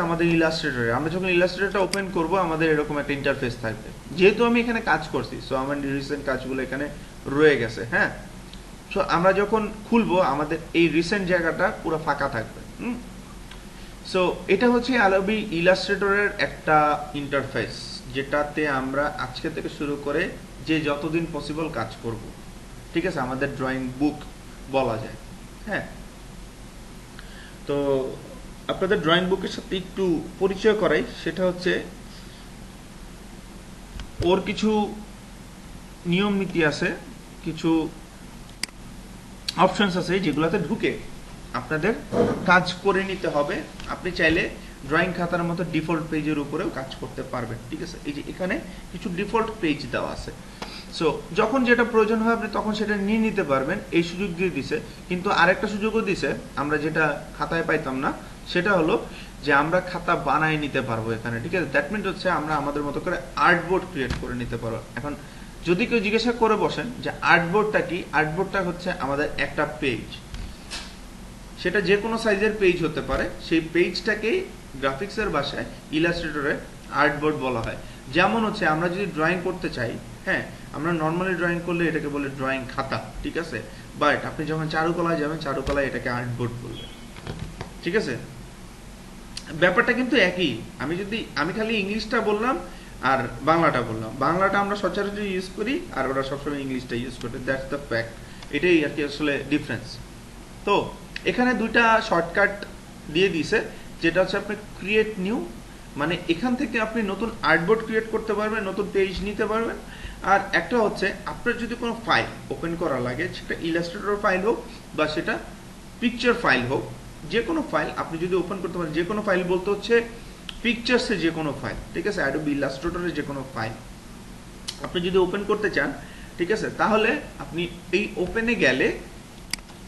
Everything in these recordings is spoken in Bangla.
আমাদের ইলাস্ট্রেটরে আমরা যখন ইলাস্ট্রেটরটা ওপেন করব আমাদের এরকম একটা ইন্টারফেস থাকবে। যেহেতু আমি এখানে কাজ করছি, সো আমার রিসেন্ট কাজগুলো এখানে রয়ে গেছে। হ্যাঁ, সো আমরা যখন খুলবো আমাদের এই রিসেন্ট জায়গাটা পুরো ফাঁকা থাকবে। সো এটা হচ্ছে আলোবি ইলাস্ট্রেটরের একটা ইন্টারফেস, যেটাতে আমরা আজকে থেকে শুরু করে যে যতদিন পসিবল কাজ করব। ঠিক আছে, আমাদের ড্রয়িং বুক বলা যায়। হ্যাঁ, তো আপনাদের ড্রয়িং বুকের সাথে একটু পরিচয় করাই। সেটা হচ্ছে ওর কিছু নিয়ম নীতি আছে, কিছু অপশনস আছে যেগুলোতে ঢুকে আপনাদের কাজ করে নিতে হবে। আপনি চাইলে ড্রয়িং খাতার মতো ডিফল্ট পেজের উপরেও কাজ করতে পারবেন। ঠিক আছে, এই যে এখানে কিছু ডিফল্ট পেজ দেওয়া আছে। সো যখন যেটা প্রয়োজন হয় আপনি তখন সেটা নিয়ে নিতে পারবেন, এই সুযোগ দিয়ে দিছে। কিন্তু আরেকটা সুযোগও দিছে, আমরা যেটা খাতায় পাইতাম না, সেটা হলো যে আমরা খাতা বানায় নিতে পারবো এখানে। ঠিক আছে, দ্যাট মিনস হচ্ছে আমরা আমাদের মতো করে আর্টবোর্ড ক্রিয়েট করে নিতে পারবো। এখন যদি কেউ জিজ্ঞাসা করে বসেন যে আর্টবোর্ডটা কি, আর্টবোর্ডটা হচ্ছে আমাদের একটা পেজ, সেটা যে কোনো সাইজের পেজ হতে পারে। সেই পেজটাকেই গ্রাফিক্সের ভাষায় ইলাস্ট্রেটরে আর্টবোর্ড বলা হয়। যেমন হচ্ছে আমরা যদি ড্রয়িং করতে চাই, হ্যাঁ, আমরা নর্মালি ড্রয়িং করলে এটাকে বলে ড্রয়িং খাতা। ঠিক আছে, বাট আপনি যখন চারুকলায় যাবেন, চারুকলায় এটাকে আর্টবোর্ড বলবেন। ঠিক আছে, ব্যাপারটা কিন্তু একই। আমি খালি ইংলিশটা বললাম আর বাংলাটা বললাম। বাংলাটা আমরা সচরাচর ইউজ করি আর ওরা সবসময় ইংলিশটা ইউজ করে, দ্যাটস দ্য ফ্যাক্ট। এটাই আর কি আসলে ডিফারেন্স। তো এখানে দুইটা শর্টকাট দিয়ে দিছে, যেটা হচ্ছে আপনি ক্রিয়েট নিউ, মানে এখান থেকে আপনি নতুন আর্টবোর্ড ক্রিয়েট করতে পারবেন, নতুন পেজ নিতে পারবেন। আর একটা হচ্ছে আপনার যদি কোনো ফাইল ওপেন করা লাগে, সেটা ইলাস্ট্রেটর ফাইল হোক বা সেটা পিকচার ফাইল হোক, যে কোনো ফাইল আপনি যদি ওপেন করতে পারেন। যে কোনো ফাইল বলতে হচ্ছে পিকচার্সের যে কোনো ফাইল। ঠিক আছে, অ্যাডোবি ইলাস্ট্রেটরের যে কোনো ফাইল আপনি যদি ওপেন করতে চান, ঠিক আছে, তাহলে আপনি এই ওপেনে গেলে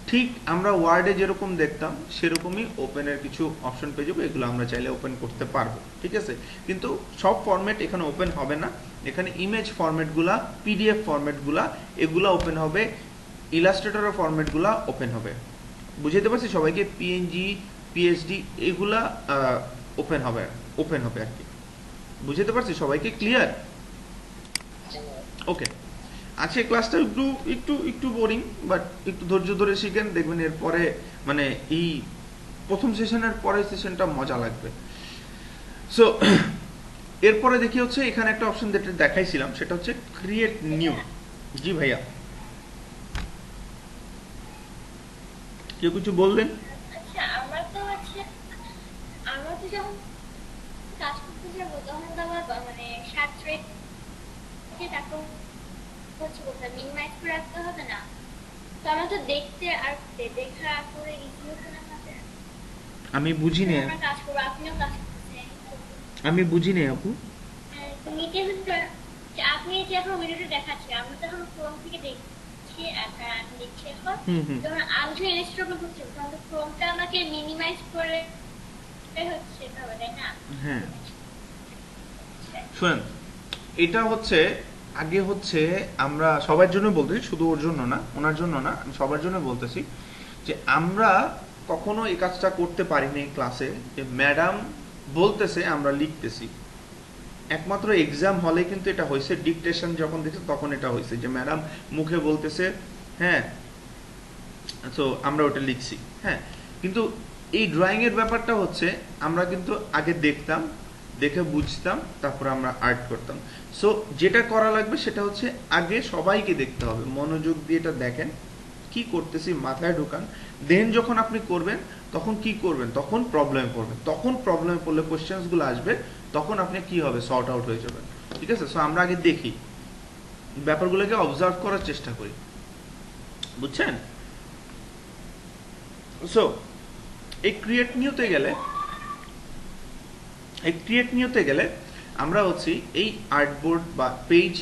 ঠিক আমরা ওয়ার্ডে যেরকম দেখতাম সেরকমই ওপেনের কিছু অপশন পেয়ে যাবো। এগুলো আমরা চাইলে ওপেন করতে পারবো। ঠিক আছে, কিন্তু সব ফরম্যাট এখানে ওপেন হবে না। এখানে ইমেজ ফরম্যাটগুলা, পিডিএফ ফরম্যাটগুলা, এগুলা ওপেন হবে, ইলাস্ট্রেটরের ফরম্যাটগুলা ওপেন হবে। বুঝাইতে পারছি সবাইকে? পিএনজি, পিএসডি এগুলা ওপেন হবে আর কি। বুঝাইতে পারছি সবাইকে? ক্লিয়ার? ওকে। আজকে ক্লাসটা একটু একটু একটু বোরিং, বাট একটু ধৈর্য ধরে শিখেন, দেখবেন এরপরে মানে এই প্রথম সেশনের পরের সেশনটা মজা লাগবে। সো এরপরে দেখি হচ্ছে এখানে একটা অপশন যেটা দেখাইছিলাম, সেটা হচ্ছে ক্রিয়েট নিউ। জি ভাইয়া, কেউ কিছু বললেন? আচ্ছা, আমরা তো যখন কাজ করতে যাবো তখন তো আবার মানে শার্ট রেখে তারপর হচ্ছে কোথায় মিনিমাইজ করে রাখতে হবে না? তো আমরা তো দেখতে আর দেখা করে ইজি হতো না আমাদের? আমি বুঝি ধরুন না, আমরা কাজ করবো, আপনিও কাজ করতেছেন, আমি বুঝি না আপু। তো মিটে হচ্ছে যে আপনি যে এখন ভিডিওটা দেখাচ্ছি, আমরা তো এখন ক্রোম থেকে দেখছি, আমি দেখছি এখন। হুম হুম। যখন আমি যখন ইনস্টল করছি তখন তো ক্রোমটা আমাকে মিনিমাইজ করে হচ্ছে এটা হবে, তাই না? হ্যাঁ, শুনেন, এটা হচ্ছে আগে হচ্ছে আমরা সবার জন্য বলতেছি, শুধু ওর জন্য না, ওনার জন্য না, আমি সবার জন্য বলতেছি যে আমরা কখনো এই কাজটা করতে পারিনি ক্লাসে, যে ম্যাডাম বলতেছে আমরা লিখতেছি। একমাত্র এক্সাম হলে কিন্তু এটা হয়েছে, ডিকটেশন যখন দিচ্ছে তখন এটা হয়েছে যে ম্যাডাম মুখে বলতেছে, হ্যাঁ, তো আমরা ওটা লিখছি। হ্যাঁ, কিন্তু এই ড্রয়িং এর ব্যাপারটা হচ্ছে আমরা কিন্তু আগে দেখতাম, দেখে বুঝতাম, তারপর আমরা আর্ট করতাম। সো যেটা করা লাগবে সেটা হচ্ছে আগে সবাইকে দেখতে হবে, মনোযোগ দিয়ে এটা দেখেন কি করতেছি, মাথায় ঢোকান। দেন যখন আপনি করবেন তখন কি করবেন, তখন প্রবলেমে পড়বেন। তখন প্রবলেমে পড়লে কোশ্চেন্স গুলো আসবে, তখন আপনি কি হবে, সর্ট আউট হয়ে যাবেন। ঠিক আছে, সো আমরা আগে দেখি, ব্যাপারগুলোকে অবজার্ভ করার চেষ্টা করি। বুঝছেন? সো এই ক্রিয়েট নিউতে গেলে আমরা হচ্ছে এই আর্টবোর্ড বা পেজ,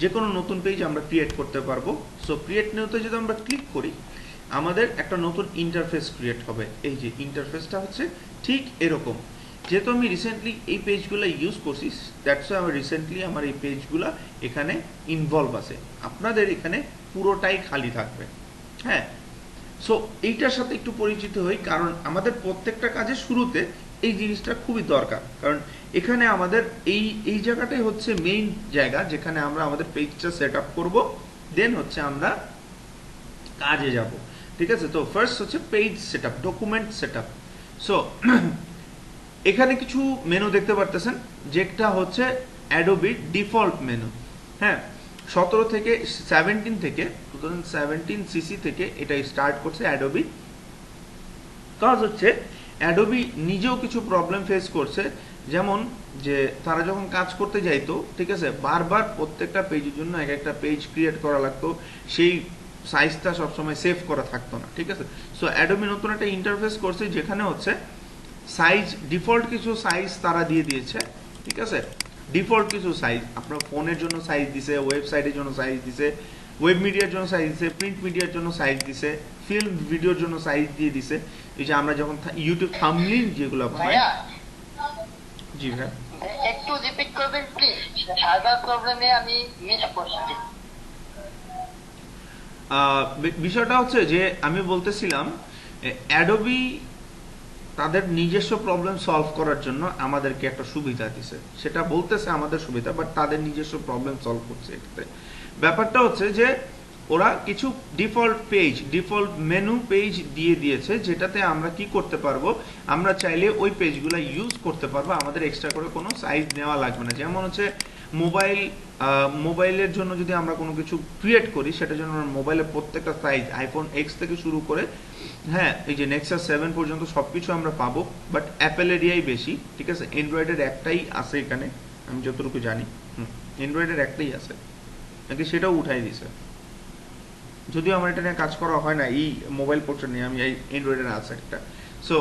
যে কোনো নতুন পেজ আমরা ক্রিয়েট করতে পারবো। সো ক্রিয়েট নিউতে যদি আমরা ক্লিক করি, আমাদের একটা নতুন ইন্টারফেস ক্রিয়েট হবে। এই যে ইন্টারফেসটা হচ্ছে ঠিক এরকম। যেহেতু আমি রিসেন্টলি এই পেজগুলো ইউজ করছি, দ্যাটস ওয়াই আমার এই পেজগুলো এখানে ইনভলভ আছে। আপনাদের এখানে পুরোটাই খালি থাকবে। হ্যাঁ, সো এইটার সাথে একটু পরিচিত হই, কারণ আমাদের প্রত্যেকটা কাজের শুরুতে এই জিনিসটা খুবই দরকার, কারণ এখানে আমাদের এই এই জায়গাটাই হচ্ছে মেইন জায়গা যেখানে আমরা আমাদের পেজটা সেট আপ করবো, দেন হচ্ছে আমরা কাজে যাব। ঠিক আছে, তো ফার্স্ট হচ্ছে page set up, document set up. So এখানে কিছু মেনু দেখতে পারতেছেন, যেটা হচ্ছে অ্যাডোবি ডিফল্ট মেনু। হ্যাঁ, 17 থেকে 17 থেকে 2017 সিসি থেকে এটা স্টার্ট করছে অ্যাডোবি। কাজ হচ্ছে অ্যাডোবি নিজেও কিছু প্রবলেম ফেস করছে, যেমন যে তারা যখন কাজ করতে যাইতো, ঠিক আছে, বারবার প্রত্যেকটা পেজের জন্য এক একটা পেজ ক্রিয়েট করা লাগতো, সেই সাইজটা সবসময় সেভ করা থাকতো না। ঠিক আছে, সো অ্যাডোবি নতুন একটা ইন্টারফেস করছে যেখানে হচ্ছে সাইজ, ডিফল্ট কিছু সাইজ তারা দিয়ে দিয়েছে। ঠিক আছে, ডিফল্ট কিছু সাইজ আপনার ফোনের জন্য সাইজ দিছে, ওয়েবসাইটের জন্য সাইজ দিছে, ওয়েব মিডিয়ার জন্য সাইজ দিছে, প্রিন্ট মিডিয়ার জন্য সাইজ দিছে, ফিল্ম ভিডিওর জন্য সাইজ দিয়ে দিছে। এই যে আমরা যখন ইউটিউব থাম্বনেইল যেগুলো বানাই। ভাইয়া জি ভাই, একটু রিপিট করবেন প্লিজ, সার্ভার প্রবলেমে আমি মিস করছি। বিষয়টা হচ্ছে যে আমি বলতেছিলাম অ্যাডোবি তাদের নিজস্ব প্রবলেম সলভ করার জন্য আমাদেরকে একটা সুবিধা দিছে, সেটা বলতেছে আমাদের সুবিধা, বাট তাদের নিজস্ব প্রবলেম সলভ করছে এটাতে। ব্যাপারটা হচ্ছে যে ওরা কিছু default page, default menu page দিয়ে দিয়েছে, যেটাতে আমরা কি করতে পারবো, আমরা চাইলে ওই পেজগুলো ইউজ করতে পারবো, আমাদের এক্সট্রা করে কোনো সাইজ নেওয়া লাগবে না। যেমন হচ্ছে মোবাইলের জন্য যদি আমরা কোনো কিছু ক্রিয়েট করি, সেটার জন্য আমরা মোবাইলের প্রত্যেকটা সাইজ, আইফোন এক্স থেকে শুরু করে, হ্যাঁ, এই যে নেক্সাস 7 পর্যন্ত সবকিছু আমরা পাবো, বাট অ্যাপেল এরিয়াই বেশি। ঠিক আছে, অ্যান্ড্রয়েডের একটাই আছে এখানে, আমি যতটুকু জানি অ্যান্ড্রয়েডের একটাই আছে, নাকি সেটাও উঠাই দিছে। যদিও আমার এটা নিয়ে কাজ করা হয় না, এই মোবাইল পোর্টটা নিয়ে, আমি এই অ্যান্ড্রয়েডের আছে একটা। সো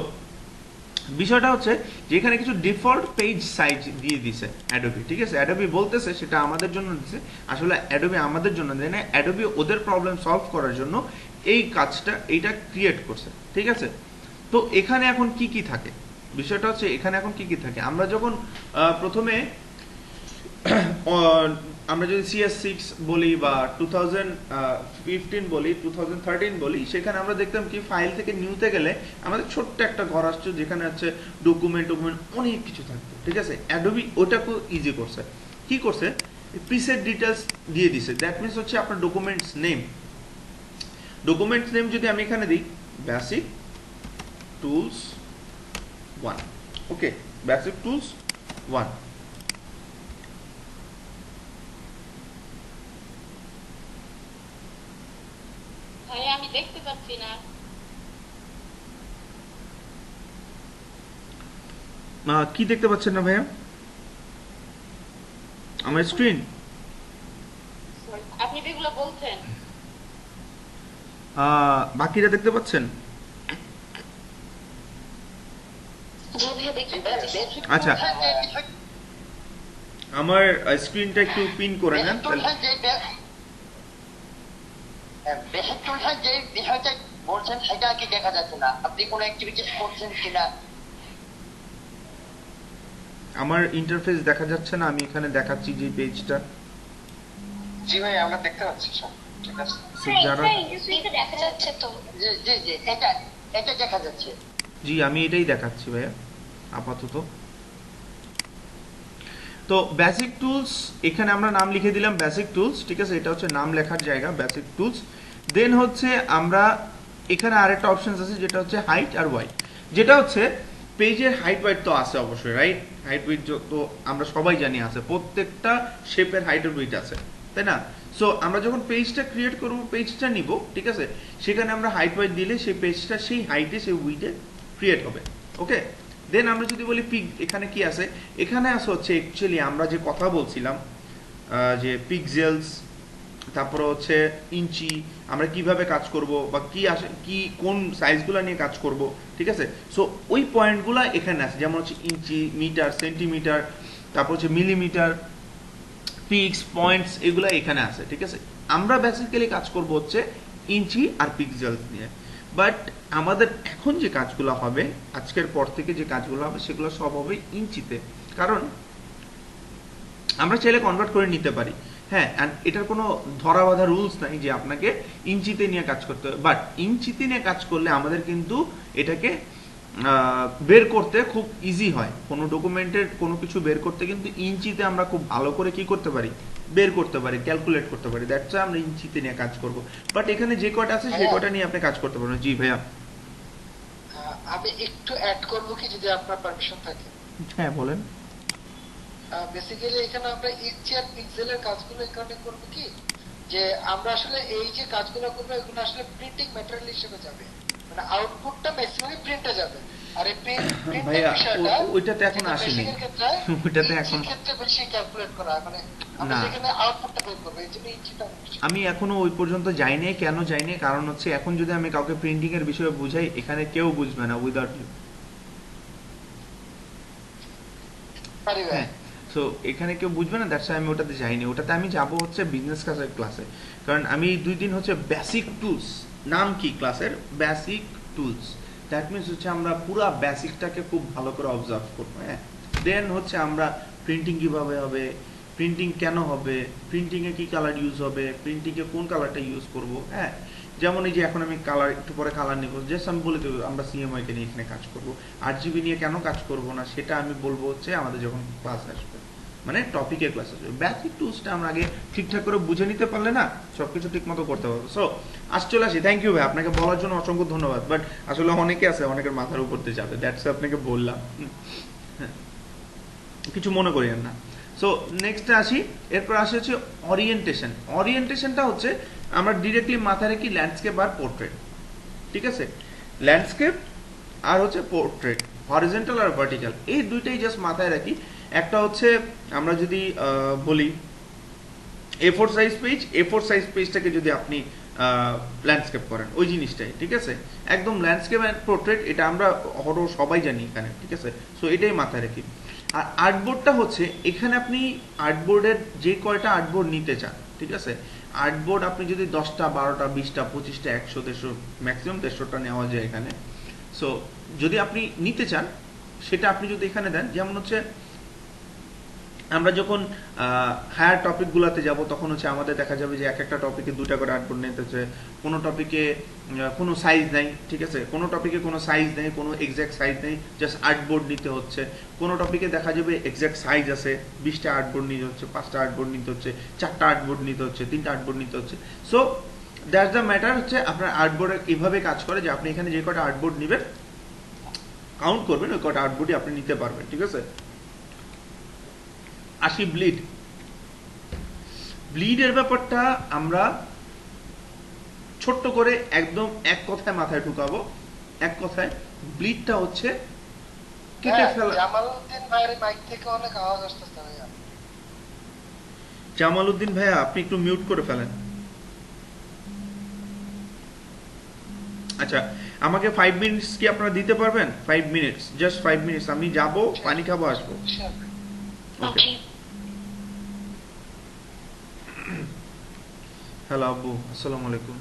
বিষয়টা হচ্ছে যে এখানে কিছু ডিফল্ট পেজ সাইজ দিয়ে দিছে অ্যাডোবি। ঠিক আছে, অ্যাডোবি বলতেছে সেটা আমাদের জন্য দিছে, আসলে অ্যাডোবি আমাদের জন্য দেয় না, অ্যাডোবি ওদের প্রবলেম সলভ করার জন্য এই কাজটা, এইটা ক্রিয়েট করছে। ঠিক আছে, তো এখানে এখন কি কি থাকে, বিষয়টা হচ্ছে এখানে এখন কি কি থাকে। আমরা যখন প্রথমে আমরা যদি CS6 বলি বা 2015 বলি, 2013 বলি, সেখানে আমরা দেখতাম কি ফাইল থেকে নিউতে গেলে আমাদের ছোট্ট একটা ঘর আসছে, যেখানে হচ্ছে ডকুমেন্ট অনেক কিছু থাকতো। ঠিক আছে, অ্যাডোবি ওটাকেও ইজি করছে। কি করছে, প্রিসেট ডিটেলস দিয়ে দিছে, দ্যাট মিনস হচ্ছে আপনার ডকুমেন্টস নেম। ডকুমেন্টস নেম যদি আমি এখানে দিই বেসিক টুলস 1, ওকে, বেসিক টুলস 1, আমি দেখতে পাচ্ছি না। কি দেখতে পাচ্ছেন না ভাইয়া আমার স্ক্রিন? আপনি যেগুলো বলছেন বাকিটা দেখতে পাচ্ছেন? আচ্ছা, আমার স্ক্রিনটা একটু পিন করে নেন তাহলে। বেসিক টুলসের যে বিষয়টা বলছেন সেটা কি দেখা যাচ্ছে না, আপনি কোনো অ্যাক্টিভিটিস করছেন কিনা? আমার ইন্টারফেস দেখা যাচ্ছে না, আমি এখানে দেখাচ্ছি যে পেজটা। জি ভাই, আমরা দেখতে পাচ্ছি সব ঠিক আছে। যারা দেখা যাচ্ছে তো। জি জি জি, এটা এটা দেখা যাচ্ছে। জি, আমি এটাই দেখাচ্ছি ভাইয়া আপাতত। তো বেসিক টুলস, এখানে আমরা নাম লিখে দিলাম বেসিক টুলস। ঠিক আছে, এটা হচ্ছে নাম লেখার জায়গা, বেসিক টুলস। দেন হচ্ছে আমরা এখানে আরেকটা অপশন আছে, যেটা হচ্ছে হাইট আর ওয়াইড, যেটা হচ্ছে পেজের হাইট ওয়াইড তো আছে অবশ্যই, রাইট? হাইট উইড তো আমরা সবাই জানি আছে, প্রত্যেকটা শেপের হাইট আর উইড আছে, তাই না? সো আমরা যখন পেজটা ক্রিয়েট করব, পেজটা নিব, ঠিক আছে, সেখানে আমরা হাইট ওয়াইড দিলে সেই পেজটা সেই হাইটে সেই উইডে ক্রিয়েট হবে। ওকে, দেন আমরা যদি বলি পিক, এখানে কি আছে, এখানে আছে হচ্ছে অ্যাকচুয়ালি আমরা যে কথা বলছিলাম যে পিক্সেলস, তারপরে হচ্ছে ইঞ্চি, আমরা কিভাবে কাজ করব বা কি আসে, কি কোন সাইজগুলো নিয়ে কাজ করব। ঠিক আছে, সো ওই পয়েন্টগুলো এখানে আছে, যেমন হচ্ছে ইঞ্চি, মিটার, সেন্টিমিটার, তারপর হচ্ছে মিলিমিটার, পিক্স, পয়েন্টস, এগুলো এখানে আছে। ঠিক আছে, আমরা বেসিক্যালি কাজ করব হচ্ছে ইঞ্চি আর পিক্সেলস নিয়ে। বাট আমাদের এখন যে কাজগুলো হবে, আজকের পর থেকে যে কাজগুলো হবে, সেগুলো সব হবে ইঞ্চিতে, কারণ আমরা চাইলে কনভার্ট করে নিতে পারি। হ্যাঁ, এটার কোনো ধরা বাঁধা রুলস নাই যে আপনাকে ইঞ্চিতে নিয়ে কাজ করতে হবে, বাট ইঞ্চিতে নিয়ে কাজ করলে আমাদের কিন্তু এটাকে বের করতে খুব ইজি হয়। কোনো ডকুমেন্টের কোনো কিছু বের করতে কিন্তু ইঞ্চিতে আমরা খুব ভালো করে কি করতে পারি, বের করতে পারি, ক্যালকুলেট করতে পারি। দ্যাটস আমরা ইঞ্চিতে নিয়ে কাজ করব। বাট এখানে যে কয়টা আছে সেই কয়টা নিয়ে আপনি কাজ করতে পারবেন। জি ভাইয়া। আমি একটু অ্যাড করব কি, যদি আপনার পারমিশন থাকে? হ্যাঁ বলেন। বেসিক্যালি এখানে আমরা ইঞ্চি আর পিক্সেলের কাজগুলো এখানে করব কি, যে আমরা আসলে এই যে কাজগুলো করবো এগুলো আসলে প্রিন্টিং ম্যাটেরিয়াল হিসেবে যাবে, মানে আউটপুটটা ম্যাক্সিমাম প্রিন্টে যাবে। আর এই প্রিন্টের ভাইয়া বিষয়টা ওইটাতে এখন আসেনি, ক্ষেত্রে ওইটাতে এখন ক্ষেত্রে বেশি ক্যালকুলেট করা, মানে আমরা না। সেখানে আউটপুটটা বের করব, এই জন্য ইঞ্চিটা আমি এখনো ওই পর্যন্ত যাইনি। কেন যাইনি? কারণ হচ্ছে এখন যদি আমি কাউকে প্রিন্টিং এর বিষয়ে বুঝাই, এখানে কেউ বুঝবে না উইদাউট ইউ। পারি ভাই। সো এখানে কেউ বুঝবে না, দ্যাটস আমি ওটাতে যাইনি। ওটাতে আমি যাব হচ্ছে বিজনেস ক্লাসের ক্লাসে। কারণ আমি 2 দিন হচ্ছে বেসিক টুলস, নাম কি ক্লাসের, বেসিক টুলস। দ্যাট মিনস হচ্ছে আমরা পুরো বেসিকটাকে খুব ভালো করে অবজার্ভ করবো। হ্যাঁ, দেন হচ্ছে আমরা প্রিন্টিং কিভাবে হবে, প্রিন্টিং কেন হবে, প্রিন্টিং এ কি কালার ইউজ হবে, প্রিন্টিং এ কোন কালারটা ইউজ করব। হ্যাঁ, যেমন এই যে এখন আমি কালার, একটু পরে কালার নিব, জাস্ট আমি বলে দেবো আমরা সিএমওয়াই কে নিয়ে এখানে কাজ করব। 8GB নিয়ে কেন কাজ করব না সেটা আমি বলবো হচ্ছে আমাদের যখন ক্লাস আসবে, মানে টপিকের ক্লাস আসবে। বেসিক টুলসটা আমরা আগে ঠিকঠাক করে বুঝে নিতে পারলে না সবকিছু ঠিক মতো করতে পারবো। সো আজ চলে আসি। থ্যাংক ইউ ভাই, আপনাকে বলার জন্য অসংখ্য ধন্যবাদ। বাট আসলে অনেকে আছে, অনেকের মাথার উপর দিয়ে যাবে, দ্যাটস আপনাকে বললাম। হ্যাঁ, কিছু মনে করিয়েন না। সো নেক্সট আসি, এরপর আসে হচ্ছে ওরিয়েন্টেশন। ওরিয়েন্টেশনটা হচ্ছে আমরা ডিরেক্টলি মাথায় রাখি ল্যান্ডস্কেপ আর পোর্ট্রেট। ঠিক আছে, ল্যান্ডস্কেপ আর হচ্ছে পোর্ট্রেট, হরিজন্টাল আর ভার্টিক্যাল, এই দুইটাই জাস্ট মাথায় রাখি। একটা হচ্ছে আমরা যদি বলি A4 size page, A4 size পেজটাকে যদি আপনি ল্যান্ডস্কেপ করেন, ওই জিনিসটাই। ঠিক আছে, একদম ল্যান্ডস্কেপ অ্যান্ড পোর্ট্রেট, এটা আমরা সবাই জানি এখানে। ঠিক আছে, সো এটাই মাথায় রাখি। আর আর্টবোর্ডটা হচ্ছে এখানে আপনি আর্টবোর্ডের যে কয়টা আর্টবোর্ড নিতে চান, ঠিক আছে, আর্টবোর্ড আপনি যদি 10টা 12টা 20টা 25টা 100 150 ম্যাক্সিমাম 150টা নেওয়া যায় এখানে। সো যদি আপনি নিতে চান সেটা আপনি যদি এখানে দেন, যেমন হচ্ছে আমরা যখন হায়ার টপিকগুলোতে যাব তখন হচ্ছে আমাদের দেখা যাবে যে এক একটা টপিকে 2টা করে আর্টবোর্ড নিতে হচ্ছে। কোনো টপিকে কোনো সাইজ নাই, ঠিক আছে, কোনো টপিকে কোনো সাইজ নেই, কোনো এক্স্যাক্ট সাইজ নেই, জাস্ট আর্টবোর্ড নিতে হচ্ছে। কোনো টপিকে দেখা যাবে এক্স্যাক্ট সাইজ আছে, 20টা আর্টবোর্ড নিতে হচ্ছে, 5টা আর্টবোর্ড নিতে হচ্ছে, 4টা আর্টবোর্ড নিতে হচ্ছে, 3টা আর্টবোর্ড নিতে হচ্ছে। So that's the matter. হচ্ছে আপনার আর্টবোর্ডে এভাবে কাজ করে যে আপনি এখানে যে কটা আর্টবোর্ড নেবেন, কাউন্ট করবেন, ওই কটা আর্টবোর্ডই আপনি নিতে পারবেন। ঠিক আছে, আসি ব্লিড। ব্লিডের ব্যাপারটা আমরা ছোট্ট করে একদম এক কথায় মাথায় ঢুকাবো। এক কথায় ব্লিডটা হচ্ছে কেটে ফেলা। জামালউদ্দিন ভাইয়ের মাইক থেকে অনেক আওয়াজ আসতেছে ভাইয়া। জামালউদ্দিন ভাইয়া আপনি একটু মিউট করে ফেলেন। আচ্ছা, আমাকে 5 মিনিটস কি আপনারা দিতে পারবেন? 5 মিনিটস, জাস্ট 5 মিনিটস। আমি যাব, পানি খাবো, আসবো। ওকে। হ্যালো আব্বু, আসসালামু আলাইকুম।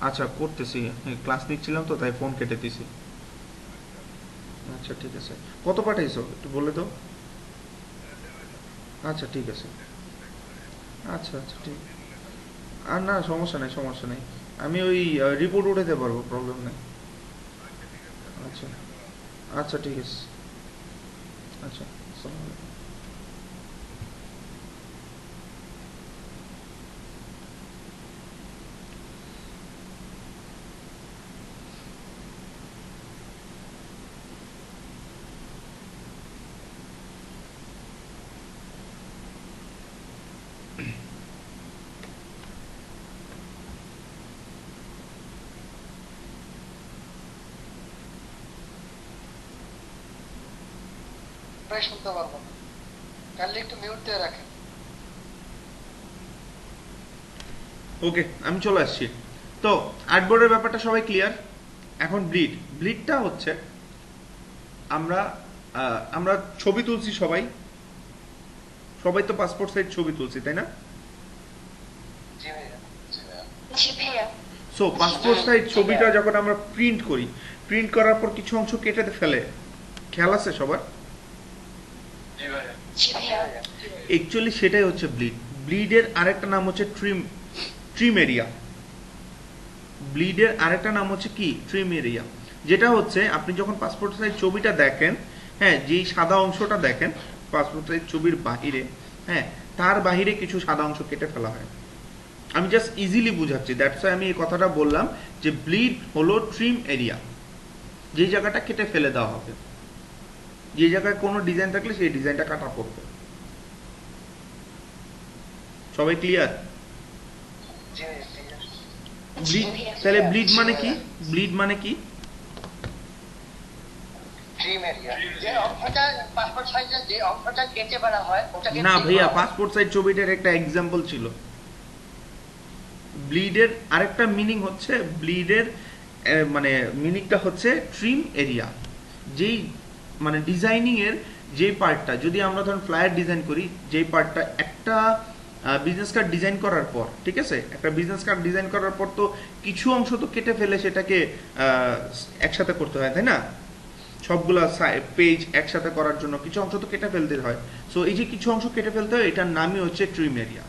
আচ্ছা করতেছি, ক্লাস নিচ্ছিলাম তো তাই ফোন কেটে দিছি। আচ্ছা ঠিক আছে, কত পাঠাইছো একটু বলে দাও। আচ্ছা ঠিক আছে, আচ্ছা আচ্ছা ঠিক। আর না সমস্যা নেই, সমস্যা নেই, আমি ওই রিপোর্ট উঠাতে পারবো, প্রবলেম নেই। আচ্ছা আচ্ছা ঠিক আছে, আচ্ছা আসসালামু আলাইকুম। প্রায় শুনতে পারবো না, কাইন্ডলি একটু মিউট দিয়ে রাখেন। ওকে, আমি চলে আসছি। তো আর্টবোর্ডের ব্যাপারটা সবাই ক্লিয়ার। এখন ব্লিডটা হচ্ছে আমরা আমরা ছবি তুলছি, সবাই সবাই তো পাসপোর্ট সাইজ ছবি তুলছি, তাই না? জি ভাইয়া। জি ভাইয়া। সো পাসপোর্ট সাইজ ছবিটা যখন আমরা প্রিন্ট করি, প্রিন্ট করার পর কিছু অংশ কেটে ফেলে, খেয়াল আছে সবার? জি ভাইয়া। জি ভাইয়া। অ্যাকচুয়ালি সেটাই হচ্ছে ব্লিড। ব্লিডের আরেকটা নাম হচ্ছে ট্রিম এরিয়া। ব্লিডের আরেকটা নাম হচ্ছে কি ট্রিম এরিয়া, যেটা হচ্ছে আপনি যখন পাসপোর্ট সাইজ ছবিটা দেখেন, হ্যাঁ, যেই সাদা অংশটা দেখেন পাসপোর্ট সাইজ ছবির বাহিরে, হ্যাঁ, তার বাহিরে কিছু সাদা অংশ কেটে ফেলা হয়। আমি জাস্ট ইজিলি বুঝাচ্ছি, দ্যাটস ওয়াই আমি এই কথাটা বললাম যে ব্লিড হলো ট্রিম এরিয়া, যে জায়গাটা কেটে ফেলে দেওয়া হবে, যে জায়গায় কোনো ডিজাইন থাকলে সেই ডিজাইনটা কাটা পড়বে। সবাই ক্লিয়ার? ব্লিড, তাহলে ব্লিড মানে কি? ব্লিড মানে কি? ট্রিম এরিয়া যে অংশটা পাসপোর্ট সাইজের যে অংশটা কেটে ফেলা হয় ওটাকে না trim ভাইয়া, বলা হয়। পাসপোর্ট সাইজ ছবিটার একটা এক্সাম্পল ছিল। ব্লিডের আরেকটা মিনিং হচ্ছে, ব্লিডের মানে মিনিংটা হচ্ছে ট্রিম এরিয়া, যেই মানে ডিজাইনিং এর যে পার্টটা, যদি আমরা ধরুন ফ্লায়ার ডিজাইন করি, যেই পার্টটা একটা বিজনেস কার্ড ডিজাইন করার পর, ঠিক আছে, একটা বিজনেস কার্ড ডিজাইন করার পর তো কিছু অংশ তো কেটে ফেলে সেটাকে একসাথে করতে হয়, তাই না? সবগুলা পেজ একসাথে করার জন্য কিছু অংশ তো কেটে ফেলতে হয়। সো এই যে কিছু অংশ কেটে ফেলতে হয়, এটার নামই হচ্ছে ট্রিম এরিয়া।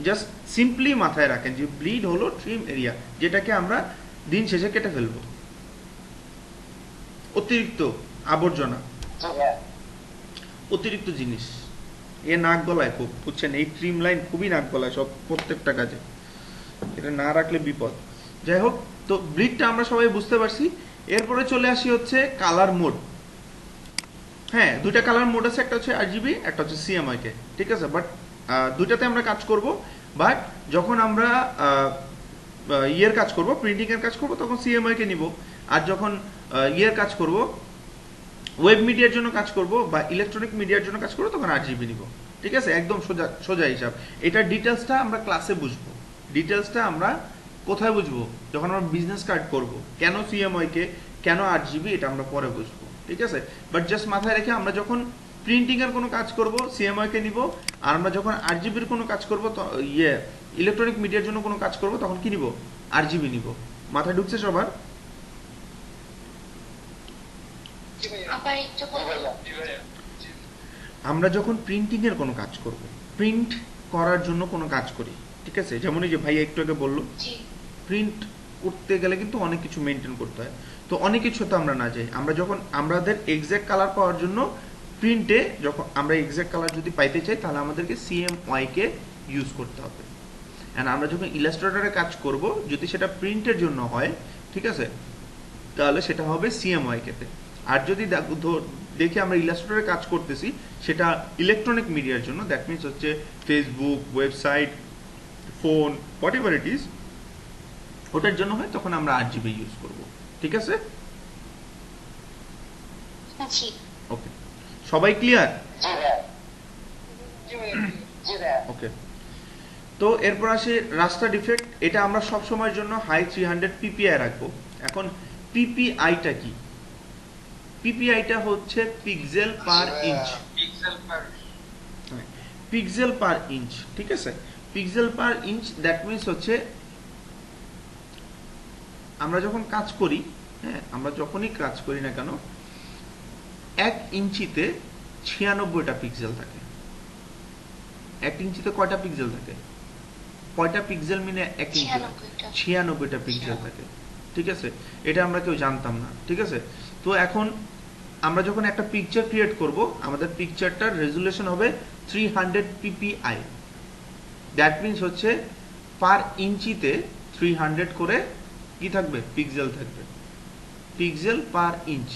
জাস্ট সিম্পলি মাথায় রাখেন যে ব্লিড হলো ট্রিম এরিয়া, যেটাকে আমরা দিন শেষে কেটে ফেলবো। অতিরিক্ত আবর্জনা, জি হ্যাঁ। অতিরিক্ত জিনিস এ নাক গলায় খুব, বুঝছেন? এই ট্রিম লাইন খুবই নাক গলায় সব প্রত্যেকটা কাজে, এটা না রাখলে বিপদ। যাই হোক, তো ব্লিডটা আমরা সবাই বুঝতে পারছি। এরপরে চলে আসি হচ্ছে কালার মোড। হ্যাঁ, দুইটা কালার মোড আছে, একটা হচ্ছে আরজিবি, একটা হচ্ছে সিএমওয়াইকে, ঠিক আছে? বাট দুইটাতে আমরা কাজ করব। বাট যখন আমরা ইয়ের কাজ করব, প্রিন্টিং এর কাজ করব, তখন সিএমওয়াইকে নিব। আর যখন ইয়ের কাজ করব, ওয়েব মিডিয়ার জন্য কাজ করব বা ইলেকট্রনিক মিডিয়ার জন্য কাজ করব, তখন আরজিবি নিব। ঠিক আছে? একদম সোজা সোজা হিসাব। এটার ডিটেলসটা আমরা ক্লাসে বুঝবো। ডিটেলসটা আমরা কোথায় বুঝবো? যখন আমরা বিজনেস কার্ড করব। কেন সিএমওয়াইকে, কেন আরজিবি, এটা আমরা পরে বুঝবো। ঠিক আছে? বাট জাস্ট মাথায় রেখে আমরা যখন প্রিন্টিং এর কোনো কাজ করব, সিএমওয়াইকে নিব। আর আমরা যখন আরজিবির কোনো কাজ করব, ইলেকট্রনিক মিডিয়ার জন্য কোনো কাজ করব, তখন কি নিব? আরজিবি নিব। মাথায় ঢুকছে সবার? আবার একটু আমরা যখন প্রিন্টিং এর কোনো কাজ করব, প্রিন্ট করার জন্য কোনো কাজ করি, ঠিক আছে, যেমন এই যে ভাইয়া একটু আগে বললো, জি প্রিন্ট করতে গেলে কিন্তু অনেক কিছু মেনটেন করতে হয়। তো অনেক কিছু তো আমরা না যাই, আমরা যখন আমাদের এক্সাক্ট কালার পাওয়ার জন্য প্রিন্টে যখন আমরা এক্সাক্ট কালার যদি পাইতে চাই, তাহলে আমাদেরকে সিএমওয়াই কে ইউজ করতে হবে। এন্ড আমরা যখন ইলাস্ট্রেটরে কাজ করব, যদি সেটা প্রিন্টের জন্য হয়, ঠিক আছে, তাহলে সেটা হবে সিএমওয়াই কেতে। আর যদি দেখি আমরা ইলাস্ট্রেটরে কাজ করতেছি, সেটা ইলেকট্রনিক মিডিয়ার জন্য, দ্যাট মিনস হচ্ছে Facebook, website, phone, what ever it is, ওটার জন্য হয়, তখন আমরা আরজিবি ইউজ করব। ঠিক আছে? জি ওকে, সবাই ক্লিয়ার? জি ভাইয়া। জি ভাইয়া, জি ভাইয়া। ওকে, তো এরপর আসে রাস্টার ডিফেক্ট। এটা আমরা সব সময়ের জন্য হাই 300 পিপিআই রাখবো। এখন পিপিআইটা কি? পিপিআইটা হচ্ছে পিক্সেল পার ইঞ্চ। পিক্সেল পার পিক্সেল পার ইঞ্চ, ঠিক আছে? Pixel per inch, that means হচ্ছে আমরা যখন কাজ করি, হ্যাঁ, আমরা যখনই কাজ করি না কেন, 1 ইঞ্চিতে 96টা পিক্সেল থাকে। 1 ইঞ্চিতে কয়টা পিক্সেল থাকে? কয়টা পিক্সেল মিলে 1 ইঞ্চি? 96টা পিক্সেল থাকে। ঠিক আছে? এটা আমরা কেউ জানতাম না। ঠিক আছে? তো এখন আমরা যখন একটা পিকচার ক্রিয়েট করব, আমাদের পিকচারটার রেজুলেশন হবে 300 পিপিআই। দ্যাট মিনস হচ্ছে পার ইঞ্চিতে 300 করে কি থাকবে? পিক্সেল থাকবে। Pixel per inch.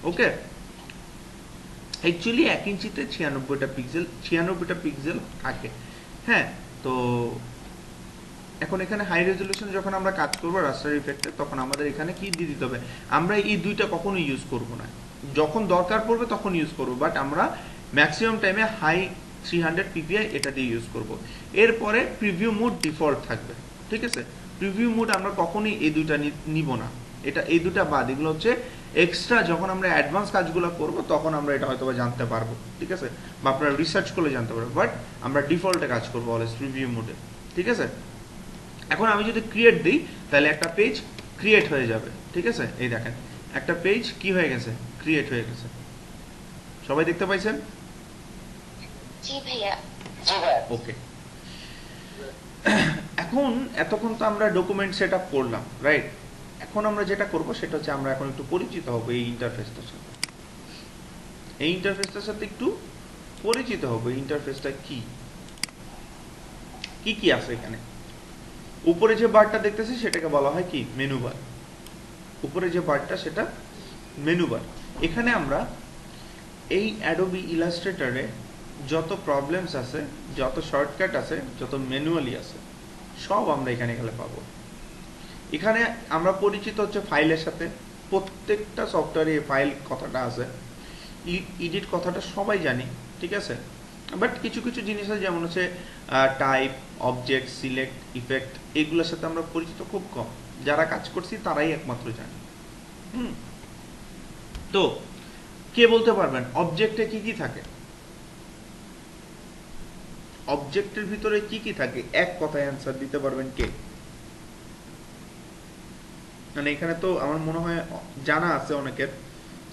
Okay, actually 1 ইঞ্চিতে 96টা পিক্সেল থাকে। হ্যাঁ, তো এখন এখানে হাই রেজলিউশন যখন আমরা কাজ করবো রাস্টার ইফেক্টে, তখন আমাদের এখানে কি দিয়ে দিতে হবে? আমরা এই দুইটা কখনো ইউজ করব না, যখন দরকার পড়বে তখন ইউজ করব। বাট আমরা ম্যাক্সিমাম টাইমে হাই 300 পিপিআই এটা দিয়ে ইউজ করব। এরপরে প্রিভিউ মোড ডিফল্ট থাকবে। ঠিক আছে? প্রিভিউ মোড আমরা কখনোই এই দুইটা নিব না, এটা এই দুটা বাদ। এগুলো হচ্ছে এক্সট্রা, যখন আমরা অ্যাডভান্স কাজগুলো করব তখন আমরা এটা হয়তো জানতে পারবো। ঠিক আছে? বা আপনারা রিসার্চ করলে জানতে পারবো। বাট আমরা ডিফল্টে কাজ করবো অলওয়েজ প্রিভিউ মোডে। ঠিক আছে? এখন আমি যদি ক্রিয়েট দিই, তাহলে একটা পেজ ক্রিয়েট হয়ে যাবে। ঠিক আছে? এই দেখেন, একটা পেজ কি হয়ে গেছে? ক্রিয়েট হয়ে গেছে। সবাই দেখতে পাইছেন? জি ভাইয়া। জি ভাইয়া। ওকে, এখন এতক্ষণ তো আমরা ডকুমেন্ট সেট আপ করলাম, রাইট? এখন আমরা যেটা করব সেটা হচ্ছে আমরা এখন একটু পরিচিত হব এই ইন্টারফেসটার সাথে। এই ইন্টারফেসটার সাথে একটু পরিচিত হব। এই ইন্টারফেসটা কি কি কি আছে এখানে। উপরে যে বারটা দেখতেছি সেটাকে বলা হয় কি মেনু বার। উপরে যে বারটা সেটা মেনু বার। এখানে আমরা এই অ্যাডোবি ইলাস্ট্রেটরে যত প্রবলেমস আছে, যত শর্টকাট আছে, যত ম্যানুয়ালি আছে, সব আমরা এখানে গেলে পাবো। এখানে আমরা পরিচিত হচ্ছে ফাইলের সাথে। প্রত্যেকটা সফটওয়্যারে ফাইল কথাটা আছে, এডিট কথাটা সবাই জানি, ঠিক আছে? বাট কিছু কিছু জিনিস আছে, যেমন হচ্ছে টাইপ, অবজেক্ট, সিলেক্ট, ইফেক্ট, এগুলোর সাথে আমরা পরিচিত খুব কম। যারা কাজ করছি তারাই একমাত্র জানি। তো কে বলতে পারবেন অবজেক্টে কি কি থাকে? অবজেক্টের ভিতরে কি কি থাকে এক কথায় অ্যান্সার দিতে পারবেন কে? মানে এখানে তো আমার মনে হয় জানা আছে অনেকের।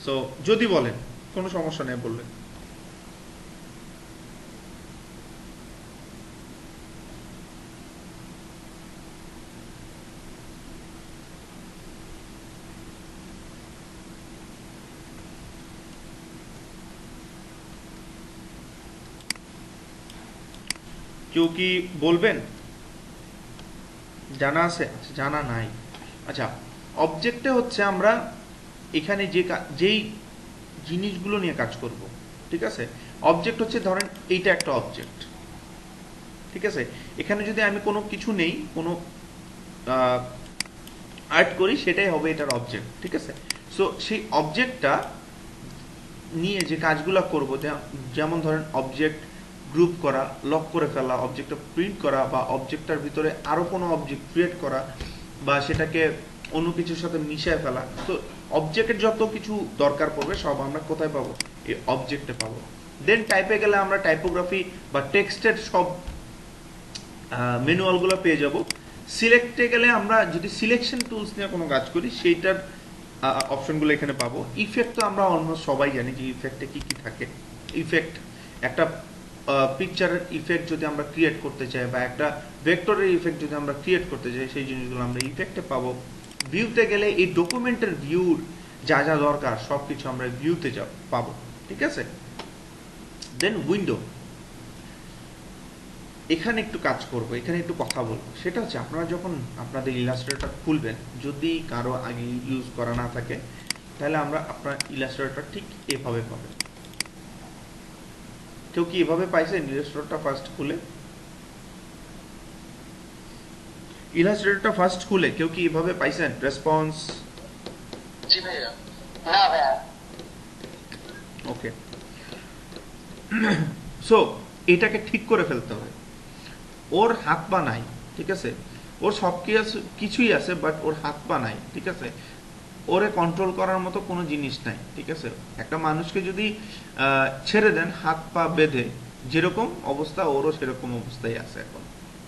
সো যদি বলেন কোনো সমস্যা নেই, বললেন। কেউ কি বলবেন জানা আছে? জানা নাই। আচ্ছা, অবজেক্টে হচ্ছে আমরা এখানে যেই জিনিসগুলো নিয়ে কাজ করব, ঠিক আছে? অবজেক্ট হচ্ছে ধরেন এইটা একটা অবজেক্ট, ঠিক আছে? এখানে যদি আমি কোনো কিছু নেই, কোনো আর্ট করি, সেটাই হবে এটার অবজেক্ট, ঠিক আছে? সো সেই অবজেক্টটা নিয়ে যে কাজগুলো করব, যেমন ধরেন অবজেক্ট গ্রুপ করা, লক করে ফেলা, অবজেক্টটা প্রিন্ট করা, বা অবজেক্টটার ভিতরে আরো কোনো অবজেক্ট ক্রিয়েট করা, বা সেটাকে অন্য কিছুর সাথে মিশিয়ে ফেলা। তো অবজেক্টের যত কিছু দরকার পড়বে সব আমরা কোথায় পাবো? এই অবজেক্টে পাবো। দেন টাইপে গেলে আমরা টাইপোগ্রাফি বা টেক্সটের সব ম্যানুয়ালগুলো পেয়ে যাব। সিলেক্টে গেলে আমরা যদি সিলেকশন টুলস নিয়ে কোনো কাজ করি, সেইটার অপশনগুলো এখানে পাবো। ইফেক্ট তো আমরা অলমোস্ট সবাই জানি যে ইফেক্টে কি কি থাকে। ইফেক্ট, একটা পিকচারের ইফেক্ট যদি আমরা ক্রিয়েট করতে চাই, বা একটা ভেক্টরের ইফেক্ট যদি আমরা ক্রিয়েট করতে চাই, সেই জিনিসগুলো আমরা ইফেক্টে পাবো। ভিউতে গেলে এই ডকুমেন্টের ভিউর যা যা দরকার সবকিছু আমরা ভিউতে পাবো, ঠিক আছে? দেন উইন্ডো, এখানে একটু কাজ করব, এখানে একটু কথা বলবো। সেটা হচ্ছে আপনারা যখন আপনাদের ইলাস্ট্রেটর খুলবেন, যদি কারো আগে ইউজ করা না থাকে, তাহলে আমরা আপনার ইলাস্ট্রেটর ঠিক এভাবে পাবেন। কেউ কি এভাবে পাইছেন ইলাস্ট্রেটরটা ফার্স্ট খুলে? ইলাস্ট্রেটরটা ফার্স্ট খুলে কেউ কি এভাবে পাইছেন রেসপন্স? জি ভাইয়া। না ভাইয়া। ওকে, সো এটাকে ঠিক করে ফেলতে হবে। ওর হাত পা নাই, ঠিক আছে? ওর সব কিছুই আছে, বাট ওর হাত পা নাই, ঠিক আছে? ওরে কন্ট্রোল করার মতো কোনো জিনিস নাই, ঠিক আছে? একটা মানুষকে যদি ছেড়ে দেন হাত পা বেঁধে, যেরকম অবস্থা ওরও সেরকম অবস্থায় আছে এখন,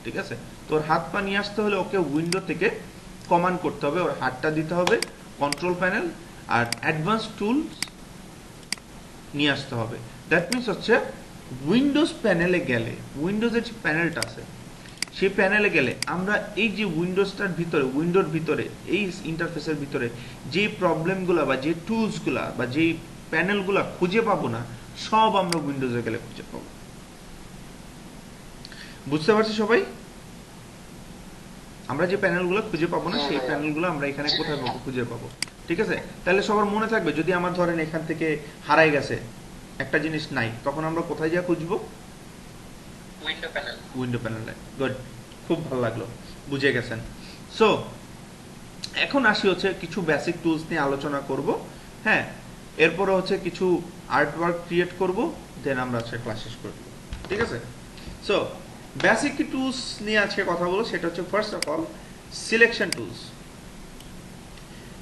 ঠিক আছে? তো ওর হাত পা নিয়ে আসতে হলে ওকে উইন্ডো থেকে কমান্ড করতে হবে, ওর হাতটা দিতে হবে কন্ট্রোল প্যানেল, আর অ্যাডভান্স টুলস নিয়ে আসতে হবে। দ্যাট মিনস হচ্ছে উইন্ডোজ প্যানেলে গেলে, উইন্ডোজের যে প্যানেলটা আছে সেই প্যানেলে গেলে আমরা এই যে উইন্ডোজটার ভিতরে, উইন্ডোর ভিতরে, এই ইন্টারফেসের ভিতরে যে প্রবলেমগুলো বা যে টুলসগুলা বা যেই প্যানেলগুলা খুঁজে পাবো না, সব আমরা উইন্ডোজে গেলে খুঁজে পাবো। বুঝতে পারছি সবাই? আমরা যে প্যানেলগুলো খুঁজে পাবো না, সেই প্যানেলগুলো আমরা এখানে কোথায় পাবো? খুঁজে পাবো, ঠিক আছে? তাহলে সবার মনে থাকবে, যদি আমার ধরেন এখান থেকে হারাই গেছে, একটা জিনিস নাই, তখন আমরা কোথায় যা খুঁজবো? Window panel. উইন্ডো প্যানেলে। গুড, খুব ভালো লাগলো, বুঝে গেছেন। সো এখন আসি হচ্ছে কিছু বেসিক টুলস নিয়ে আলোচনা করব। হ্যাঁ, এরপরে হচ্ছে কিছু আর্টওয়ার্ক ক্রিয়েট করব, দেন আমরা হচ্ছে ক্লাস শেষ করব, ঠিক আছে? সো বেসিক টুলস নিয়ে আজকে কথা বলবো, সেটা হচ্ছে first of all selection tools.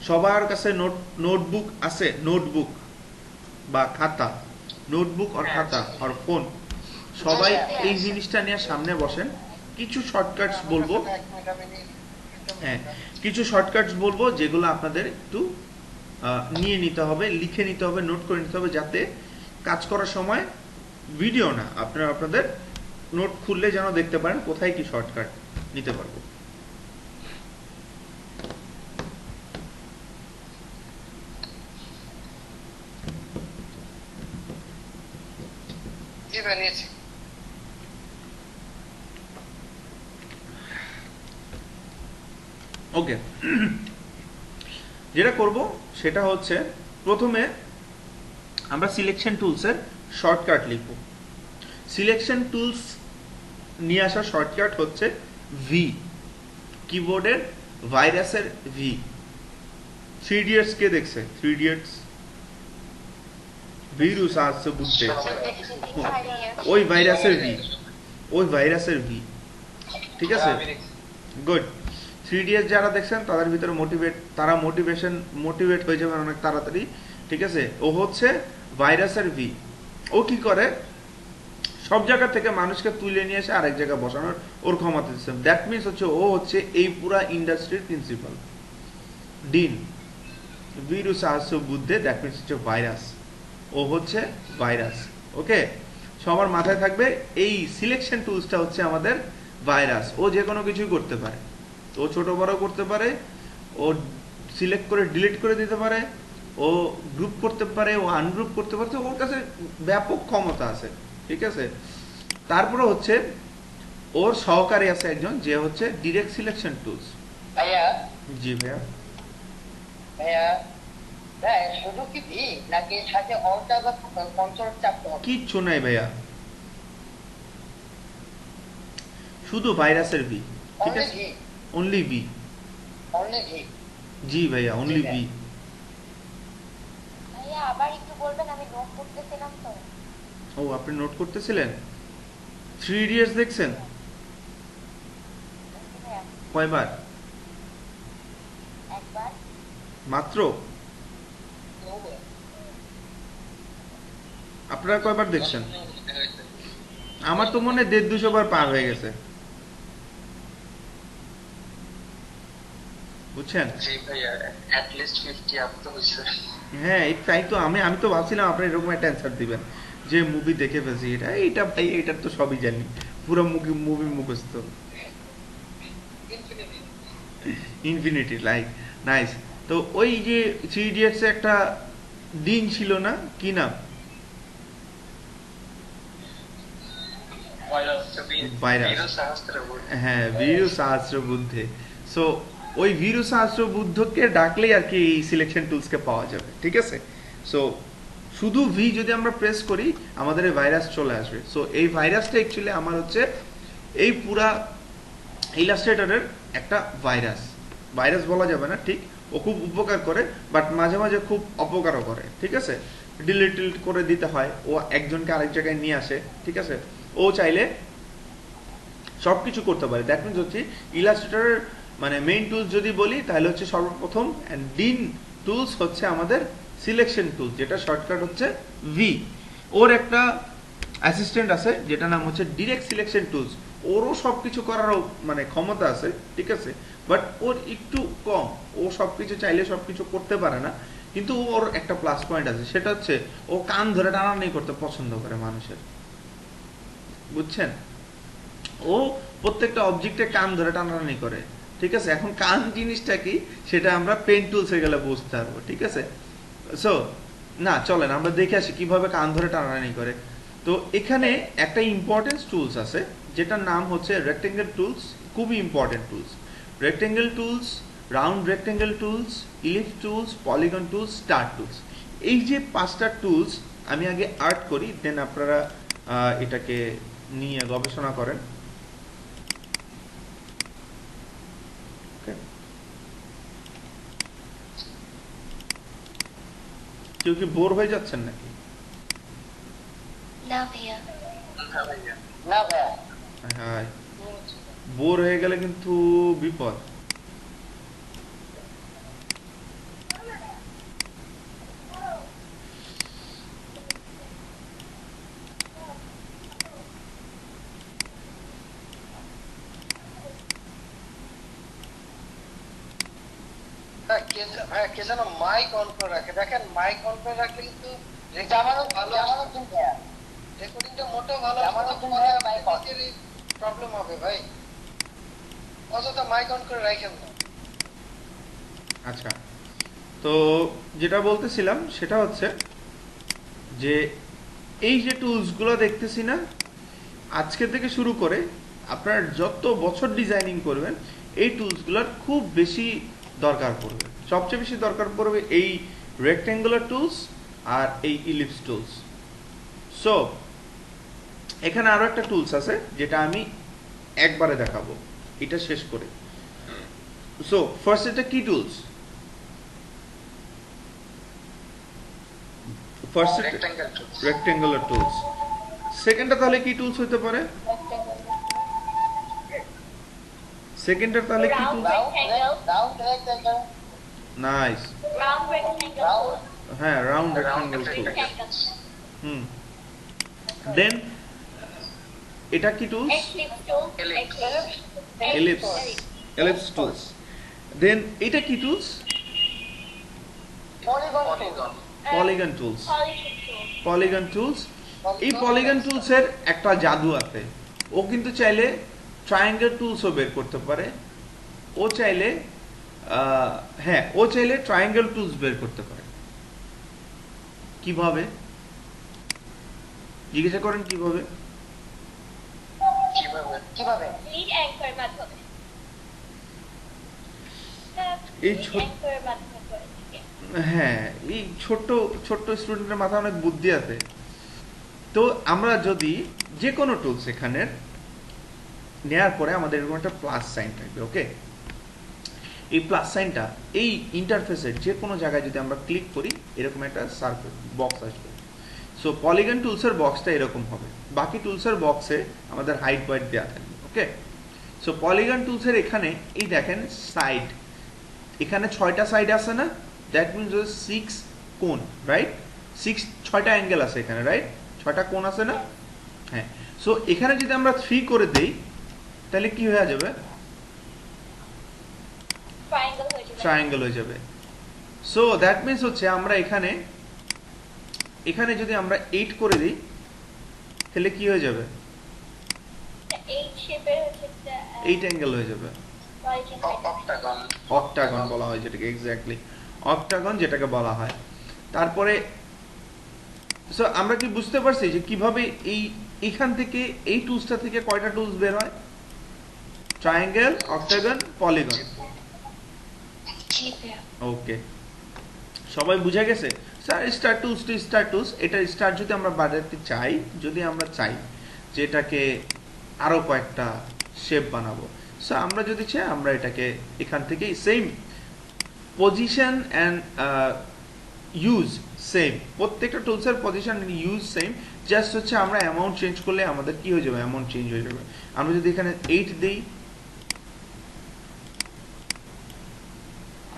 সবার কাছে নোটবুক আছে? নোটবুক বা খাতা, নোটবুক আর খাতা আর ফোন, সবাই এই জিনিসটা নিয়ে সামনে বসেন। কিছু শর্টকাটস বলবো, হ্যাঁ কিছু শর্টকাটস বলবো, যেগুলো আপনাদের একটু নিয়ে নিতে হবে, লিখে নিতে হবে, নোট করে নিতে হবে, যাতে কাজ করার সময় ভিডিও না, আপনারা আপনাদের নোট খুললে যেন দেখতে পারেন কোথায় কি শর্টকাট। নিতে পারবো। জি ভাই নিয়েছি। ওকে, যেটা করব সেটা হচ্ছে প্রথমে আমরা সিলেকশন টুলসের শর্টকাট লিখব। সিলেকশন টুলস নিয়ে আসা শর্টকাট হচ্ছে ভি, কিবোর্ডের ভাইরাসের ভি। 3 ইডিয়টস কে দেখছে? 3 ইডিয়টস ভিরুস আসছে বুঝতে, ওই ভাইরাসের ভি, ওই ভাইরাসের ভি, ঠিক আছে? গুড। 3 ইডিয়টস যারা দেখছেন তাদের ভিতরে তারা মোটিভেট হয়ে যাবেন অনেক তাড়াতাড়ি, ঠিক আছে? ও হচ্ছে ভাইরাসের ভি। ও কি করে? সব জায়গা থেকে মানুষকে তুলে নিয়ে এসে আরেক জায়গায় বসানোর ওর ক্ষমতা দিচ্ছে। দ্যাট মিনস হচ্ছে ও হচ্ছে এই পুরা ইন্ডাস্ট্রির প্রিন্সিপাল, ডিন। ভিরুস আসছে বুদ্ধে, দ্যাট মিনস হচ্ছে ভাইরাস। ও হচ্ছে ভাইরাস। ওকে, সবার মাথায় থাকবে এই সিলেকশন টুলসটা হচ্ছে আমাদের ভাইরাস। ও যে কোনো কিছুই করতে পারে, ও ছোট বড় করতে পারে, ও সিলেক্ট করে ডিলিট করে দিতে পারে, ও গ্রুপ করতে পারে, ও আনগ্রুপ করতে পারে। ওর কাছে ব্যাপক ক্ষমতা আছে, ঠিক আছে? তারপরে হচ্ছে ওর সহকারী আছে একজন, যে হচ্ছে ডিরেক্ট সিলেকশন টুলস। ভাইয়া জি ভাইয়া। ভাইয়া ভাই শুধু কি ভি নাকি সাথে অল্টা বা কন্ট্রোল চাপতে হবে? কিচ্ছু নাই ভাইয়া, শুধু ভাইরাসের ভি, ঠিক অনলি আছে? V, only V. Only V. জি ভাইয়া, অনলি ভি। ভাইয়া আবার একটু বলবেন, আমি নোট করতেছিলাম তো। ও, আপনি নোট করতেছিলেন? 3 ইডিয়টস দেখছেন ভাইয়া কয়বার? একবার। মাত্র? আপনারা কয়বার দেখছেন? আমার তো মনে হয় 150-200 বার পার হয়ে গেছে, বুঝছেন? জি ভাইয়া at least 50 আপ তো হইছে। হ্যাঁ, তাই তো আমি তো ভাবছিলাম আপনি এরকম একটা অ্যান্সার দিবেন যে মুভি দেখে ফেলছি। এইটা ভাই, এটার তো সবই জানি, পুরো মুভি মুখস্থ। Infinity like, nice. তো ওই যে 3 ইডিয়টস একটা ডিন ছিল না, কি নাম? ভাইরাস। ভিরু সহস্রবুদ্ধ। হ্যাঁ, ভীরু সহস্র বুদ্ধে। সো ওই ভীরু সহস্র বুদ্ধকে ডাকলেই আর কি এই সিলেকশন টুলসকে পাওয়া যাবে, ঠিক আছে? সো শুধু ভি যদি আমরা প্রেস করি আমাদের এই ভাইরাস চলে আসবে। সো এই ভাইরাসটা অ্যাকচুয়ালি আমার হচ্ছে এই পুরা ইলাস্ট্রেটরের একটা ভাইরাস। ভাইরাস বলা যাবে না ঠিক, ও খুব উপকার করে, বাট মাঝে মাঝে খুব অপকারও করে, ঠিক আছে? ডিলিট করে দিতে হয়, ও একজনকে আরেক জায়গায় নিয়ে আসে, ঠিক আছে? ও চাইলে সবকিছু করতে পারে। দ্যাট মিনস হচ্ছে ইলাস্ট্রেটরের মানে মেইন টুলস যদি বলি তাহলে হচ্ছে সর্বপ্রথম ডিন টুলস হচ্ছে আমাদের সিলেকশন টুলস, যেটা শর্টকাট হচ্ছে ভি। ওর একটা অ্যাসিস্ট্যান্ট আছে যেটা নাম হচ্ছে ডিরেক্ট সিলেকশন টুলস। ওরও সবকিছু করারও মানে ক্ষমতা আছে, ঠিক আছে? বাট ওর একটু কম, ও সবকিছু চাইলে সবকিছু করতে পারে না। কিন্তু ওর একটা প্লাস পয়েন্ট আছে, সেটা হচ্ছে ও কান ধরে টানাটানি করতে পছন্দ করে মানুষের, বুঝছেন? ও প্রত্যেকটা অবজেক্টে কান ধরে টানাটানি করে, ঠিক আছে? এখন কান জিনিসটা কি সেটা আমরা পেন টুলসে গেলে বুঝতে পারবো, ঠিক আছে? সো না, চলেন আমরা দেখে আসি কিভাবে কান ধরে টানাটানি করে। তো এখানে একটা ইম্পর্টেন্ট টুলস আছে যেটার নাম হচ্ছে রেক্টেঙ্গেল টুলস। খুবই important tools. Rectangle tools, round rectangle tools, ellipse tools, polygon tools, star tools. এই যে 5টা টুলস আমি আগে আর্ট করি, দেন আপনারা এটাকে নিয়ে গবেষণা করেন। কেউ কি বোর হয়ে যাচ্ছেন নাকি? না ভাইয়া। না ভাইয়া। না ভাইয়া হ্যাঁ, বোর হয়ে গেলে কিন্তু বিপদ। ভাইয়া কে যেন মাইক অন করে রাখে, দেখেন মাইক অন করে রাখলে কিন্তু আমারও আমারও কিন্তু ভাইয়া রেকর্ডিংটা মোটেও ভালো আমারও কিন্তু ভাইয়া mic on। প্রবলেম হবে ভাই। অযথা মাইক অন করে রাখেন না। আচ্ছা, তো যেটা বলতেছিলাম সেটা হচ্ছে যে এই যে টুলসগুলো দেখতেছি না, আজকে থেকে শুরু করে আপনার যত বছর ডিজাইনিং করবেন এই টুলসগুলোর খুব বেশি দরকার পড়বে। সবচেয়ে বেশি দরকার পড়বে এই রেক্ট্যাঙ্গুলার টুলস আর এই ইলিপস টুলস। সো এখানে আরো একটা টুলস আছে যেটা আমি একবারে দেখাবো এটা শেষ করে। সো ফার্স্ট এটা কি tools? First Rectangle tools. Rectangular tools. সেকেন্ডটা তাহলে কি টুলস হতে পারে? সেকেন্ডটা তাহলে কি tools? Round rectangle, nice, Round rectangle. Round হ্যাঁ round Round rectangle tools. Rectangle. হুম, দেন এটা কি tools? Ellipse tool. Ellipse. Ellipse, ellipse tools. Then এটা কি tools? Polygon, Polygon. Polygon tools. Polygon tool. Polygon tools. এই পলিগন টুলসের একটা জাদু আছে, ও কিন্তু চাইলে ট্রায়াঙ্গেল টুলসও বের করতে পারে, ও চাইলে হ্যাঁ ও চাইলে ট্রায়াঙ্গেল টুলস বের করতে পারে। কিভাবে জিজ্ঞাসা করেন? কিভাবে? কিভাবে? কিভাবে? Lead anchor মাধ্যমে। এই Lead ছোট- anchor মাধ্যমে করে থাকে। হ্যাঁ, এই ছোট্ট ছোট্ট স্টুডেন্টের মাথায় অনেক বুদ্ধি আছে। তো আমরা যদি যে কোনো টুলস এখানের নেয়ার পরে আমাদের এরকম একটা প্লাস সাইন থাকবে, ওকে? এই প্লাস সাইনটা এই ইন্টারফেসের যে কোনো জায়গায় যদি আমরা ক্লিক করি এরকম একটা সার্কেল বক্স আসবে। সো পলিগন টুলসের বক্সটা এরকম হবে, বাকি টুলসের বক্সে আমাদের হাইট ওয়াইট দেওয়া থাকবে, ওকে? সো পলিগন টুলসের এখানে এই দেখেন সাইড, এখানে 6টা সাইড আছে না, দ্যাট মিনস 6 কোণ, রাইট? 6টা অ্যাঙ্গেল আছে এখানে, রাইট? 6টা কোণ আছে না? হ্যাঁ। সো এখানে যদি আমরা 3 করে দেই তাহলে কি হয়ে যাবে? Triangle হয়ে যাবে। ট্রায়াঙ্গেল হয়ে যাবে। সো দ্যাট মিনস হচ্ছে আমরা এখানে যদি আমরা 8 করে দিই তাহলে কি হয়ে যাবে? Eight shape এর হচ্ছে একটা, 8 অ্যাঙ্গেল হয়ে যাবে। polygon type। Octagon. অক্টাগন বলা হয় যেটাকে, এক্স্যাক্টলি অক্টাগন যেটাকে বলা হয়। তারপরে সো আমরা কি বুঝতে পারছি যে কিভাবে এইখান থেকে এই টুলসটা থেকে কয়টা টুলস বের হয়? Triangle, octagon, polygon. ওকে, সবাই বুঝে গেছে? Sir star tools to star tools, এটা স্টার যদি আমরা বাড়াতে চাই, যদি আমরা চাই যে এটাকে আরো কয়েকটা শেপ বানাবো, সো আমরা যদি চাই আমরা এটাকে এখান থেকেই same position and use seem, প্রত্যেকটা টুলসের পজিশন ইউজ সেম, জাস্ট হচ্ছে আমরা অ্যামাউন্ট চেঞ্জ করলে আমাদের কি হয়ে যাবে? অ্যামাউন্ট চেঞ্জ হয়ে যাবে। আমরা যদি এখানে 8 দিই,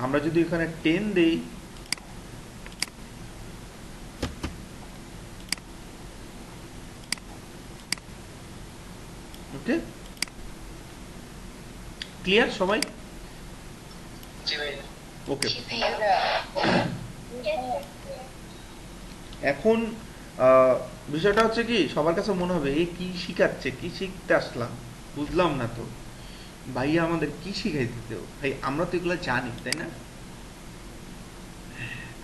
আমরা যদি এখানে 10 দেই, ওকে? ক্লিয়ার সবাই? জি ভাই। ওকে, Yes, sir. এখন বিষয়টা হচ্ছে কি, সবার কাছে মনে হবে এ কি শিখাচ্ছে, কি শিখতে আসলাম, বুঝলাম না তো ভাইয়া আমাদের কি শিখাই দিতে। ভাই আমরা তো এগুলো জানি, তাই না?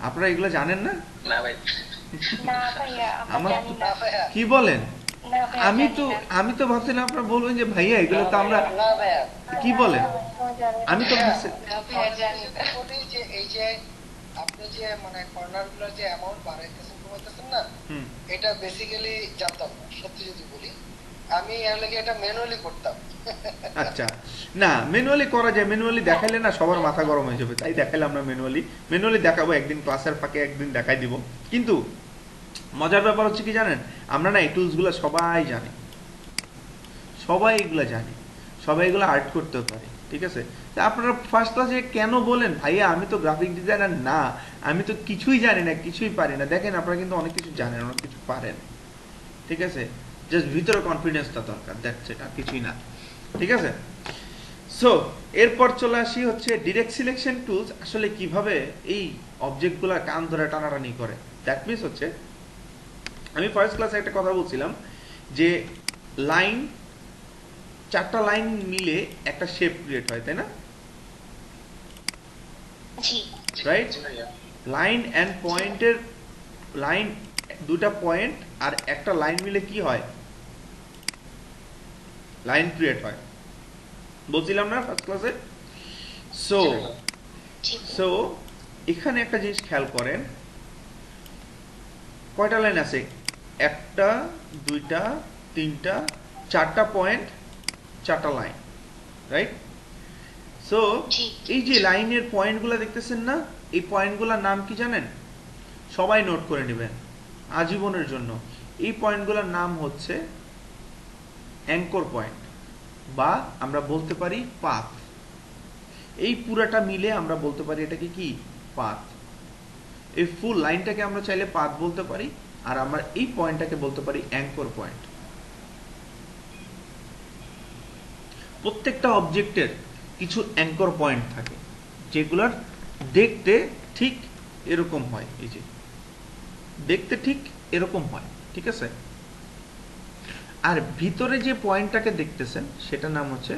আপনারা এগুলো জানেন না? না ভাই। না ভাইয়া আমরা আমার জানি না না। ভাইয়া, কি বলেন? না ভাইয়া, আমি জানি তো না। আমি তো ভাবছিলাম আপনারা বলবেন যে ভাইয়া এগুলো তো আমরা, না ভাইয়া, কি বলেন? আমরা জানি না। আমি তো ভাইয়া, না ভাইয়া, জানি না। বলি যে এই যে আপনি যে মানে কর্নার গুলোর যে অ্যামাউন্ট বাড়াইতেছেন কমাইতেছেন না, হুম, এটা বেসিক্যালি জানতাম না, সত্যি যদি বলি। আমি এর লাগে এটা ম্যানুয়ালি করতাম। আচ্ছা, না ম্যানুয়ালি করা যায়, ম্যানুয়ালি দেখাইলে না সবার মাথা গরম হয়ে যাবে, তাই দেখাইলে আমরা ম্যানুয়ালি দেখাবো, একদিন ক্লাসের ফাঁকে একদিন দেখাই দিব। কিন্তু মজার ব্যাপার হচ্ছে কি জানেন, আমরা না এই টুলসগুলো সবাই জানি, সবাই এগুলো জানি, সবাই এগুলো আর্ট করতে পারে, ঠিক আছে? তা আপনারা ফার্স্ট ক্লাসে কেন বলেন ভাইয়া আমি তো গ্রাফিক ডিজাইনার না, আমি তো কিছুই জানি না, কিছুই পারি না? দেখেন আপনারা কিন্তু অনেক কিছু জানেন, অনেক কিছু পারেন, ঠিক আছে? জাস্ট ভিতরে কনফিডেন্সটা দরকার, দ্যাটস ইট, আর কিছুই না, ঠিক আছে? সো এরপর চলে আসি হচ্ছে ডিরেক্ট সিলেকশন টুলস আসলে কিভাবে এই অবজেক্টগুলো কান ধরে টানাটানি করে। দ্যাট মিনস হচ্ছে আমি ফার্স্ট ক্লাসে একটা কথা বলছিলাম যে লাইন চারটা লাইন মিলে একটা শেপ ক্রিয়েট হয়, তাই না? জি রাইট? জি ভাইয়া লাইন অ্যান্ড পয়েন্টের লাইন, দুটা পয়েন্ট আর একটা লাইন মিলে কি হয়? লাইন ক্রিয়েট হয়, বলছিলাম না ফার্স্ট ক্লাসে? সো জি সো এখানে একটা জিনিস খেয়াল করেন, কয়টা লাইন আছে? একটা, দুইটা, তিনটা, চারটা পয়েন্ট, চারটা লাইন, রাইট? সো জি এই যে লাইনের পয়েন্টগুলো দেখতেছেন না, এই পয়েন্টগুলোর নাম কি জানেন? সবাই নোট করে নেবেন আজীবনের জন্য। এই পয়েন্টগুলোর নাম হচ্ছে অ্যাঙ্কর পয়েন্ট, বা আমরা বলতে পারি পাথ। এই পুরাটা মিলে আমরা বলতে পারি এটাকে কি? পাথ। এই ফুল লাইনটাকে আমরা চাইলে পাথ বলতে পারি, আর আমরা এই পয়েন্টটাকে বলতে পারি অ্যাঙ্কর পয়েন্ট। প্রত্যেকটা অবজেক্টের কিছু অ্যাঙ্কর পয়েন্ট থাকে, যেগুলোর দেখতে ঠিক এরকম হয়। এই যে দেখতে ঠিক এরকম হয়, ঠিক আছে? আর ভিতরে যে পয়েন্টটাকে দেখতেছেন সেটার নাম হচ্ছে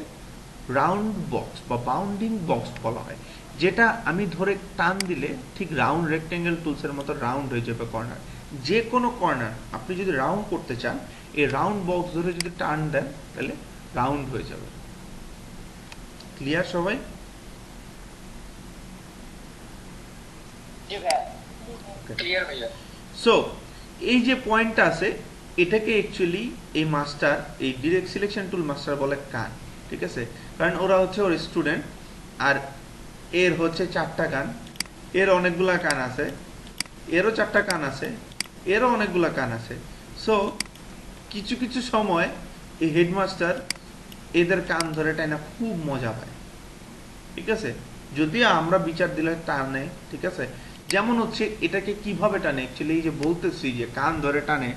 রাউন্ড বক্স বা বাউন্ডিং বক্স বলা হয়, যেটা আমি ধরে টান দিলে ঠিক রাউন্ড রেক্টেঙ্গেল টুলসের মতো রাউন্ড হয়ে যাবে কর্নার। যে কোনো কর্নার আপনি যদি রাউন্ড করতে চান, এই রাউন্ড বক্স ধরে যদি টান দেন তাহলে রাউন্ড হয়ে যাবে। ক্লিয়ার সবাই? জি ভাইয়া ক্লিয়ার ভাইয়া সো এই যে পয়েন্টটা আছে, এটাকে অ্যাকচুয়ালি এই মাস্টার, এই ডিরেক্ট সিলেকশন টুল মাস্টার বলে কান, ঠিক আছে? কারণ ওরা হচ্ছে ওর স্টুডেন্ট, আর এর হচ্ছে চারটা কান, এর অনেকগুলা কান আছে, এরও চারটা কান আছে, এরও অনেকগুলা কান আছে। সো কিছু কিছু সময় এই হেডমাস্টার এদের কান ধরে টাইনা খুব মজা পায়, ঠিক আছে? যদিও আমরা বিচার দিলে টানে, ঠিক আছে? যেমন হচ্ছে এটাকে কিভাবে টানে, অ্যাকচুয়ালি এই যে বলতেছি যে কান ধরে টানে,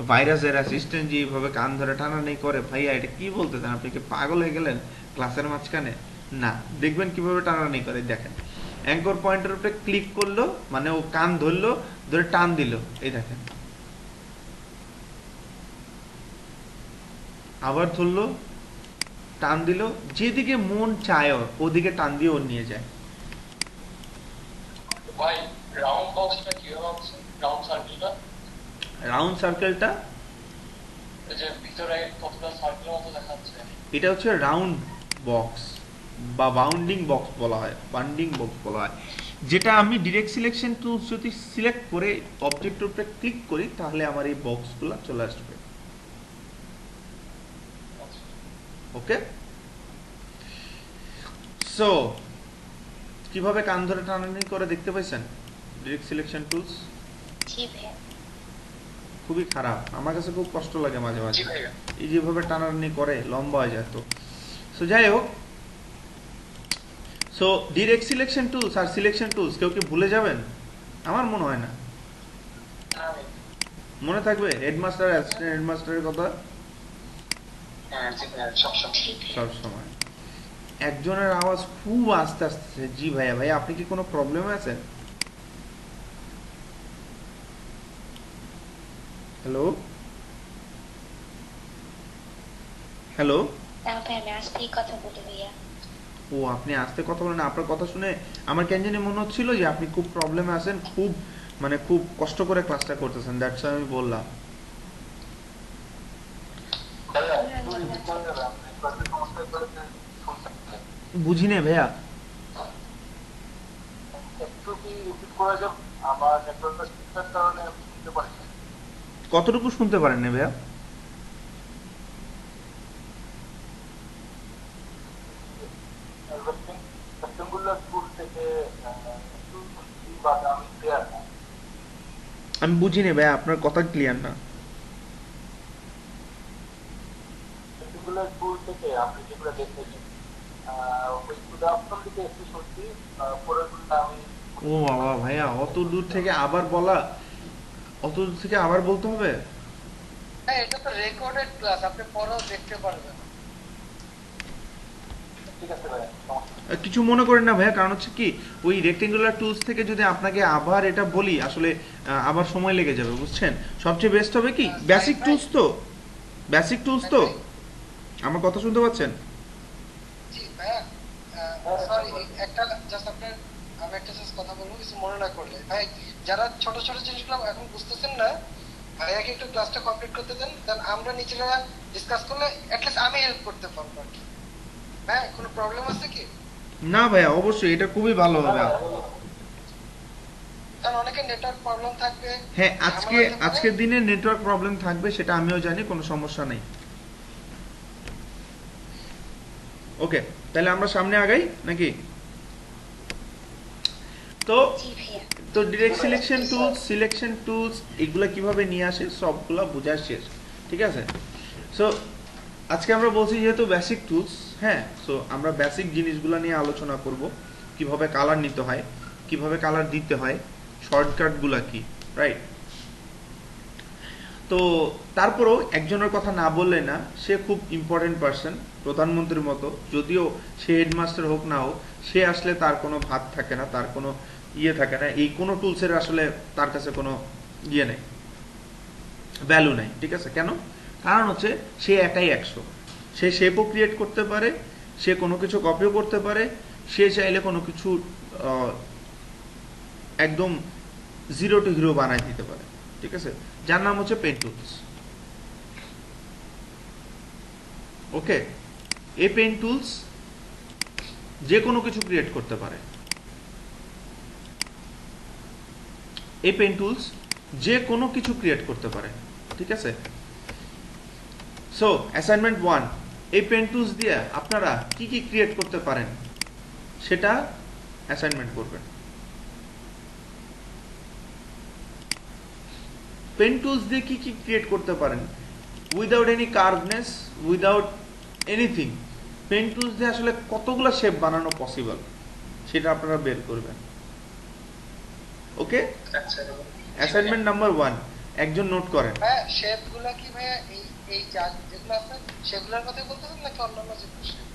ভাইরাসের অ্যাসিস্ট্যান্ট যেভাবে কান ধরে টানানি করে, ভাইয়া এটা কি বলতেছেন? আপনি কি পাগল হয়ে গেলেন ক্লাসের মাঝখানে? না, দেখবেন কিভাবে টানানি করে। দেখেন, অ্যাঙ্কর পয়েন্টের উপরে ক্লিক করলো মানে ও কান ধরলো, ধরে টান দিল, এই দেখেন, আবার ধরলো, টান দিল, যেদিকে মন চায় ওর ওদিকে টান দিয়ে ওর নিয়ে যায়। ভাই রাউন্ড বক্সটা কিভাবে হচ্ছে? রাউন্ড সার্কেলটা রাউন্ড সার্কেলটা, এই যে ভিতরে কতটা সার্কেলের মতো দেখাচ্ছে। এটা হচ্ছে রাউন্ড বক্স বা বাউন্ডিং বক্স বলা হয়, বাউন্ডিং বক্স বলা হয়, যেটা আমি ডিরেক্ট সিলেকশন টুলস যদি সিলেক্ট করে অবজেক্টের উপরে ক্লিক করি তাহলে আমার এই বক্সগুলো চলে আসবে। ওকে? সো কিভাবে কান ধরে টানাটানি করে দেখতে পাইছেন ডিরেক্ট সিলেকশন টুলস? জি ভাইয়া খুবই খারাপ, আমার কাছে খুব কষ্ট লাগে মাঝে জি মাঝে, ভাইয়া এই যেভাবে টানাটানি করে লম্বা হয়ে যায়। তো সো যাই হোক, সো ডিরেক্ট সিলেকশন টুলস আর সিলেকশন টুলস কেউ কি ভুলে যাবেন? আমার মনে হয় না। হ্যাঁ মনে থাকবে হেডমাস্টার, অ্যাসিস্ট্যান্ট হেডমাস্টারের কথা হ্যাঁ জি ভাইয়া সবসময় জি ভাইয়া সব সময়। একজনের আওয়াজ খুব আস্তে আসতেছে। জি ভাইয়া, ভাইয়া আপনি কি কোনো প্রবলেম আছে? হ্যালো হ্যালো, না ভাই আমি আসতেই কথা বলি ভাইয়া ও আপনি আস্তে কথা বলেন। আপনার কথা শুনে আমার কেন জানি মনে হচ্ছিল যে আপনি খুব প্রবলেমে আছেন, খুব মানে খুব কষ্ট করে ক্লাসটা করতেছেন, দ্যাটস আমি বললাম। বুঝি না ভাইয়া, একটু কি রিপিট করা যাবে? আমার নেটওয়ার্কের সমস্যার কারণে আমি শুনতে পারছি না। কতটুকু শুনতে পারেন না ভাইয়া? রেক্টেঙ্গুলার টুল থেকে একটু বাট আমি ক্লিয়ার না। আমি বুঝি না ভাইয়া, আপনার কথা ক্লিয়ার না। রেক্টেঙ্গুলার টুল থেকে আপনি যেগুলো দেখেছেন ওইগুলো আপনার দিকে একটু শুনছি, পরেরগুলো আমি ও বাবা ভাইয়া, অত দূর থেকে আবার বলা, অত দূর থেকে আবার বলতে হবে? হ্যাঁ এটা তো রেকর্ডেড ক্লাস, আপনি পরেও দেখতে পারবেন। ঠিক আছে ভাই, সমস্যা নেই। কিছু মনে করেন না ভাইয়া, কারণ হচ্ছে কি ওই রেক্টেঙ্গুলার টুলস থেকে যদি আপনাকে আবার এটা বলি আসলে আবার সময় লেগে যাবে, বুঝছেন? সবচেয়ে বেস্ট হবে কি বেসিক টুলস, তো বেসিক টুলস তো আমার কথা শুনতে পাচ্ছেন? জি ভাইয়া, সরি একটা জাস্ট আপনার, আমি একটা জাস্ট কথা বলবো কিছু মনে না করলে। ভাই যারা ছোট ছোট জিনিসগুলো এখন বুঝতেছেন না, ভাইয়াকে একটু ক্লাসটা কমপ্লিট করতে দেন, দেন আমরা নিজেরা ডিসকাস করলে অ্যাটলিস্ট আমি হেল্প করতে পারবো আর কি। হ্যাঁ, কোনো প্রবলেম আছে কি? না ভাইয়া, অবশ্যই এটা খুবই ভালো হবে। কারণ অনেকে নেটওয়ার্ক প্রবলেম থাকবে। হ্যাঁ, আজকে ঝামেলা থাকবে। আজকের দিনে নেটওয়ার্ক প্রবলেম থাকবে, সেটা আমিও জানি, কোনো সমস্যা নেই। ওকে, তাহলে আমরা সামনে আগাই নাকি? তো জি ভাইয়া। তো ডিরেক্ট সিলেকশন টুলস এগুলা কিভাবে নিয়ে আসে সবগুলা বোঝা শেষ, ঠিক আছে? সো আজকে আমরা বলছি যেহেতু বেসিক টুলস, হ্যাঁ, সো আমরা বেসিক জিনিসগুলো নিয়ে আলোচনা করব। কিভাবে কালার নিতে হয়, কিভাবে কালার দিতে হয়, শর্টকাটগুলা কি, রাইট? তো তারপরেও একজনের কথা না বললে না, সে খুব ইম্পর্টেন্ট পার্সন, প্রধানমন্ত্রীর মতো। যদিও সে হেডমাস্টার হোক না হোক, সে আসলে তার কোনো ভাত থাকে না, তার কোনো ইয়ে থাকে না, এই কোনো টুলসের আসলে তার কাছে কোনো ইয়ে নেই, ভ্যালু নেই, ঠিক আছে? কেন? কারণ হচ্ছে সে একাই 100। সে শেপও ক্রিয়েট করতে পারে, সে কোনো কিছু কপিও করতে পারে, সে চাইলে কোনো কিছু একদম জিরো টু হিরো বানাই দিতে পারে, ঠিক আছে? যার নাম হচ্ছে পেন টুলস। ওকে, এই পেন টুলস যে কোনো কিছু ক্রিয়েট করতে পারে। এই পেন টুলস যে কোনো কিছু ক্রিয়েট করতে পারে, ঠিক আছে? সো অ্যাসাইনমেন্ট 1, এই পেন টুলস দিয়ে আপনারা কি কি ক্রিয়েট করতে পারেন সেটা অ্যাসাইনমেন্ট করবেন। পেন টুলস দিয়ে কি কি ক্রিয়েট করতে পারেন without any curviness, without anything. Pen tools দিয়ে আসলে কতগুলো শেপ বানানো পসিবল সেটা আপনারা বের করবেন। ওকে, অ্যাসাইনমেন্ট নাম্বার 1 একজন নোট করেন। ভাইয়া শেপগুলো কি ভাইয়া এই যেগুলো আছে সেগুলোর কথা বলতেছেন নাকি অন্যান্য যেগুলো shape?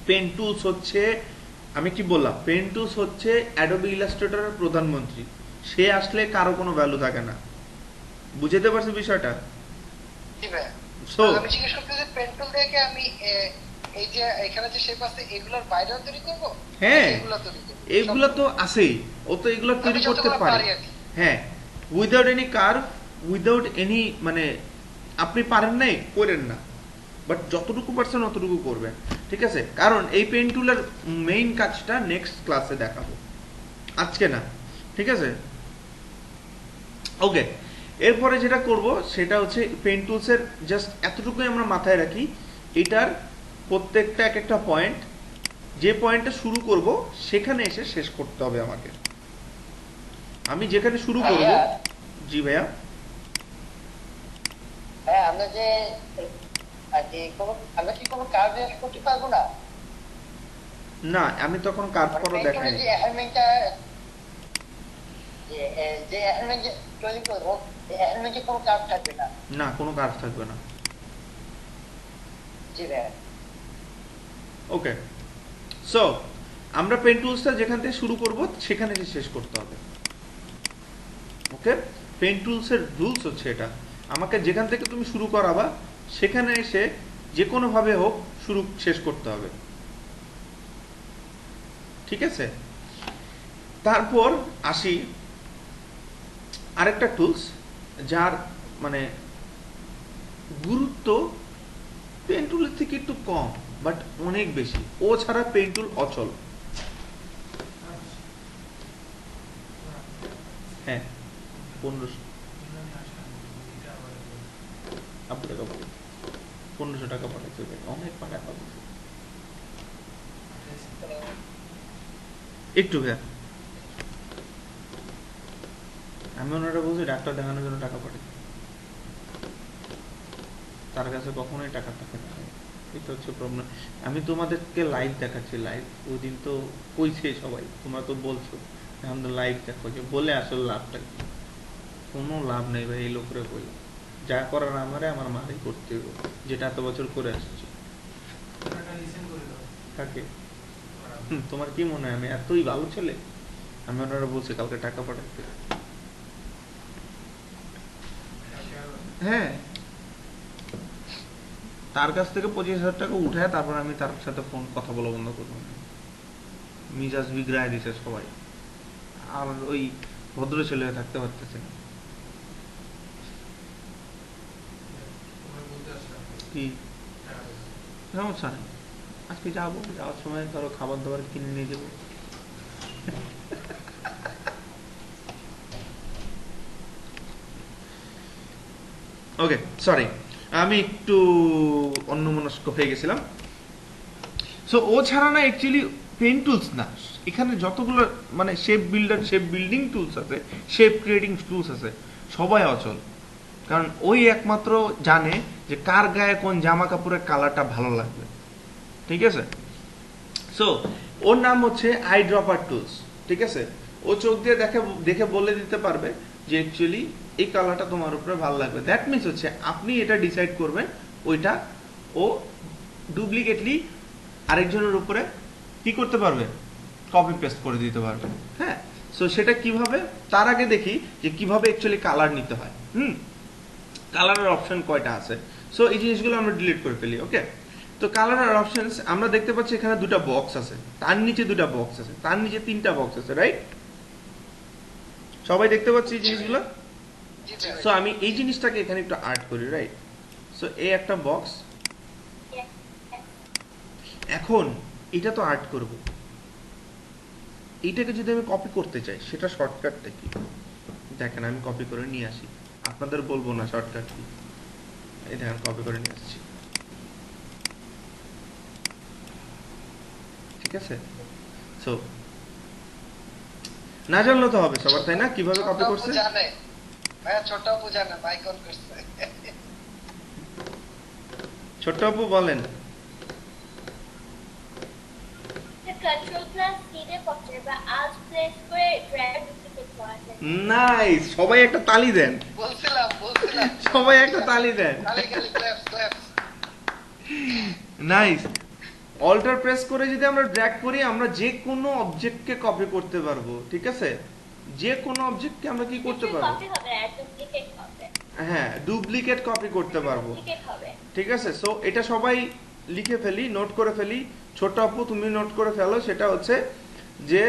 পেন টুলস হচ্ছে, আমি কি বললাম, পেন টুলস হচ্ছে অ্যাডোবি ইলাস্ট্রেটরের প্রধানমন্ত্রী। সে আসলে কারো কোনো ভ্যালু থাকে না। বুঝতে পারছো বিষয়টা? জি ভাইয়া। সো আমি জিজ্ঞেস করতেছি পেন টুল দিয়ে কি আমি এই যে এখানে যে শেপ আছে এগুলোর বাইরেও তৈরি করব? হ্যাঁ, এগুলো তৈরি করব। এগুলো তো আছেই, ও তো এগুলো তৈরি আমি করতে যতগুলো পারে। পারি আর কি। হ্যাঁ, without any curve, without any, মানে আপনি পারেন নাই করেন না, বাট যতটুকু পারছেন অতটুকু করবেন, ঠিক আছে? কারণ এই পেন টুলের মেইন কাজটা নেক্সট ক্লাসে দেখাবো, আজকে না, ঠিক আছে? ওকে, এরপরে যেটা করব সেটা হচ্ছে পেন টুলসের জাস্ট এতটুকুই আমরা মাথায় রাখি, এটার প্রত্যেকটা এক একটা পয়েন্ট, যে পয়েন্টে শুরু করব সেখানে এসে শেষ করতে হবে আমাকে। আমি যেখানে শুরু করব। ভাইয়া। জি ভাইয়া। হ্যাঁ, আমরা যে আর কি আমরা কি কোনো কাজ করতে পারবো না? না, আমি তখন কার্ভ মানে করো পেন দেখাই টুলের যে অ্যাসাইনমেন্টটা যে অ্যাসাইনমেন্ট তৈরি করবো, এই অ্যাসাইনমেন্টে কোনো কাজ থাকবে না। না, কোনো কার্ভ থাকবে না। জি ভাইয়া। ওকে, সো আমরা পেন টুলসটা যেখান থেকে শুরু করব সেখানে এসে শেষ করতে হবে। ওকে, পেন টুলসের রুলস হচ্ছে এটা, আমাকে যেখান থেকে তুমি শুরু করাবা সেখানে এসে যে কোনো ভাবে হোক শুরু শেষ করতে হবে, ঠিক আছে? তারপর আসি আরেকটা টুলস যার মানে গুরুত্ব পেন টুলের থেকে একটু কম, বাট অনেক বেশি। ও ছাড়া পেন টুল অচল। হ্যাঁ, 1500 টাকা পাবো, 1500 টাকা পাঠাচ্ছে ভাই, অনেক টাকা পাবো। একটু ভাইয়া, আমি ওনারা বলছি ডাক্তার দেখানোর জন্য টাকা পাঠাচ্ছি, তার কাছে কখনোই টাকা থাকে না। এটা হচ্ছে প্রবলেম। আমি তোমাদেরকে লাইভ দেখাচ্ছি, লাইভ ওই দিন তো কইছে সবাই, তোমরা তো বলছো এখন তো লাইভ দেখো, যে বলে আসলে লাভটা কি? কোনো লাভ নেই ভাই এই লোকরে বই, যা করার আমারে আমার মারই করতে হবে, যেটা এত বছর করে আসছি। কাকে? তোমার কি মনে হয় আমি এতই ভালো ছেলে? আমি ওনারা বলছি কালকে টাকা পাঠাতে। হ্যাঁ, তার কাছ থেকে 25,000 টাকা উঠায় তারপর আমি তার সাথে ফোন কথা বলা বন্ধ করবো। মিজাজ বিগড়ায় দিছে সবাই, আর ওই ভদ্র ছেলে হয়ে থাকতে পারতেছে না। কি সমস্যা নেই, আজকে যাবো, যাওয়ার সময় ধরো খাবার দাবার কিনে নিয়ে যাবো। ওকে সরি, আমি একটু অন্যমনস্ক হয়ে গেছিলাম। সো ও ছাড়া না অ্যাকচুয়ালি পেইন্ট টুলস না, এখানে যতগুলো মানে shape builder, shape building tools আছে, শেপ ক্রিয়েটিং টুলস আছে, সবাই অচল। কারণ ওই একমাত্র জানে যে কার গায়ে কোন জামা কাপড়ের কালারটা ভালো লাগবে, ঠিক আছে? সো ওর নাম হচ্ছে আই ড্রপার টুলস, ঠিক আছে? ও চোখ দিয়ে দেখে বলে দিতে পারবে যে অ্যাকচুয়ালি এই কালারটা তোমার উপরে ভালো লাগবে। দ্যাট মিনস হচ্ছে আপনি এটা ডিসাইড করবেন, ওইটা ও ডুপ্লিকেটলি আরেকজনের উপরে কি করতে পারবে, কপি পেস্ট করে দিতে পারবে। হ্যাঁ, সো সেটা কিভাবে, তার আগে দেখি যে কিভাবে অ্যাকচুয়ালি কালার নিতে হয়। কালারের অপশন কয়টা আছে, সো এই জিনিসগুলো আমরা ডিলিট করে ফেলি। ওকে, তো কালারের অপশনস আমরা দেখতে পাচ্ছি এখানে দুটা বক্স আছে, তার নিচে দুটা বক্স আছে, তার নিচে তিনটা বক্স আছে, রাইট? সবাই দেখতে পাচ্ছি এই জিনিসগুলো। সো আমি এই জিনিসটাকে এখানে একটু আর্ট করি, রাইট? সো এই একটা বক্স, এখন এটা তো আর্ট করব, এইটাকে যদি আমি কপি করতে চাই সেটা শর্টকাটটা কি দেখেন, আমি কপি করে নিয়ে আসি, আপনাদের বলবো না শর্টকাট কি। এই দেখেন কপি করে নিয়ে আসছি, ঠিক আছে? সো না জানলে তো হবে সবার, তাই না? কিভাবে কপি করছে জানে ভাইয়া, ছোট আপু জানে, মাইক অন করছে। ছোট্ট আপু বলেন। কন্ট্রোল প্লাস সি দিয়ে পড়ছে বা আজ প্রেস করে ড্র্যাগ ডুপ্লিকেট করা যায়। নাইস, সবাই একটা তালি দেন, বলছিলাম সবাই একটা তালি দেন। খালি খালি claps claps. Nice. Alter press করে যদি আমরা ড্র্যাগ করি, আমরা যে কোনো অবজেক্টকে কপি করতে পারবো, ঠিক আছে? যে কোনো অবজেক্টকে আমরা কি করতে পারবো? কপি হবে না, ডুপ্লিকেট হবে। হ্যাঁ, ডুপ্লিকেট কপি করতে পারবো, ডুপ্লিকেট হবে। ঠিক আছে? সো এটা সবাই লিখে ফেলি, নোট করে ফেলি। ছোট আপু তুমি নোট করে ফেলো, সেটা হচ্ছে যে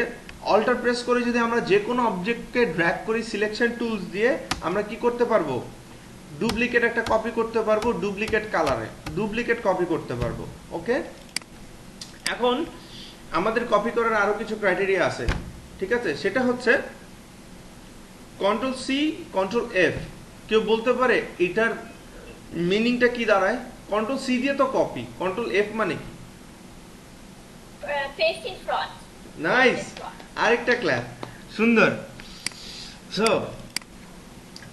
অল্টার প্রেস করে যদি আমরা যে কোনো অবজেক্টকে ড্র্যাগ করি সিলেকশন টুলস দিয়ে, আমরা কি করতে পারবো? ডুপ্লিকেট একটা কপি করতে পারবো, ডুপ্লিকেট কালারে ডুপ্লিকেট কপি করতে পারবো। ওকে, এখন আমাদের কপি করার আরো কিছু ক্রাইটেরিয়া আছে, ঠিক আছে? সেটা হচ্ছে কন্ট্রোল সি কন্ট্রোল এফ। কেউ বলতে পারে এটার মিনিংটা কি দাঁড়ায়? কন্ট্রোল সি দিয়ে তো কপি, কন্ট্রোল এফ মানে কি? Paste in front. নাইস, আরেকটা ক্ল্যাপ, সুন্দর। সো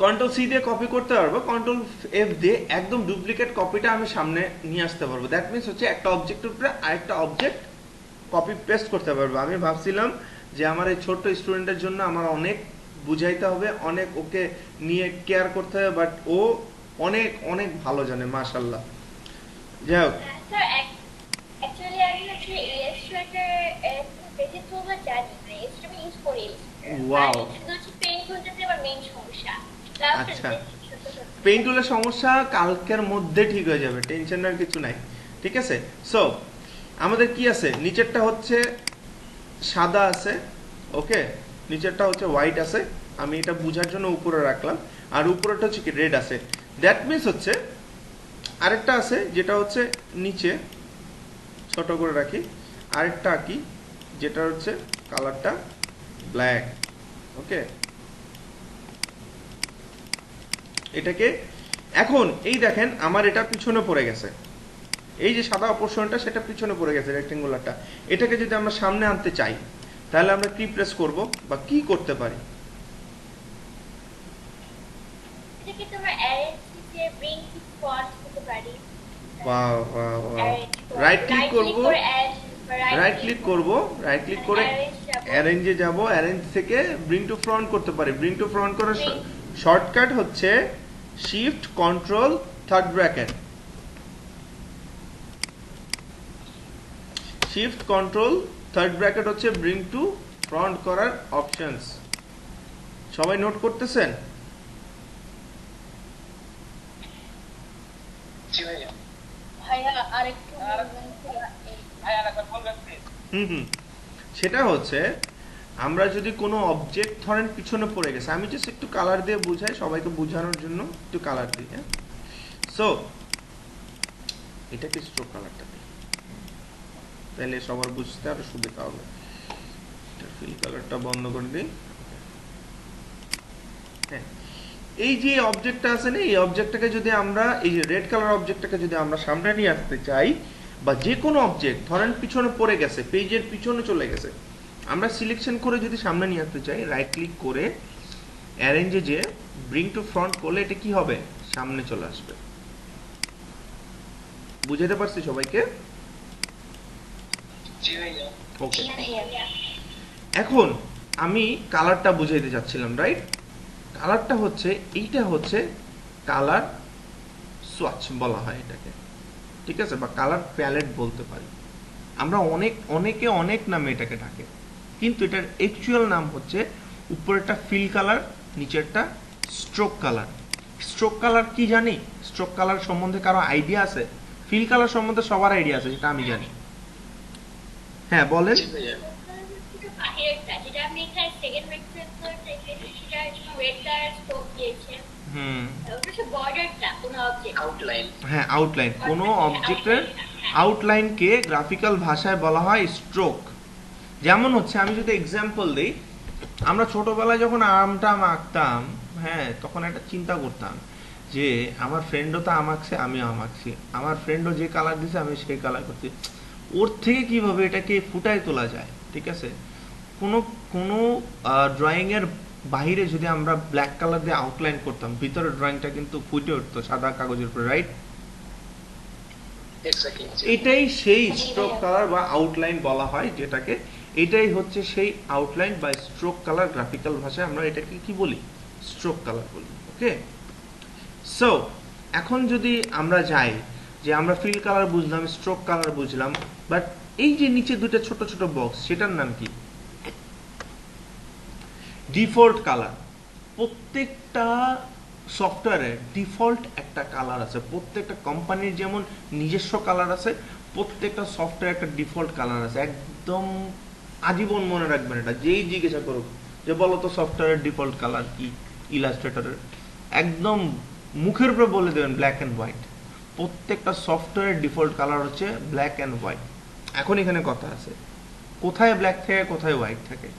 কন্ট্রোল সি দিয়ে কপি করতে পারবো, কন্ট্রোল এফ দিয়ে একদম ডুপ্লিকেট কপিটা আমি সামনে নিয়ে আসতে পারবো। দ্যাট মিনস হচ্ছে একটা অবজেক্টের উপরে আরেকটা অবজেক্ট কপি পেস্ট করতে পারবো। আমি ভাবছিলাম যে আমার এই ছোট্ট স্টুডেন্টের জন্য আমার অনেক বুঝাইতে হবে, অনেক ওকে নিয়ে কেয়ার করতে হবে, বাট ও অনেক অনেক ভালো জানে, মাশাআল্লাহ। যাই হোক, স্যার অ্যাকচুয়ালি আমি হচ্ছে ইলাস্ট্রেটর বেসিক টুলস জানি না, ইলাস্ট্রেটর ইউজ করি। Wow. শুধু হচ্ছে পেইন্ট টুলসে আমার মেইন সমস্যা। আচ্ছা, পেইন্ট টুলের সমস্যা কালকের মধ্যে ঠিক হয়ে যাবে, টেনশনের কিছু নাই, ঠিক আছে? সো আমাদের কি আছে, নিচেরটা হচ্ছে সাদা আছে, ওকে, নিচেরটা হচ্ছে হোয়াইট আছে, আমি এটা বোঝার জন্য উপরে রাখলাম, আর উপরেটা হচ্ছে কি রেড আছে। দ্যাট মিনস হচ্ছে আরেকটা আছে যেটা হচ্ছে নিচে ছোট করে রাখি, আরেকটা আঁকি যেটা হচ্ছে কালারটা ব্ল্যাক। ওকে, এটাকে এখন এই দেখেন আমার এটা পিছনে পড়ে গেছে, এই যে সাদা পোর্শনটা সেটা পিছনে পড়ে গেছে, রেক্টেঙ্গুলারটা। এটাকে যদি আমরা সামনে আনতে চাই তাহলে আমরা কি প্রেস করব বা কি করতে পারি? এটাকে তোমরা অ্যারেঞ্জ দিয়ে ব্রিং টু ফ্রন্ট করতে পারি। বাহ বাহ বাহ, রাইট ক্লিক করব, রাইট ক্লিক করব, রাইট ক্লিক করে অ্যারেঞ্জে যাব, অ্যারেঞ্জ থেকে ব্রিং টু ফ্রন্ট করতে পারি। ব্রিং টু ফ্রন্ট করার শর্টকাট হচ্ছে shift control third bracket, shift control third bracket হচ্ছে ব্রিং টু ফ্রন্ট করার অপশনস। সবাই নোট করতেছেন? জি ভাইয়া। ভাইয়া আরেকটু বলবেন তো? ভাই আরেকবার বলবেন প্লিজ। হুম, সেটা হচ্ছে আমরা যদি কোনো অবজেক্ট ধরেন পিছনে পড়ে গেছে, আমি জাস্ট একটু কালার দিয়ে বুঝাই সবাইকে বোঝানোর জন্য, একটু কালার দিই। হ্যাঁ, সো এটাকে স্ট্রোক কালারটা দিই, তাহলে সবার বুঝতে আরো সুবিধা হবে। ফিল কালারটা বন্ধ করে দিই। হ্যাঁ, এই যে অবজেক্টটা আছে না, এই অবজেক্টটাকে যদি আমরা, এই যে রেড কালার অবজেক্টটাকে যদি আমরা সামনে নিয়ে আসতে চাই, বা যে কোনো অবজেক্ট ধরেন পিছনে পড়ে গেছে, পেজের পিছনে চলে গেছে, আমরা সিলেকশন করে যদি সামনে নিয়ে আসতে চাই, রাইট ক্লিক করে অ্যারেঞ্জে যে ব্রিং টু ফ্রন্ট করলে এটা কি হবে, সামনে চলে আসবে। বুঝাতে পারছি সবাইকে? জি ভাইয়া। ওকে, জি ভাইয়া। এখন আমি কালারটা বুঝাইতে চাচ্ছিলাম, রাইট? কালারটা হচ্ছে, এইটা হচ্ছে কালার সোয়াচ বলা হয় এটাকে, ঠিক আছে, বা কালার প্যালেট বলতে পারি আমরা। অনেকে অনেক নামে এটাকে ডাকে, কিন্তু এটার অ্যাকচুয়াল নাম হচ্ছে উপরেরটা ফিল কালার, নিচেরটা স্ট্রোক কালার। স্ট্রোক কালার কি জানি? স্ট্রোক কালার সম্বন্ধে কারো আইডিয়া আছে? ফিল কালার সম্বন্ধে সবার আইডিয়া আছে, যেটা আমি জানি। হ্যাঁ বলেন। বাহিরেরটা যেটা আপনি এখানে সেকেন্ড ম্যাক্সের সেটা রেড কালার স্টোক দিয়েছে, ওটা হচ্ছে বর্ডারটা কোনো অবজেক্ট আউটলাইন। হ্যাঁ, আউটলাইন। কোনো অবজেক্টের আউটলাইনকে গ্রাফিক্যাল ভাষায় বলা হয় স্ট্রোক। যেমন হচ্ছে, আমি যদি এক্সাম্পল দিই, আমরা ছোটবেলায় যখন আমটা আঁকতাম, হ্যাঁ, তখন একটা চিন্তা করতাম যে আমার ফ্রেন্ডও তো আম আঁকছে, আমিও আম আঁকছি, আমার ফ্রেন্ডও যে কালার দিছে আমি সেই কালার করছি, ওর থেকে কিভাবে এটাকে ফুটায় তোলা যায়, ঠিক আছে? কোনো কোনো ড্রয়িং এর বাইরে যদি আমরা ব্ল্যাক কালার দিয়ে আউটলাইন করতাম, ভিতরে ড্রয়িংটা কিন্তু ফুটে উঠতো সাদা কাগজের উপর, রাইট? এটাই সেই স্ট্রোক কালার বা আউটলাইন বলা হয় যেটাকে। এটাই হচ্ছে সেই আউটলাইন বা স্ট্রোক কালার, গ্রাফিক্যাল ভাষায় আমরা এটাকে কি বলি, স্ট্রোক কালার বলি। ওকে, সো এখন যদি আমরা যাই যে আমরা ফিল কালার বুঝলাম, স্ট্রোক কালার বুঝলাম, বাট এই যে নিচে দুটো ছোট ছোট বক্স, সেটার নাম কি? Default colour. প্রত্যেকটা সফটওয়্যারে ডিফল্ট একটা কালার আছে, প্রত্যেকটা কোম্পানির যেমন নিজস্ব কালার আছে, প্রত্যেকটা সফটওয়্যার একটা ডিফল্ট কালার আছে। একদম আজীবন মনে রাখবেন এটা, যেই জিজ্ঞাসা করুক যে বলো তো সফটওয়্যারের ডিফল্ট কালার কি ইলাস্ট্রেটরের, একদম মুখের উপরে বলে দেবেন ব্ল্যাক অ্যান্ড হোয়াইট। প্রত্যেকটা সফটওয়্যারের ডিফল্ট কালার হচ্ছে ব্ল্যাক অ্যান্ড হোয়াইট। এখন এখানে কথা আছে, কোথায় ব্ল্যাক থাকে কোথায় হোয়াইট থাকে?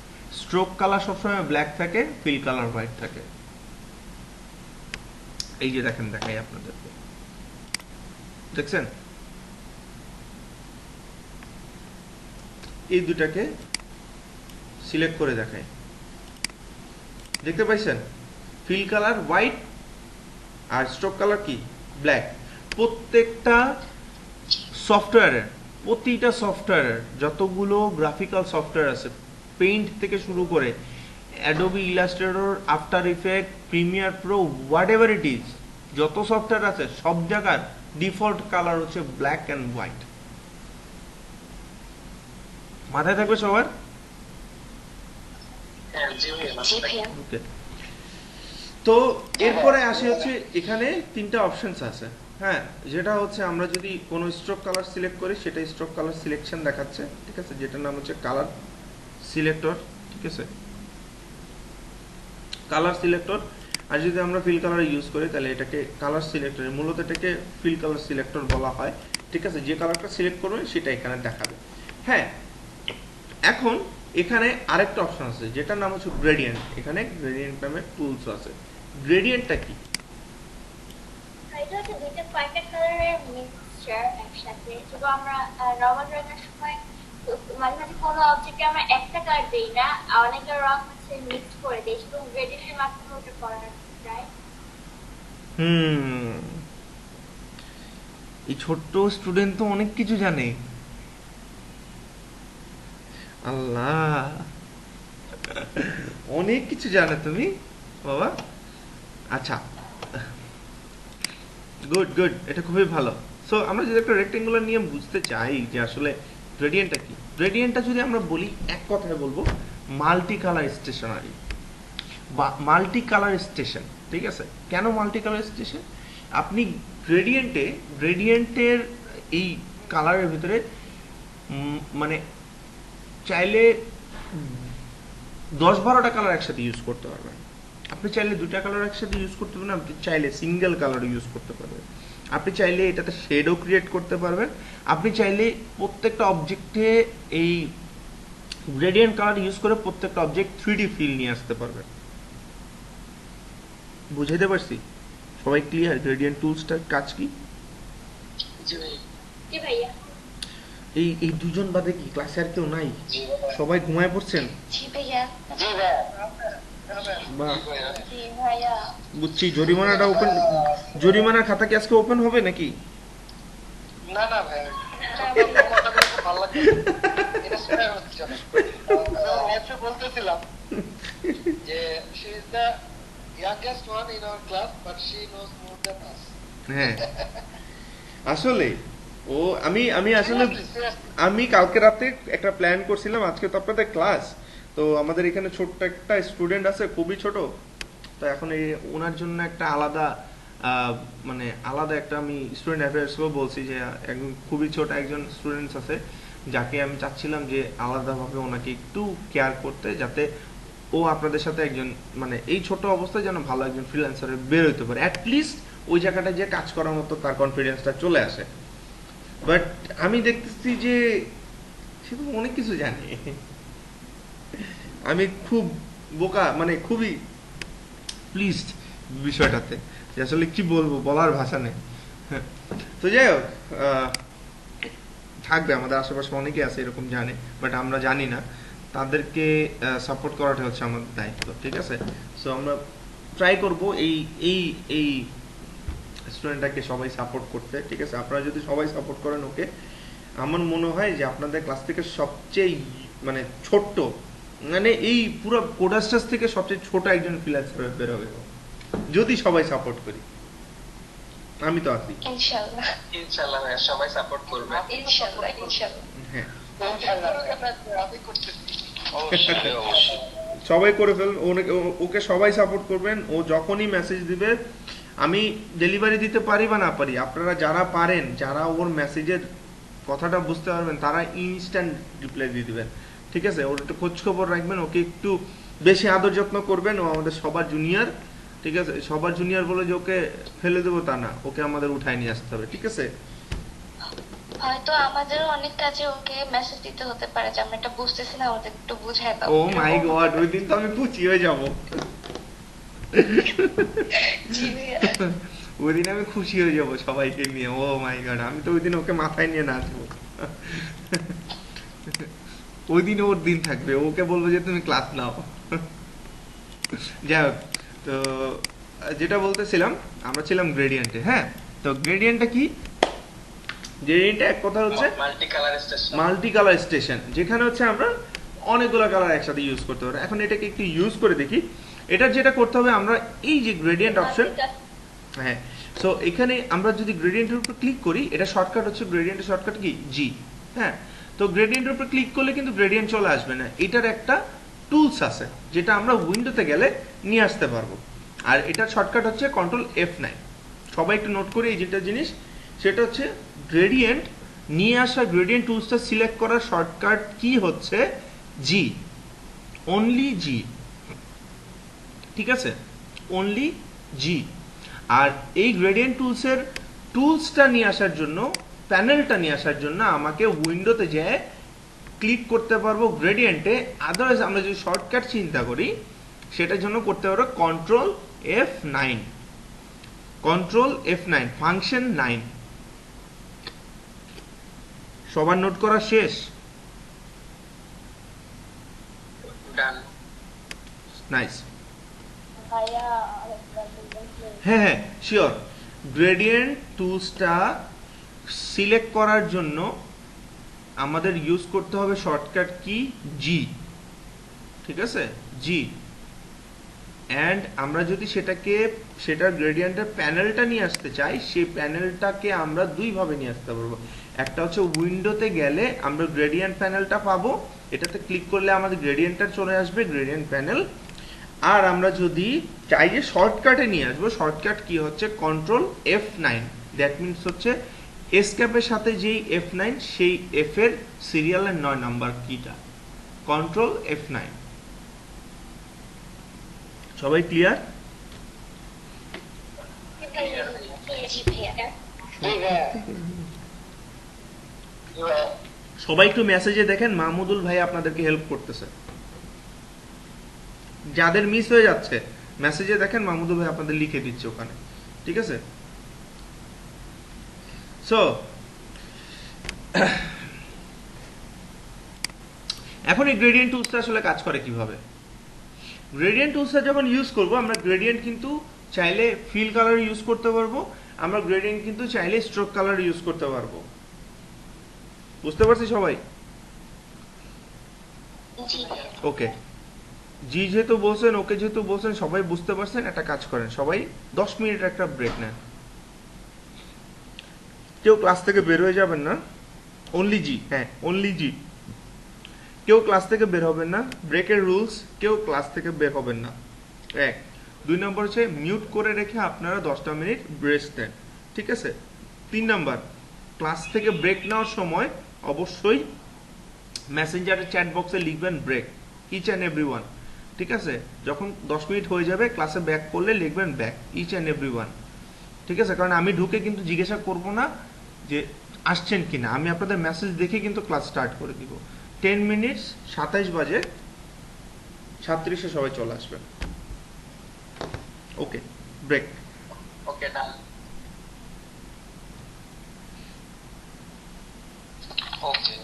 স্ট্রোক কালার সবসময় ব্ল্যাক থাকে, ফিল কালার হোয়াইট থাকে। এই যে দেখেন, দেখাই আপনাদেরকে, দেখছেন এই দুটাকে সিলেক্ট করে দেখায়, দেখতে পাইছেন? ফিল কালার হোয়াইট আর স্ট্রোক কালার কি ব্ল্যাক। প্রত্যেকটা সফটওয়্যারের, প্রতিটা সফটওয়্যারের যতগুলো গ্রাফিক্যাল সফটওয়্যার আছে, পেইন্ট থেকে শুরু করে Adobe Illustrator, after effect, Premiere Pro, what ever it is, যত সফটওয়্যার আছে সব জায়গার ডিফল্ট কালার হচ্ছে ব্ল্যাক অ্যান্ড হোয়াইট। মাথায় থাকবে সবার? জি ভাইয়া। ওকে, তো এরপরে আসে হচ্ছে এখানে তিনটা অপশনস আছে। হ্যাঁ, যেটা হচ্ছে আমরা যদি কোনো স্ট্রোক কালার সিলেক্ট করি, সেটা স্ট্রোক কালার সিলেকশন দেখাচ্ছে, ঠিক আছে, যেটার নাম হচ্ছে কালার সিলেক্টর, ঠিক আছে, কালার সিলেক্টর। আর যদি আমরা ফিল কালার ইউজ করি তাহলে এটাকে কালার সিলেক্টর, মূলত এটাকে ফিল কালার সিলেক্টর বলা হয়, ঠিক আছে। যে কালারটা সিলেক্ট করবে সেটা এখানে দেখাবে। হ্যাঁ, এখন এখানে আরেকটা অপশন আছে যেটার নাম হচ্ছে গ্রেডিয়েন্ট। এখানে গ্রেডিয়েন্ট নামে টুলস আছে। গ্রেডিয়েন্টটা কি? এটা হচ্ছে দুইটা কয়েকটা কালারের মিক্সচার একসাথে। যেটা আমরা নরমাল ড্রয়িংয়ের সময় মাঝে মাঝে কোনো অবজেক্টে আমরা একটা কালার দেই না, অনেকে রং হচ্ছে মিক্স করে দেয়, এবং গ্রেডিয়েন্টের মাধ্যমে ওটা করা যায়। এই ছোট্ট স্টুডেন্ট তো অনেক কিছু জানে, আল্লাহ, অনেক কিছু জানে তুমি বাবা। আচ্ছা, গুড গুড, এটা খুবই ভালো। সো আমরা যদি একটা রেক্টেঙ্গুলার নিয়ে বুঝতে চাই যে আসলে গ্রেডিয়েন্টটা কি, গ্রেডিয়েন্টটা যদি আমরা বলি, এক কথায় বলবো মাল্টি কালার স্টেশনারি বা মাল্টি কালার স্টেশন, ঠিক আছে। কেন মাল্টি কালার স্টেশন? আপনি গ্রেডিয়েন্টের এই কালারের ভিতরে মানে চাইলে 10-12টা কালার একসাথে ইউজ করতে পারবেন। আপনি চাইলে 2টা কালার একসাথে ইউজ করতে পারবেন, আপনি চাইলে সিঙ্গেল কালার ইউজ করতে পারবেন, আপনি চাইলে এটাতে শেডও ক্রিয়েট করতে পারবেন, আপনি চাইলে প্রত্যেকটা অবজেক্টে এই গ্রেডিয়েন্ট কালার ইউজ করে প্রত্যেকটা অবজেক্ট 3D ফিল নিয়ে আসতে পারবেন। বুঝাইতে পারছি? সবাই ক্লিয়ার গ্রেডিয়েন্ট টুলসটার কাজ কি? জি ভাইয়া। এই দুজন বাদে কি ক্লাসে আর কেউ নাই? সবাই ঘুমায় পড়ছেন? জি ভাইয়া। জি ভাইয়া। বাহ, জি ভাইয়া। বুঝছি। জরিমানাটা ওপেন, জরিমানার খাতা কি আজকে ওপেন হবে নাকি? না না ভাই, আপনার কথাগুলো খুব ভালো লাগছে, এটা শুনে হচ্ছে না। আমি বলতেছিলাম যে she is the youngest one in our class but she knows more than us. হ্যাঁ আসলে ও আমি আসলে Seriously. আমি কালকে রাতে একটা প্ল্যান করছিলাম, আজকে তো আপনাদের ক্লাস, তো আমাদের এখানে ছোট্ট একটা স্টুডেন্ট আছে, খুবই ছোট, তো এখন এই ওনার জন্য একটা আলাদা মানে আলাদা একটা আমি স্টুডেন্ট অ্যাফেয়ার্সও বলছি যে একজন খুবই ছোট একজন স্টুডেন্টস আছে, যাকে আমি চাচ্ছিলাম যে আলাদাভাবে ওনাকে একটু কেয়ার করতে, যাতে ও আপনাদের সাথে একজন মানে এই ছোট অবস্থায় যেন ভালো একজন ফ্রিল্যান্সারে বের হইতে পারে, অ্যাটলিস্ট ওই জায়গাটা যে কাজ করার মতো তার কনফিডেন্সটা চলে আসে। বাট আমি দেখতেছি যে সে তো অনেক কিছু জানে, আমি খুব বোকা, মানে খুবই প্লিজড বিষয়টাতে, যে আসলে কি বলবো, বলার ভাষা নেই। তো যাই হোক, থাকবে আমাদের আশেপাশে অনেকে আছে এরকম জানে, বাট আমরা জানি না, তাদেরকে সাপোর্ট করাটা হচ্ছে আমাদের দায়িত্ব, ঠিক আছে? সো আমরা ট্রাই করব এই এই এই স্টুডেন্টটাকে সবাই সাপোর্ট করতে, ঠিক আছে? আপনারা যদি সবাই সাপোর্ট করেন ওকে, আমার মনে হয় যে আপনাদের ক্লাস থেকে সবচেয়ে মানে ছোট্ট, মানে এই পুরো কোডাস্টাস থেকে সবচেয়ে ছোট একজন ফ্রিল্যান্সার বের হবে যদি সবাই সাপোর্ট করি। আমি তো আছি, ইনশাআল্লাহ। ইনশাআল্লাহ ভাইয়া সবাই সাপোর্ট করবে। ইনশাআল্লাহ ইনশাআল্লাহ। হ্যাঁ আমি করতেছি। অবশ্যই অবশ্যই। সবাই করে ফেলবেন, ওকে সবাই সাপোর্ট করবেন। ও যখনই মেসেজ দিবে, আমি ডেলিভারি দিতে পারি বা না পারি, আপনারা যারা পারেন, যারা ওর মেসেজের কথাটা বুঝতে পারবেন, তারা ইনস্ট্যান্ট রিপ্লাই দিয়ে দিবেন, ঠিক আছে? ওর একটু খোঁজ খবর রাখবেন, ওকে একটু বেশি আদর যত্ন করবেন। ও আমাদের সবার জুনিয়র, ঠিক আছে? সবার জুনিয়র বলে যে ওকে ফেলে দেবো তা না, ওকে আমাদের উঠায় নিয়ে আসতে হবে, ঠিক আছে? হয়তো আমাদেরও অনেক কাজে ওকে মেসেজ দিতে হতে পারে যে আমরা এটা বুঝতেছি না, ওদের একটু বুঝায় দাও। ও মাই গড, ওই দিন তো আমি খুশি হয়ে যাবো। জি ভাইয়া। ওই দিন আমি খুশি হয়ে যাবো সবাইকে নিয়ে। ও মাই গড, আমি তো ওই দিন ওকে মাথায় নিয়ে নাচবো। ওই দিন ওর দিন থাকবে, ওকে বলবো যে তুমি ক্লাস নাও। যাই হোক, তো যেটা বলতেছিলাম, আমরা ছিলাম গ্রেডিয়েন্টে। হ্যাঁ, তো গ্রেডিয়েন্টটা কি? গ্রেডিয়েন্টটা এক কথা হচ্ছে multi colour station. Multi colour station, যেখানে হচ্ছে আমরা অনেকগুলো কালার একসাথে ইউজ করতে পারি। এখন এটাকে একটু ইউজ করে দেখি। এটা যেটা করতে হবে, আমরা এই যে গ্রেডিয়েন্ট অপশন, হ্যাঁ, সো এখানে আমরা যদি গ্রেডিয়েন্টের উপর ক্লিক করি, এটা শর্টকাট হচ্ছে, গ্রেডিয়েন্টের শর্টকাট কি? জি। হ্যাঁ, তো গ্রেডিয়েন্টের উপর ক্লিক করলে কিন্তু গ্রেডিয়েন্ট চলে আসবে না, এটার একটা টুলস আছে যেটা আমরা উইন্ডোতে গেলে নিয়ে আসতে পারবো, আর এটার শর্টকাট হচ্ছে কন্ট্রোল F9। সবাই একটু নোট করে এই যেটা জিনিস, সেটা হচ্ছে গ্রেডিয়েন্ট নিয়ে আসা, গ্রেডিয়েন্ট টুলসটা সিলেক্ট করার শর্টকাট কি হচ্ছে জি, অনলি জি, ঠিক আছে? অনলি জি। আর এই গ্রেডিয়েন্ট টুলসের টুলসটা নিয়ে আসার জন্য, প্যানেলটা নিয়ে আসার জন্য আমাকে উইন্ডোতে যেয়ে ক্লিক করতে পারবো গ্রেডিয়েন্টে। আদারওয়াইজ আমরা যদি শর্টকাট চিন্তা করি, সেটার জন্য করতে পারবো control F9, control F9, function 9। সবার নোট করা শেষ? ডান। নাইস। ভাইয়া হ্যাঁ হ্যাঁ শিওর। গ্রেডিয়েন্ট টুলসটা সিলেক্ট করার জন্য আমাদের ইউজ করতে হবে শর্টকাট কি? জি, ঠিক আছে? জি। অ্যান্ড আমরা যদি সেটার গ্রেডিয়েন্টের প্যানেলটা নিয়ে আসতে চাই, সেই প্যানেলটাকে আমরা দুইভাবে নিয়ে আসতে পারবো। একটা হচ্ছে উইন্ডোতে গেলে আমরা গ্রেডিয়েন্ট প্যানেলটা পাবো, এটাতে ক্লিক করলে আমাদের গ্রেডিয়েন্টটা চলে আসবে, গ্রেডিয়েন্ট প্যানেল। আর আমরা যদি চাই যে শর্টকাটে নিয়ে আসবো, শর্টকাট কি হচ্ছে? Control F9। দ্যাট মিনস হচ্ছে এসকেপের সাথে যেই F9 সেই F এর সিরিয়ালের 9 নাম্বার কিটা, কন্ট্রোল F9। সবাই ক্লিয়ার? জি ভাইয়া। সবাই একটু মেসেজে দেখেন, মাহমুদুল ভাই আপনাদেরকে হেল্প করতেছে। যাদের মিস হয়ে যাচ্ছে মেসেজে দেখেন, মাহমুদুল ভাই আপনাদের লিখে দিচ্ছে ওখানে, ঠিক আছে? সো এখন এই গ্রেডিয়েন্ট টুলসটা আসলে কাজ করে কিভাবে? গ্রেডিয়েন্ট টুলসটা যখন ইউজ করব, আমরা গ্রেডিয়েন্ট কিন্তু চাইলে ফিল কালার ইউজ করতে পারবো, আমরা গ্রেডিয়েন্ট কিন্তু চাইলে স্ট্রোক কালার ইউজ করতে পারবো। বুঝতে পারছি সবাই? জি ভাইয়া। ওকে, জি যেহেতু বলছেন, ওকে যেহেতু বলছেন, সবাই বুঝতে পারছেন, একটা কাজ করেন, সবাই 10 মিনিট একটা ব্রেক নেন। কেউ ক্লাস থেকে বের হয়ে যাবেন না, অনলি জি, হ্যাঁ অনলি জি। কেউ ক্লাস থেকে বের হবেন না, ব্রেকের রুলস, কেউ ক্লাস থেকে বের হবেন না। 1 2 নম্বর হচ্ছে মিউট করে রেখে আপনারা 10টা মিনিট রেস্ট দেন, ঠিক আছে? 3 নাম্বার, ক্লাস থেকে ব্রেক নেওয়ার সময় অবশ্যই মেসেঞ্জারের চ্যাট বক্সে লিখবেন ব্রেক, ইচ অ্যান্ড এভরিওয়ান, ঠিক আছে? যখন 10 মিনিট হয়ে যাবে ক্লাসে ব্যাক করলে লিখবেন ব্যাক, ইচ অ্যান্ড এভরিওয়ান, ঠিক আছে? কারণ আমি ঢুকে কিন্তু জিজ্ঞাসা করব না যে আসছেন কিনা, আমি আপনাদের মেসেজ দেখে কিন্তু ক্লাস স্টার্ট করে দিব। 10 মিনিটস 27 বাজে 37-এ সবাই চলে আসবেন। ওকে, ব্রেক। ওকে ডান। ওকে।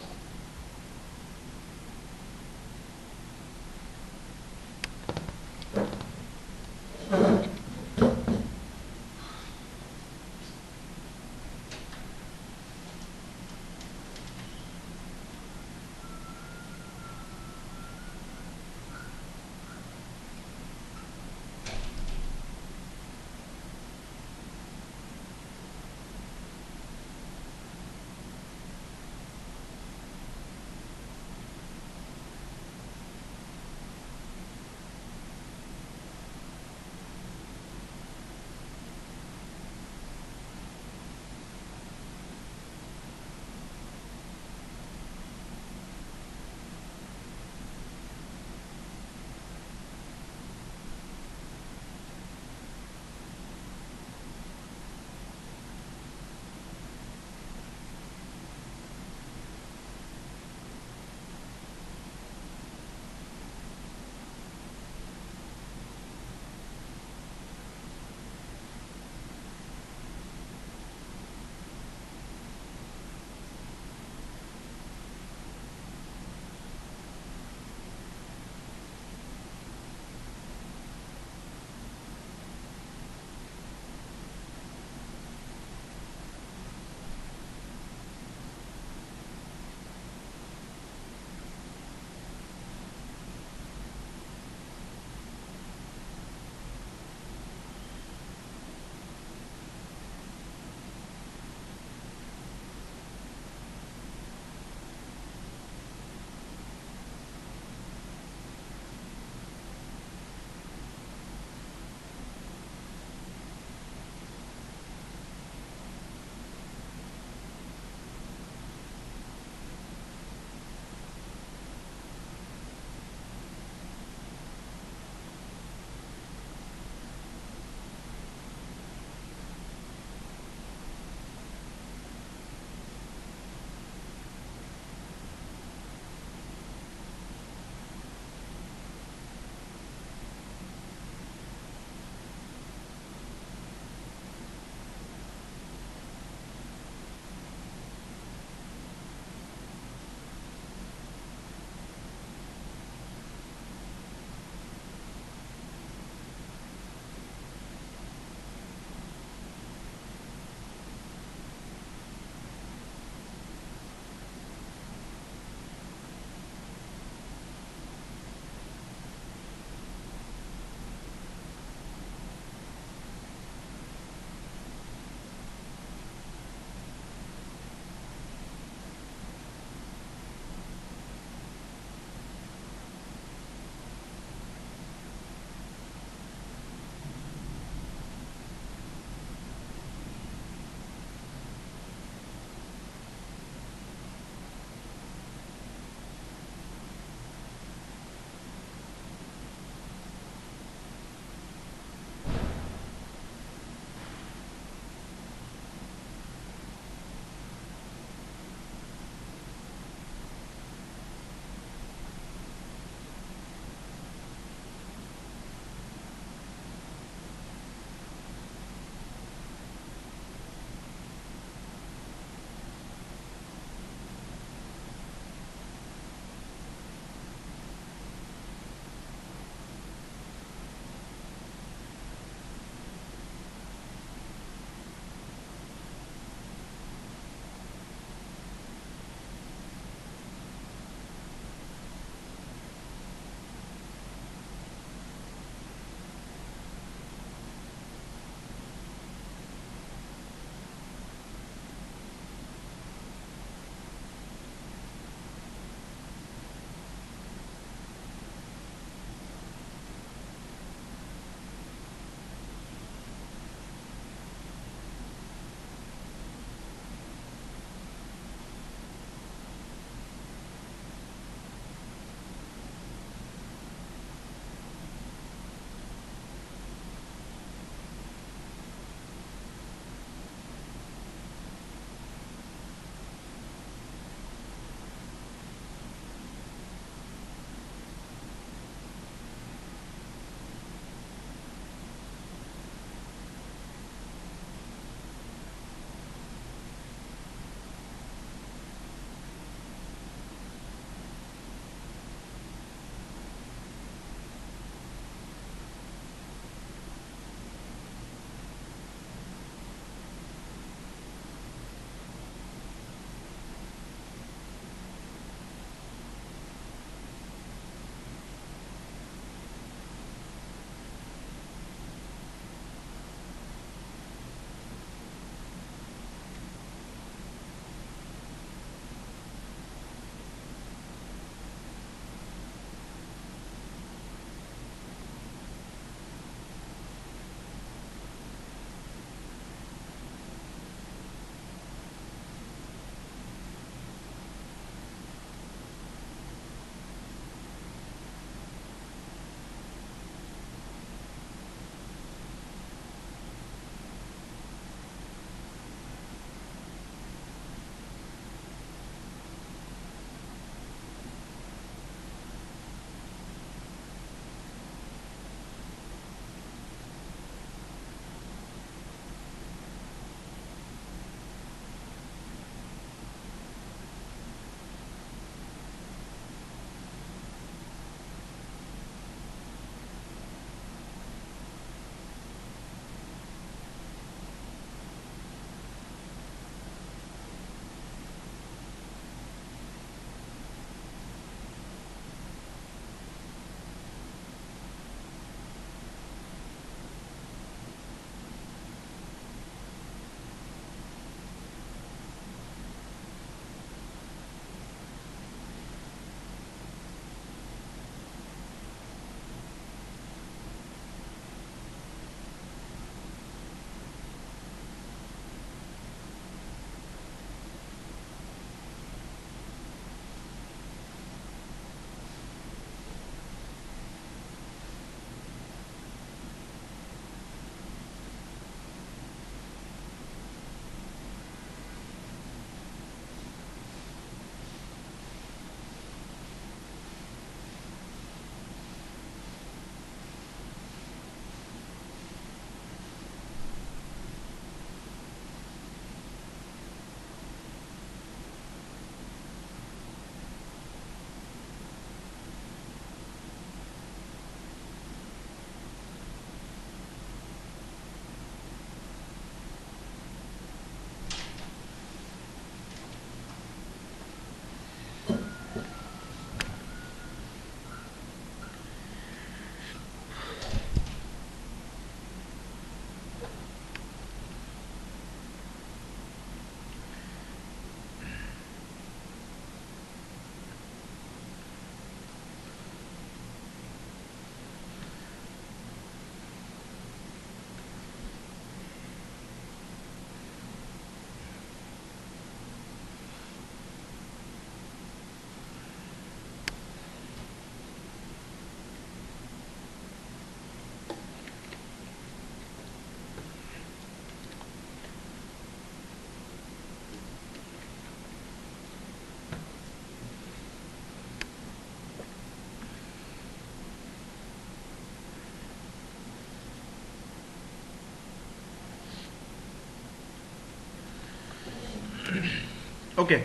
ওকে,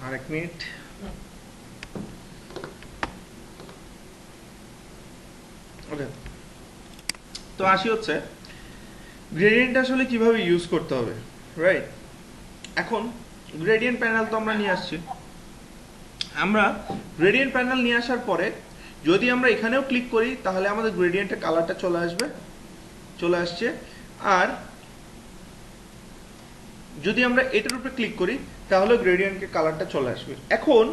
আরেক মিনিট। ওকে, তো আসি হচ্ছে গ্রেডিয়েন্ট আসলে কিভাবে ইউজ করতে হবে, রাইট? এখন গ্রেডিয়েন্ট প্যানেল তো আমরা নিয়ে আসছি। আমরা গ্রেডিয়েন্ট প্যানেল নিয়ে আসার পরে যদি আমরা এখানেও ক্লিক করি তাহলে আমাদের গ্রেডিয়েন্টের কালারটা চলে আসবে, চলে আসছে। আর যদি আমরা এটার উপরে ক্লিক করি তাহলে গ্রেডিয়েন্টের কালারটা চলে আসবে। এখন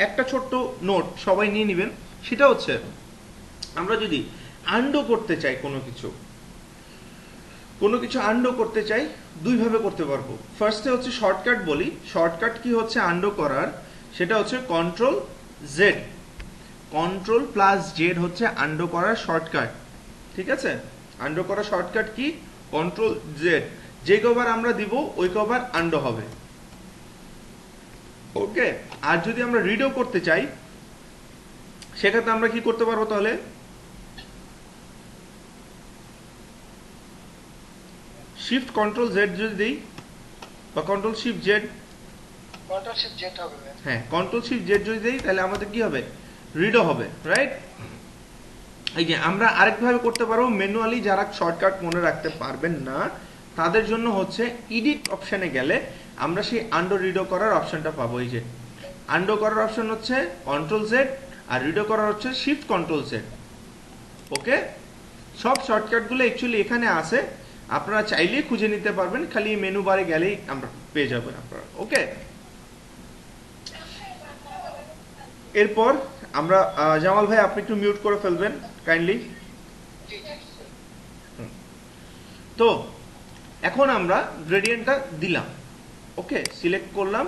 একটা ছোট্ট নোট সবাই নিয়ে নেবেন, সেটা হচ্ছে আমরা যদি আন্ডো করতে চাই কোনো কিছু আন্ডো করতে চাই, দুইভাবে করতে পারবো। ফার্স্টে হচ্ছে শর্টকাট বলি। শর্টকাট কি হচ্ছে আন্ডো করার, সেটা হচ্ছে control Z, control plus Z হচ্ছে আন্ডো করার শর্টকাট। ঠিক আছে, আন্ডো করার শর্টকাট কি? Control Z. যে কবার আমরা দিব ওই কবার আন্ডো হবে। ওকে, আর যদি আমরা রিডো করতে চাই সেক্ষেত্রে আমরা কি করতে পারবো? তাহলে শিফট কন্ট্রোল জেড যদি দিই বা control shift Z, control shift Z হবে। হ্যাঁ, কন্ট্রোল শিফট জেড যদি দিই তাহলে আমাদের কি হবে? রিডও হবে, রাইট? এই যে আমরা আরেকভাবে করতে পারবো ম্যানুয়ালি, যারা শর্টকাট মনে রাখতে পারবেন না তাদের জন্য হচ্ছে এডিট অপশনে গেলে আমরা সেই আন্ডো রিডো করার অপশনটা পাবো। এই যে আন্ডো করার অপশন হচ্ছে কন্ট্রোল জেড আর রিডো করার হচ্ছে শিফট কন্ট্রোল জেড। ওকে, সব শর্টকাটগুলো অ্যাকচুয়ালি এখানে আছে, আপনারা চাইলেই খুঁজে নিতে পারবেন, খালি মেনু বারে গেলেই আমরা পেয়ে যাবেন আপনারা। ওকে, এরপর আমরা জামাল ভাই আপনি একটু মিউট করে ফেলবেন কাইন্ডলি। তো এখন আমরা গ্রেডিয়েন্টটা দিলাম, ওকে, সিলেক্ট করলাম।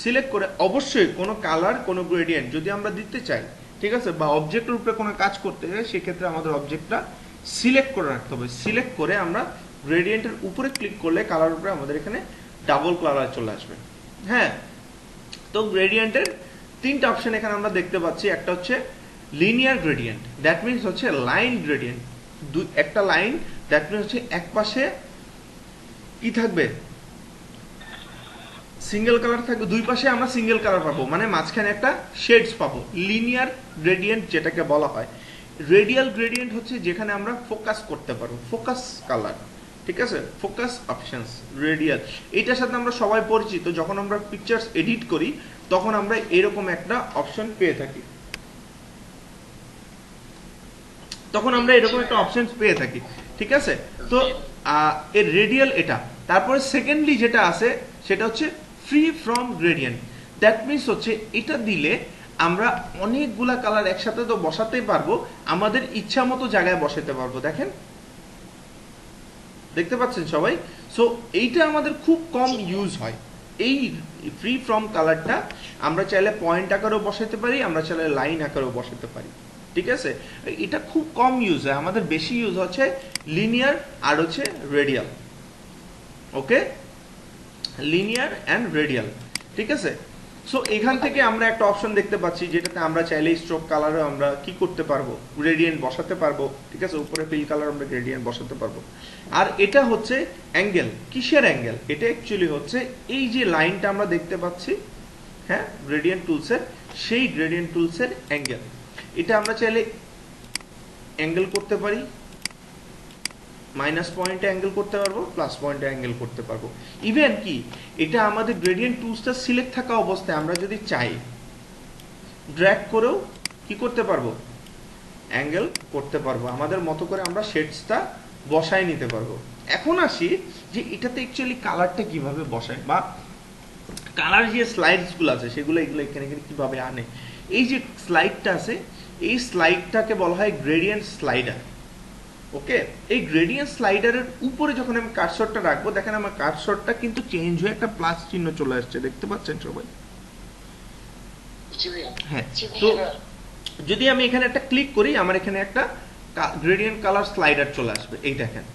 সিলেক্ট করে অবশ্যই কোনো কালার কোনো গ্রেডিয়েন্ট যদি আমরা দিতে চাই, ঠিক আছে, বা অবজেক্টের উপরে কোনো কাজ করতে চাই, সেক্ষেত্রে আমাদের অবজেক্টটা সিলেক্ট করে রাখতে হবে। সিলেক্ট করে আমরা গ্রেডিয়েন্টের উপরে ক্লিক করলে কালার উপরে আমাদের এখানে ডাবল কালার চলে আসবে। হ্যাঁ, তো গ্রেডিয়েন্টের তিনটা অপশন এখানে আমরা দেখতে পাচ্ছি। একটা হচ্ছে লিনিয়ার গ্রেডিয়েন্ট, দ্যাট মিনস হচ্ছে লাইন গ্রেডিয়েন্ট। একটা লাইন, দ্যাট মিনস হচ্ছে এক পাশে কি থাকবে? সিঙ্গেল কালার থাকবে, দুই পাশে আমরা সিঙ্গেল কালার পাবো, মানে মাঝখানে একটা শেডস পাবো। লিনিয়ার গ্রেডিয়েন্ট যেটাকে বলা হয়। রেডিয়াল গ্রেডিয়েন্ট হচ্ছে যেখানে আমরা ফোকাস করতে পারবো, ফোকাস কালার, ঠিক আছে, ফোকাস অপশনস রেডিয়াল। এটার সাথে আমরা সবাই পরিচিত, যখন আমরা পিকচার্স এডিট করি তখন আমরা এরকম একটা অপশন পেয়ে থাকি, ঠিক আছে। তো এর রেডিয়াল এটা। তারপরে সেকেন্ডলি যেটা আছে সেটা হচ্ছে free from gradient, that means হচ্ছে এটা দিলে আমরা অনেকগুলা কালার একসাথে তো বসাতেই পারবো, আমাদের ইচ্ছা মতো জায়গায় বসাতে পারবো। দেখেন, দেখতে পাচ্ছেন সবাই? সো এইটা আমাদের খুব কম ইউজ হয়। এই ফ্রি ফ্রম কালারটা আমরা চাইলে পয়েন্ট আকারেও বসাতে পারি, আমরা চাইলে লাইন আকারেও বসাতে পারি, ঠিক আছে। এটা খুব কম ইউজ হয়, আমাদের বেশি ইউজ হচ্ছে লিনিয়ার আর হচ্ছে radial. Okay, linear and radial, ঠিক আছে। সো এখান থেকে আমরা একটা অপশন দেখতে পাচ্ছি যেটাতে আমরা চাইলে স্ট্রোক কালারও আমরা কি করতে পারবো? গ্রেডিয়েন্ট বসাতে পারবো, ঠিক আছে। উপরে ফিল কালার আমরা গ্রেডিয়েন্ট বসাতে পারবো। আর এটা হচ্ছে অ্যাঙ্গেল। কিসের অ্যাঙ্গেল? এটা অ্যাকচুয়ালি হচ্ছে এই যে লাইনটা আমরা দেখতে পাচ্ছি, হ্যাঁ, গ্রেডিয়েন্ট টুলসের, সেই গ্রেডিয়েন্ট টুলসের অ্যাঙ্গেল। এটা আমরা চাইলে অ্যাঙ্গেল করতে পারি, মাইনাস পয়েন্টে অ্যাঙ্গেল করতে পারবো, প্লাস পয়েন্টে অ্যাঙ্গেল করতে পারবো। ইভেন কি এটা আমাদের গ্রেডিয়েন্ট টুলসটা সিলেক্ট থাকা অবস্থায় আমরা যদি চাই ড্র্যাগ করেও কি করতে পারবো? অ্যাঙ্গেল করতে পারবো। আমাদের মতো করে আমরা শেডসটা বসায় নিতে পারবো। এখন আসি যে এটাতে অ্যাকচুয়ালি কালারটা কিভাবে বসায়, বা কালার যে স্লাইডসগুলো আছে সেগুলো এগুলো এখানে কিভাবে আনে। এই যে স্লাইডটা আছে, এই স্লাইডটাকে বলা হয় গ্রেডিয়েন্ট স্লাইডার। ওকে, এই গ্রেডিয়েন্ট স্লাইডারের উপরে যখন আমি কার্সরটা রাখবো, দেখেন আমার কার্সরটা কিন্তু চেঞ্জ হয়ে একটা প্লাস চিহ্ন চলে আসছে, দেখতে পাচ্ছেন সবাই? হ্যাঁ, তো যদি আমি এখানে একটা ক্লিক করি আমার এখানে একটা গ্রেডিয়েন্ট কালার স্লাইডার চলে আসবে। এই দেখেন,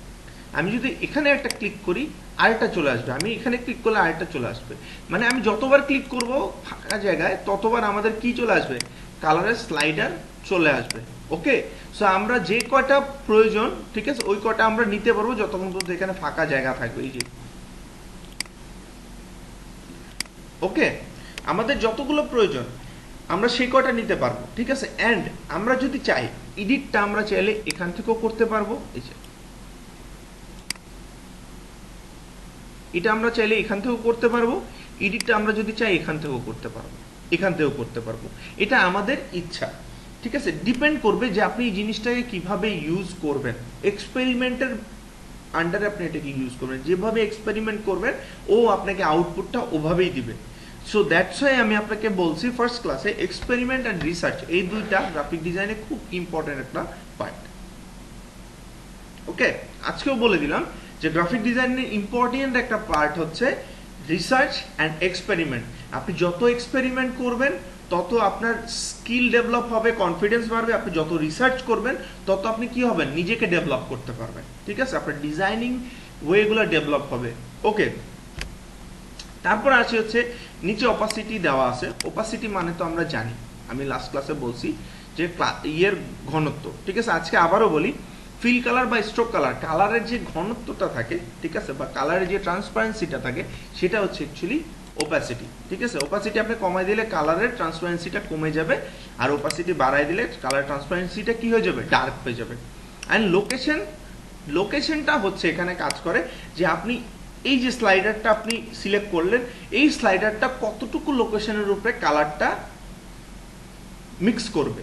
আমি যদি এখানে একটা ক্লিক করি আরেকটা চলে আসবে, আমি এখানে ক্লিক করলে আরেকটা চলে আসবে। মানে আমি যতবার ক্লিক করব ফাঁকা জায়গায় ততবার আমাদের কি চলে আসবে? কালারের স্লাইডার চলে আসবে। ওকে, সো আমরা যে কয়টা প্রয়োজন, ঠিক আছে, ওই কয়টা আমরা নিতে পারবো যতক্ষণ পর্যন্ত এখানে ফাঁকা জায়গা থাকবে। এই যে ওকে, আমাদের যতগুলো প্রয়োজন আমরা সেই কটা নিতে পারবো, ঠিক আছে। অ্যান্ড আমরা যদি চাই এডিটটা আমরা চাইলে এখান থেকেও করতে পারবো, এই যে এটা আমরা চাইলে এখান থেকেও করতে পারবো, এডিটটা আমরা যদি চাই এখান থেকেও করতে পারবো, এখান থেকেও করতে পারবো, এটা আমাদের ইচ্ছা, ঠিক আছে। ডিপেন্ড করবে যে আপনি এই জিনিসটাকে কিভাবে ইউজ করবেন, এক্সপেরিমেন্টের আন্ডারে আপনি এটাকে ইউজ করবেন, যেভাবে এক্সপেরিমেন্ট করবেন ও আপনাকে আউটপুটটা ওভাবেই দিবে। সো দ্যাটস ওয়াই আমি আপনাকে বলছি ফার্স্ট ক্লাসে এক্সপেরিমেন্ট অ্যান্ড রিসার্চ এই দুইটা গ্রাফিক ডিজাইনে খুব ইম্পর্টেন্ট একটা পার্ট। ওকে, আজকেও বলে দিলাম যে গ্রাফিক ডিজাইনের ইম্পর্টেন্ট একটা পার্ট হচ্ছে রিসার্চ অ্যান্ড এক্সপেরিমেন্ট। আপনি যত এক্সপেরিমেন্ট করবেন তত আপনার স্কিল ডেভেলপ হবে, কনফিডেন্স বাড়বে। আপনি যত রিসার্চ করবেন তত আপনি কি হবেন, নিজেকে ডেভেলপ করতে পারবেন, ঠিক আছে। আপনার ডিজাইনিং ওয়েগুলো ডেভেলপ হবে। ওকে, তারপর আসে হচ্ছে নিচে অপাসিটি দেওয়া আছে। অপাসিটি মানে তো আমরা জানি, আমি লাস্ট ক্লাসে বলছি যে ইয়ের ঘনত্ব, ঠিক আছে। আজকে আবারও বলি, ফিল কালার বা স্ট্রোক কালার, কালারের যে ঘনত্বটা থাকে, ঠিক আছে, বা কালারের যে ট্রান্সপারেন্সিটা থাকে সেটা হচ্ছে অ্যাকচুয়ালি ওপাসিটি, ঠিক আছে। ওপাসিটি আপনি কমাই দিলে কালারের ট্রান্সপারেন্সিটা কমে যাবে, আর ওপাসিটি বাড়াই দিলে কালার ট্রান্সপারেন্সিটা কি হয়ে যাবে, ডার্ক হয়ে যাবে। অ্যান্ড লোকেশনটা হচ্ছে এখানে কাজ করে যে আপনি এই যে স্লাইডারটা আপনি সিলেক্ট করলেন, এই স্লাইডারটা কতটুকু লোকেশনের উপরে কালারটা মিক্স করবে,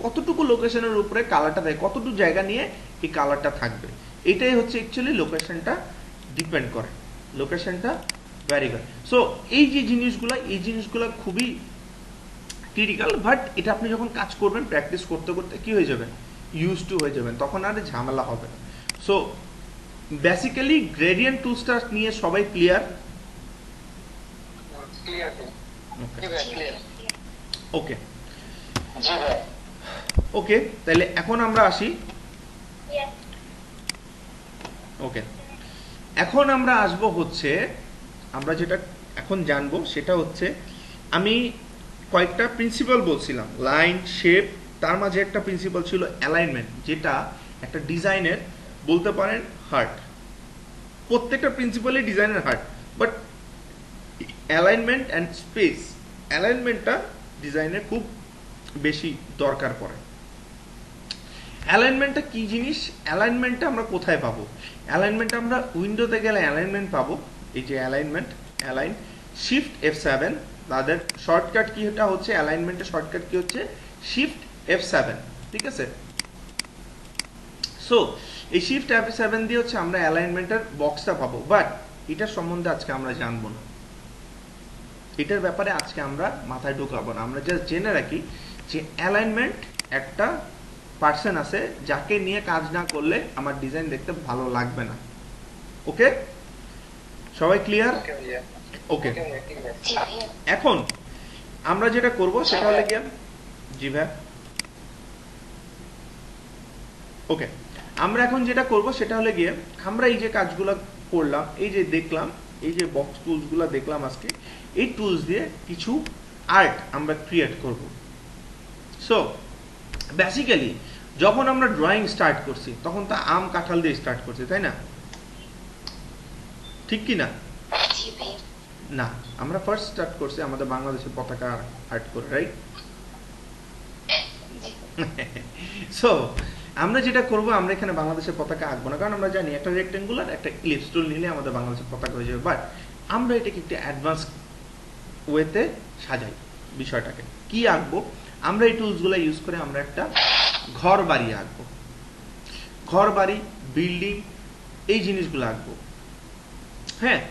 কতটুকু লোকেশনের উপরে কালারটা দেয়, কতটুকু জায়গা নিয়ে এই কালারটা থাকবে, এটাই হচ্ছে অ্যাকচুয়ালি লোকেশনটা ডিপেন্ড করে, লোকেশনটা ভ্যারি করে। সো এই যে জিনিসগুলো, এই জিনিসগুলো খুবই ক্রিটিক্যাল, বাট এটা আপনি যখন কাজ করবেন প্র্যাকটিস করতে করতে কি হয়ে যাবেন, ইউজ টু হয়ে যাবেন, তখন আর ঝামেলা হবে না। সো বেসিক্যালি গ্রেডিয়েন্ট টুলসটা নিয়ে সবাই ক্লিয়ার? ওকে ওকে, তাহলে এখন আমরা আসি। Yes. ওকে, এখন আমরা আসবো হচ্ছে, আমরা যেটা এখন জানবো সেটা হচ্ছে, আমি কয়েকটা প্রিন্সিপাল বলছিলাম, লাইন, শেপ, তার মাঝে একটা প্রিন্সিপাল ছিল অ্যালাইনমেন্ট, যেটা একটা ডিজাইনের বলতে পারেন হার্ট। প্রত্যেকটা প্রিন্সিপালই ডিজাইনের heart, but alignment and space, অ্যালাইনমেন্টটা ডিজাইনের খুব বেশি দরকার পড়ে। অ্যালাইনমেন্টটা কি জিনিস, অ্যালাইনমেন্টটা আমরা কোথায় পাবো? অ্যালাইনমেন্ট আমরা উইন্ডোতে গেলে অ্যালাইনমেন্ট পাবো, এই যে অ্যালাইনমেন্ট, অ্যালাইন, শিফট F7, তাদের শর্টকাট কি এটা হচ্ছে, অ্যালাইনমেন্টের শর্টকাট কি হচ্ছে শিফট F7, ঠিক আছে। সো এই শিফট F7 দিয়ে হচ্ছে আমরা অ্যালাইনমেন্টের বক্সটা পাবো, বাট এটার সম্বন্ধে আজকে আমরা জানবো না, এটার ব্যাপারে আজকে আমরা মাথায় ঢোকাবো না। আমরা জাস্ট জেনে রাখি যে অ্যালাইনমেন্ট একটা পার্সন আছে যাকে নিয়ে কাজ না করলে আমার ডিজাইন দেখতে ভালো লাগবে না। ওকে, সবাই ক্লিয়ার? ওকে, জি ভাইয়া। এখন আমরা যেটা করব সেটা হলো কি, জি ভাই, ওকে, আমরা এখন যেটা করব সেটা হলো গিয়ে, আমরা এই যে কাজগুলো করলাম, এই যে দেখলাম, এই যে বক্স টুলসগুলো দেখলাম আজকে, এই টুলস দিয়ে কিছু আর্ট আমরা ক্রিয়েট করব। সো বেসিক্যালি যখন আমরা ড্রয়িং স্টার্ট করছি তখন তো আম কাঁঠাল দিয়ে স্টার্ট করছি, তাই না? ঠিক কি না? জি ভাইয়া। না, আমরা ফার্স্ট স্টার্ট করছি আমাদের বাংলাদেশের পতাকা আর্ট করে, রাইট? সো আমরা যেটা করব, আমরা এখানে বাংলাদেশের পতাকা আঁকবো না, কারণ আমরা জানি একটা রেক্টেঙ্গুলার একটা ইলিপস টুল নিলে আমাদের বাংলাদেশের পতাকা হয়ে যাবে। বাট আমরা এটাকে একটু অ্যাডভান্স ওয়েতে সাজাই বিষয়টাকে। কি আঁকবো? আমরা এই টুলসগুলো ইউজ করে আমরা একটা ঘর বাড়ি আঁকবো, ঘর বাড়ি, বিল্ডিং, এই জিনিসগুলো আঁকবো। হ্যাঁ,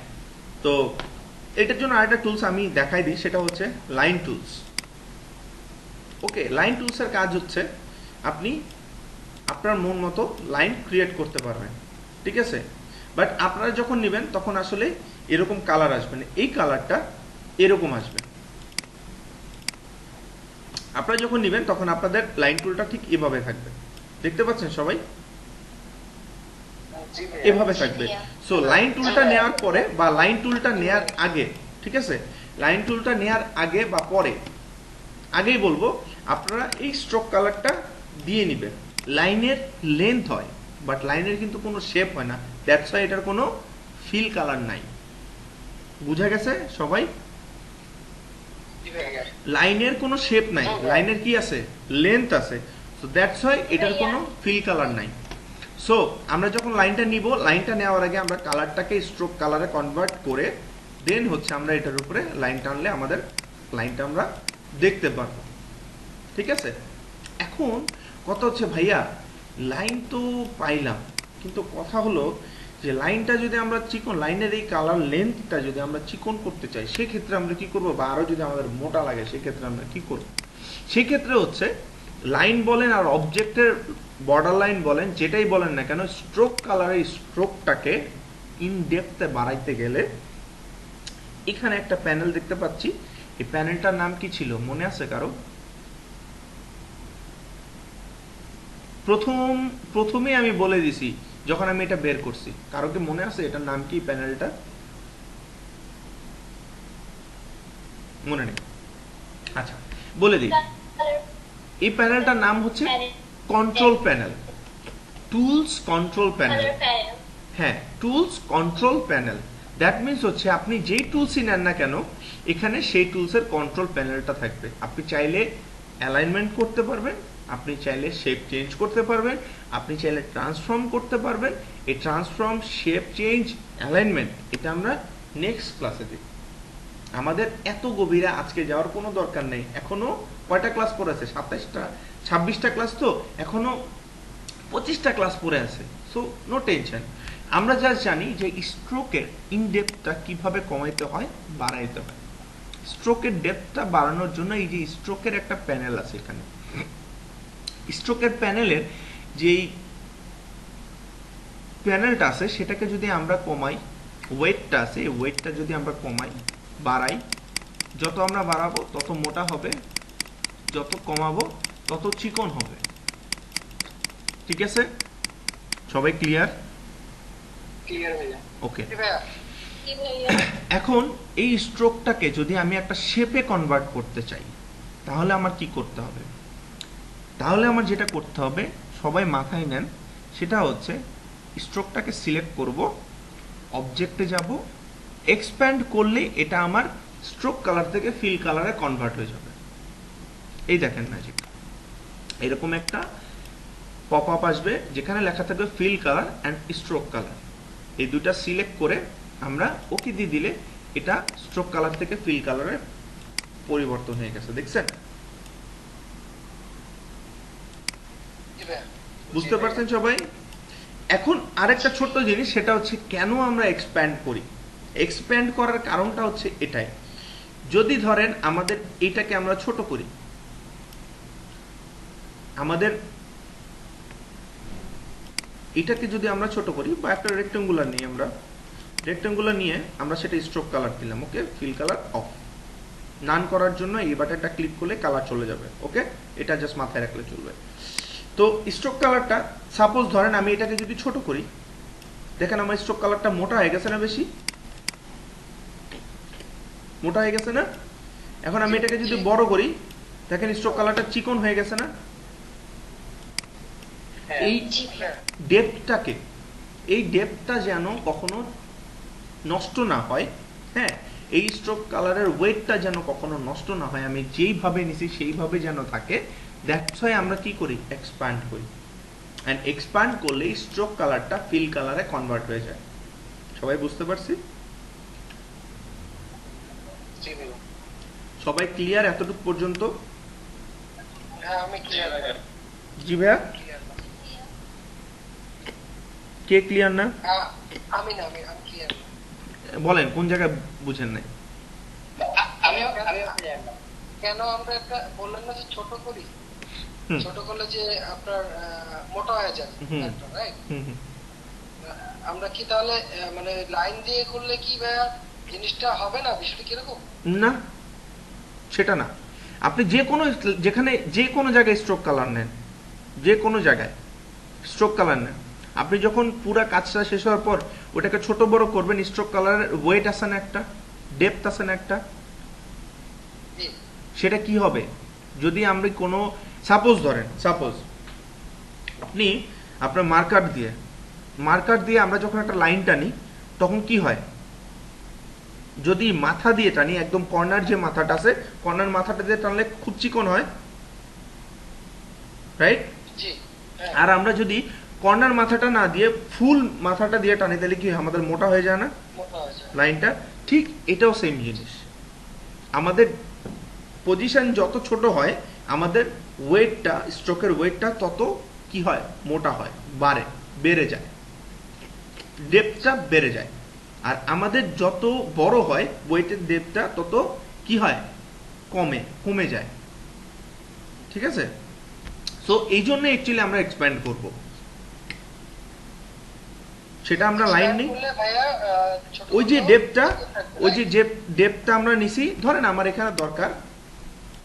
তো এটার জন্য আরেকটা টুলস আমি দেখাই দিই, সেটা হচ্ছে লাইন টুলস। ওকে, লাইন টুলসের কাজ হচ্ছে আপনি আপনার মন মতো লাইন ক্রিয়েট করতে পারবেন, ঠিক আছে। বাট আপনারা যখন নেবেন তখন আসলে এরকম কালার আসবে না, এই কালারটা এরকম আসবে। আপনারা যখন নেবেন তখন আপনাদের লাইন টুলটা ঠিক এভাবে থাকবে, দেখতে পাচ্ছেন সবাই? এভাবে থাকবে। সো লাইন টুলটা নেওয়ার পরে বা লাইন টুলটা নেওয়ার আগে, ঠিক আছে, লাইন টুলটা নেওয়ার আগে বা পরে, আগেই বলবো আপনারা এই স্ট্রোক কালারটা দিয়ে নেবেন। লাইনের লেন্থ হয়, বাট লাইনের কিন্তু কোনো শেপ হয় না, দ্যাটস ওয়াই এটার কোনো ফিল কালার নাই। বুঝা গেছে সবাই? জি ভাইয়া। লাইনের কোনো শেপ নাই, লাইনের কি আছে, লেন্থ আছে। সো দ্যাটস হোয়াই এটার কোনো ফিল কালার নাই। সো আমরা যখন লাইনটা নিব, লাইনটা নেওয়ার আগে আমরা কালারটাকে স্ট্রোক কালারে কনভার্ট করে দেন হচ্ছে আমরা এটার উপরে লাইন টানলে আমাদের লাইনটা আমরা দেখতে পারবো। ঠিক আছে, এখন কথা হচ্ছে ভাইয়া লাইন তো পাইলাম, কিন্তু কথা হলো যে লাইনটা যদি আমরা চিকন, লাইনের এই কালার লেন্থটা যদি আমরা চিকন করতে চাই সেক্ষেত্রে আমরা কি করব, বা আরো যদি আমাদের মোটা লাগে সেক্ষেত্রে আমরা কি করব? সেক্ষেত্রে হচ্ছে লাইন বলেন আর অবজেক্টের বর্ডার লাইন বলেন, যেটাই বলেন না কেন, স্ট্রোক কালারের স্ট্রোকটাকে ইন ডেপথে বাড়াইতে গেলে এখানে একটা প্যানেল দেখতে পাচ্ছি। এই প্যানেলটার নাম কি ছিল মনে আছে কারো? প্রথমে আমি বলে দিছি যখন আমি এটা বের করছি, কারো কি মনে আছে এটার নাম কি? প্যানেলটা মনে নেই? আচ্ছা বলে দিই, এই প্যানেলটার নাম হচ্ছে control panel, tools control panel. হ্যাঁ, tools control panel. That means হচ্ছে আপনি যেই টুলসই নেন না কেন এখানে সেই টুলসের কন্ট্রোল প্যানেলটা থাকবে। আপনি চাইলে অ্যালাইনমেন্ট করতে পারবেন, আপনি চাইলে শেপ চেঞ্জ করতে পারবেন, আপনি চাইলে ট্রান্সফর্ম করতে পারবেন। এই ট্রান্সফর্ম, শেপ চেঞ্জ, অ্যালাইনমেন্ট এটা আমরা নেক্সট ক্লাসে দেখব। আমাদের এত গভীরে আজকে যাওয়ার কোনো দরকার নেই। এখনো কয়টা ক্লাস পড়ে আছে? 27টা 26টা ক্লাস, তো এখনো 25টা ক্লাস পড়ে আছে। So no tension. আমরা যা জানি যে স্ট্রোকের ইনডেপথটা কিভাবে কমাইতে হয়, বাড়াইতে হয়। স্ট্রোকের ডেপথটা বাড়ানোর জন্য এই যে স্ট্রোকের একটা প্যানেল আছে এখানে, স্ট্রোকের প্যানেলের যেই প্যানেলটা আছে সেটাকে যদি আমরা কমাই, ওয়েটটা আছে এই ওয়েটটা যদি আমরা কমাই, বাড়াই, যত আমরা বাড়াবো তত মোটা হবে, যত কমাবো তত চিকন হবে। ঠিক আছে, সবাই ক্লিয়ার? ক্লিয়ার ভাইয়া। ওকে, জি ভাইয়া। এখন এই স্ট্রোকটাকে যদি আমি একটা শেপে কনভার্ট করতে চাই তাহলে আমার কি করতে হবে? তাহলে আমার যেটা করতে হবে সবাই মাথায় নেন, সেটা হচ্ছে স্ট্রোকটাকে সিলেক্ট করব, অবজেক্টে যাব, এক্সপ্যান্ড করলে এটা আমার স্ট্রোক কালার থেকে ফিল কালারে কনভার্ট হয়ে যাবে। এই দেখেন ম্যাজিক, এরকম একটা পপ আপ আসবে যেখানে লেখা থাকবে fill colour and stroke colour. এই দুটা সিলেক্ট করে আমরা ওকে দিয়ে দিলে এটা স্ট্রোক কালার থেকে ফিল কালারে পরিবর্তন হয়ে গেছে। দেখছেন? জি ভাইয়া। বুঝতে পারছেন সবাই? এখন আরেকটা ছোট্ট জিনিস, সেটা হচ্ছে কেন আমরা এক্সপ্যান্ড করি। এক্সপ্যান্ড করার কারণটা হচ্ছে এটাই, যদি ধরেন আমাদের এটাকে আমরা ছোট করি, আমাদের এটাকে যদি আমরা ছোট করি বা একটা রেক্টেঙ্গুলার নিই, আমরা রেক্টেঙ্গুলার নিয়ে আমরা সেটা স্ট্রোক কালার দিলাম, ওকে, ফিল কালার অফ। নান করার জন্য এই বাটনটা ক্লিক করলে কালার চলে যাবে, ওকে, এটা জাস্ট মাথায় রাখলে চলবে। তো স্ট্রোক কালারটা সাপোজ ধরেন আমি এটাকে যদি ছোট করি, দেখেন আমার স্ট্রোক কালারটা মোটা হয়ে গেছে না? বেশি মোটা হয়ে গেছে না? এখন আমি এটাকে যদি বড় করি, দেখেন স্ট্রোক কালারটা চিকন হয়ে গেছে না? এই ডেপথটাকে, এই ডেপথটা যেন কখনো নষ্ট না হয়, হ্যাঁ, এই স্ট্রোক কালারের ওয়েটটা যেন কখনো নষ্ট না হয়, আমি যেইভাবে নিছি সেইভাবে যেন থাকে, দ্যাটস হোয়াই আমরা কি করি, এক্সপ্যান্ড করি। এন্ড এক্সপ্যান্ড করলে স্ট্রোক কালারটা ফিল কালারে কনভার্ট হয়ে যায়। সবাই বুঝতে পারছি? জি ভাইয়া। সবাই ক্লিয়ার এতটুকু পর্যন্ত? হ্যাঁ আমি ক্লিয়ার ভাইয়া। জি ভাইয়া, ক্লিয়ার। কে ক্লিয়ার না? আমি ক্লিয়ার। বলেন কোন জায়গায় বুঝেন নাই? আমিও ক্লিয়ার না। কেন আমরা একটা বললেন না যে ছোট করি, হুম। ছোট করলে যে আপনার মোটা হয়ে যায় হুম। একটা, রাইট? হুম হুম। আমরা কি তাহলে মানে লাইন দিয়ে করলে কি ভাইয়া জিনিসটা হবে না? বিষয়টা কিরকম? না, সেটা না। আপনি যে কোনো, যেখানে যে কোনো জায়গায় স্ট্রোক কালার নেন, যে কোনো জায়গায় স্ট্রোক কালার নেন, আপনি যখন পুরা কাজটা শেষ হওয়ার পর ওটাকে ছোট বড় করবেন, স্ট্রোক কালারের ওয়েট আছে না একটা, ডেপথ আছে না একটা, জি। সেটা কি হবে? যদি আমরা কোনো সাপোজ ধরেন, সাপোজ আপনি আপনার মার্কার দিয়ে আমরা যখন একটা লাইন টানি তখন কি হয়? যদি মাথা দিয়ে টানি, একদম কর্নার যে মাথাটা আছে, কর্নার মাথাটা দিয়ে টানলে খুব চিকন হয়, রাইট? জি হ্যাঁ আর আমরা যদি কর্নার মাথাটা না দিয়ে ফুল মাথাটা দিয়ে টানি তাহলে কি হয়? আমাদের মোটা হয়ে যায় না মোটা হয়ে যায়। লাইনটা? ঠিক এটাও সেম জিনিস। আমাদের পজিশন যত ছোট হয় আমাদের ওয়েটটা, স্ট্রোকের ওয়েটটা তত কি হয়? মোটা হয়, বেড়ে যায়, ডেপথটা বেড়ে যায়। আর আমাদের যত বড় হয় ওয়েটের ডেপথটা তত কি হয়? কমে যায়। ঠিক আছে? সো এই জন্য অ্যাকচুয়ালি আমরা এক্সপ্যান্ড করব, সেটা আমরা লাইন নেই। করলে ভাইয়া ছোট ওই যে ছোট ডেপথটা, থাকবে, ওই right? যে ডেপথটা আমরা নিছি, ধরেন আমার এখানে দরকার,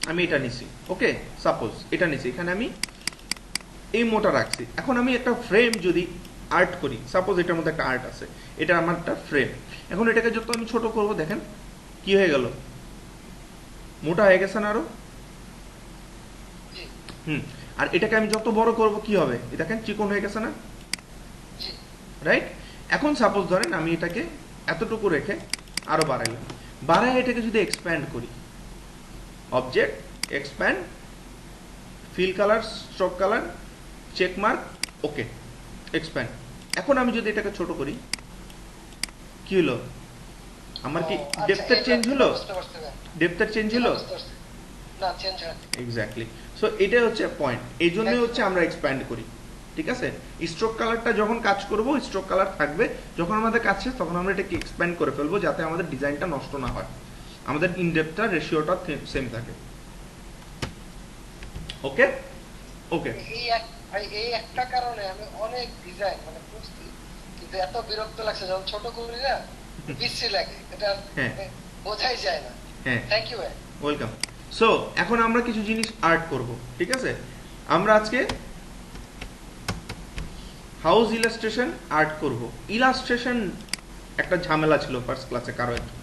আমি এটা নিছি, ওকে, সাপোজ এটা নিছি, এখানে আমি এই মোটা রাখছি। এখন আমি একটা ফ্রেম যদি আর্ট করি, সাপোজ এটার মধ্যে একটা আর্ট আছে, এটা আমার একটা ফ্রেম। এখন এটাকে যত আমি ছোট করব, দেখেন কি হয়ে গেল? মোটা হয়ে গেছে না আরো? জি আর এটাকে আমি যত বড় করব কি হবে? এই দেখেন চিকন হয়ে গেছে না, জি রাইট? এখন সাপোজ ধরেন আমি এটাকে এতটুকু রেখে আরো বাড়ায় এটাকে যদি এক্সপ্যান্ড করি, object expand, fill colour, stroke colour, check mark, okay, expand. এখন আমি যদি এটাকে ছোট করি, কি হলো? আমার কি ও, আচ্ছা, ডেপথের এটা চেঞ্জ হলো? বুঝতে পারছি ভাই। ডেপথের চেঞ্জ হলো? বুঝতে পারছি। না চেঞ্জ হয়নি। এক্স্যাক্টলি। সো এটাই হচ্ছে পয়েন্ট, এই জন্যই হচ্ছে আমরা এক্সপ্যান্ড করি। ঠিক আছে? স্ট্রোক কালারটা যখন কাজ করব, স্ট্রোক কালার থাকবে, যখন আমাদের কাজ শেষ তখন আমরা এটাকে এক্সপ্যান্ড করে ফেলবো, যাতে আমাদের ডিজাইনটা নষ্ট না হয়, আমাদের ইনডেপথটা, রেশিওটা সেম থাকে। ওকে ওকে এই একটা কারণে আমি অনেক ডিজাইন মানে বুঝছি, কিন্তু এত বিরক্ত লাগছে যখন ছোট করি না, বিশ্রী লাগে, এটা হ্যাঁ। বোঝাই যায় না। হ্যাঁ, থ্যাংক ইউ ভাই। ওয়েলকাম। সো এখন আমরা কিছু জিনিস আর্ট করব, ঠিক আছে? আমরা আজকে হাউস ইলাস্ট্রেশন আর্ট করব। ইলাস্ট্রেশন একটা ঝামেলা ছিল ফার্স্ট ক্লাসে কারো একটা,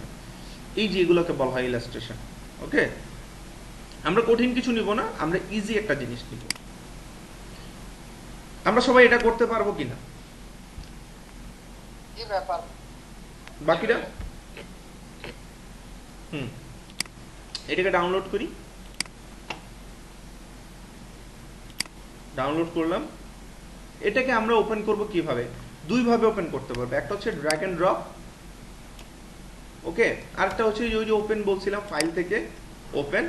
এই যে এগুলোকে বলা হয় ইলাস্ট্রেশন। ওকে, আমরা কঠিন কিছু নিব না, আমরা ইজি একটা জিনিস নিব। আমরা সবাই এটা করতে পারবো কিনা? এই ব্যাপার বাকিরা? এটাকে ডাউনলোড করি, ডাউনলোড করলাম। এটাকে আমরা ওপেন করব কিভাবে? দুই ভাবে ওপেন করতে পারবো, একটা হচ্ছে ড্র্যাগ এন্ড ড্রপ, ওকে, আরেকটা হচ্ছে ওই যে ওপেন বলছিলাম, ফাইল থেকে ওপেন,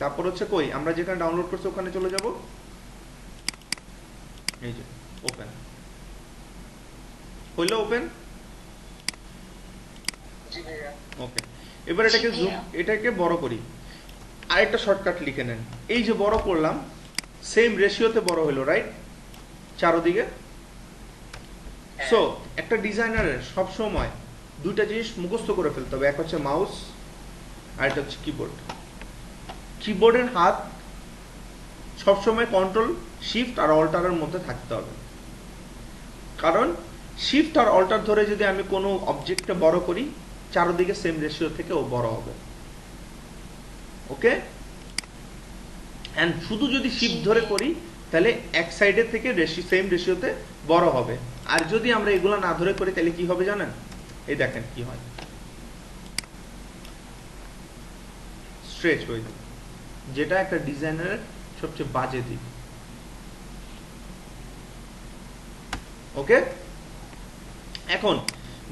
তারপর হচ্ছে কই আমরা যেখানে ডাউনলোড করছি ওখানে চলে যাব, এই যে ওপেন হইলো, ওপেন। জি ভাইয়া। ওকে, এবার এটাকে জুম, এটাকে বড় করি। আরেকটা শর্টকাট লিখে নেন, এই যে বড় করলাম, সেম রেশিওতে বড় হলো, রাইট? চারদিকে। সো একটা ডিজাইনারের সব সময় দুইটা জিনিস মুখস্থ করে ফেলতে হবে, এক হচ্ছে মাউস আর একটা হচ্ছে কিবোর্ড। কিবোর্ডের হাত সবসময় কন্ট্রোল শিফট আর অল্টারের মধ্যে থাকতে হবে, কারণ শিফট আর অল্টার ধরে যদি আমি কোনো অবজেক্টকে বড় করি, চারদিকে সেম রেশিও থেকে ও বড় হবে। ওকে, এন্ড শুধু যদি শিফট ধরে করি তাহলে এক সাইডের থেকে সেম রেশিওতে বড় হবে। আর যদি আমরা এগুলো না ধরে করি তাহলে কি হবে জানেন? এই দেখেন কি হয়, স্ট্রেচ হয়ে যাবে, যেটা একটা ডিজাইনারের সবচেয়ে বাজে দিক। ওকে, এখন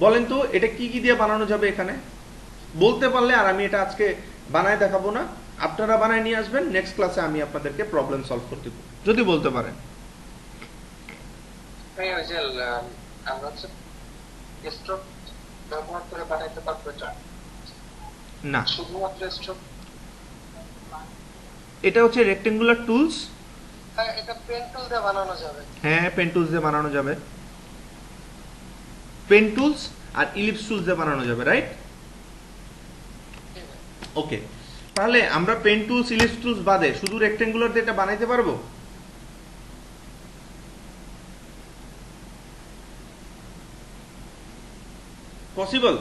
বলেন তো এটা কি কি দিয়ে বানানো যাবে? এখানে বলতে পারলে, আর আমি এটা আজকে বানায় দেখাবো না, আপনারা বানায় নিয়ে আসবেন, নেক্সট ক্লাসে আমি আপনাদেরকে প্রবলেম সলভ করতে দেবো, যদি বলতে পারেন। ভাইয়া ওই যে আমরা হচ্ছে স্ট্রোক ব্যবহার করে বানাইতে পারবো এটা? না, শুধুমাত্র স্ট্রোক? এটা হচ্ছে রেক্টেঙ্গুলার টুলস। হ্যাঁ, এটা পেন টুল দিয়ে বানানো যাবে। হ্যাঁ, পেন টুলস দিয়ে বানানো যাবে, পেন টুলস আর ইলিপস টুলস দিয়ে বানানো যাবে, রাইট? ওকে, তাহলে আমরা পেন টুলস, ইলিপস টুলস বাদে শুধু রেক্টেঙ্গুলার দিয়ে এটা বানাইতে পারবো? পসিবল?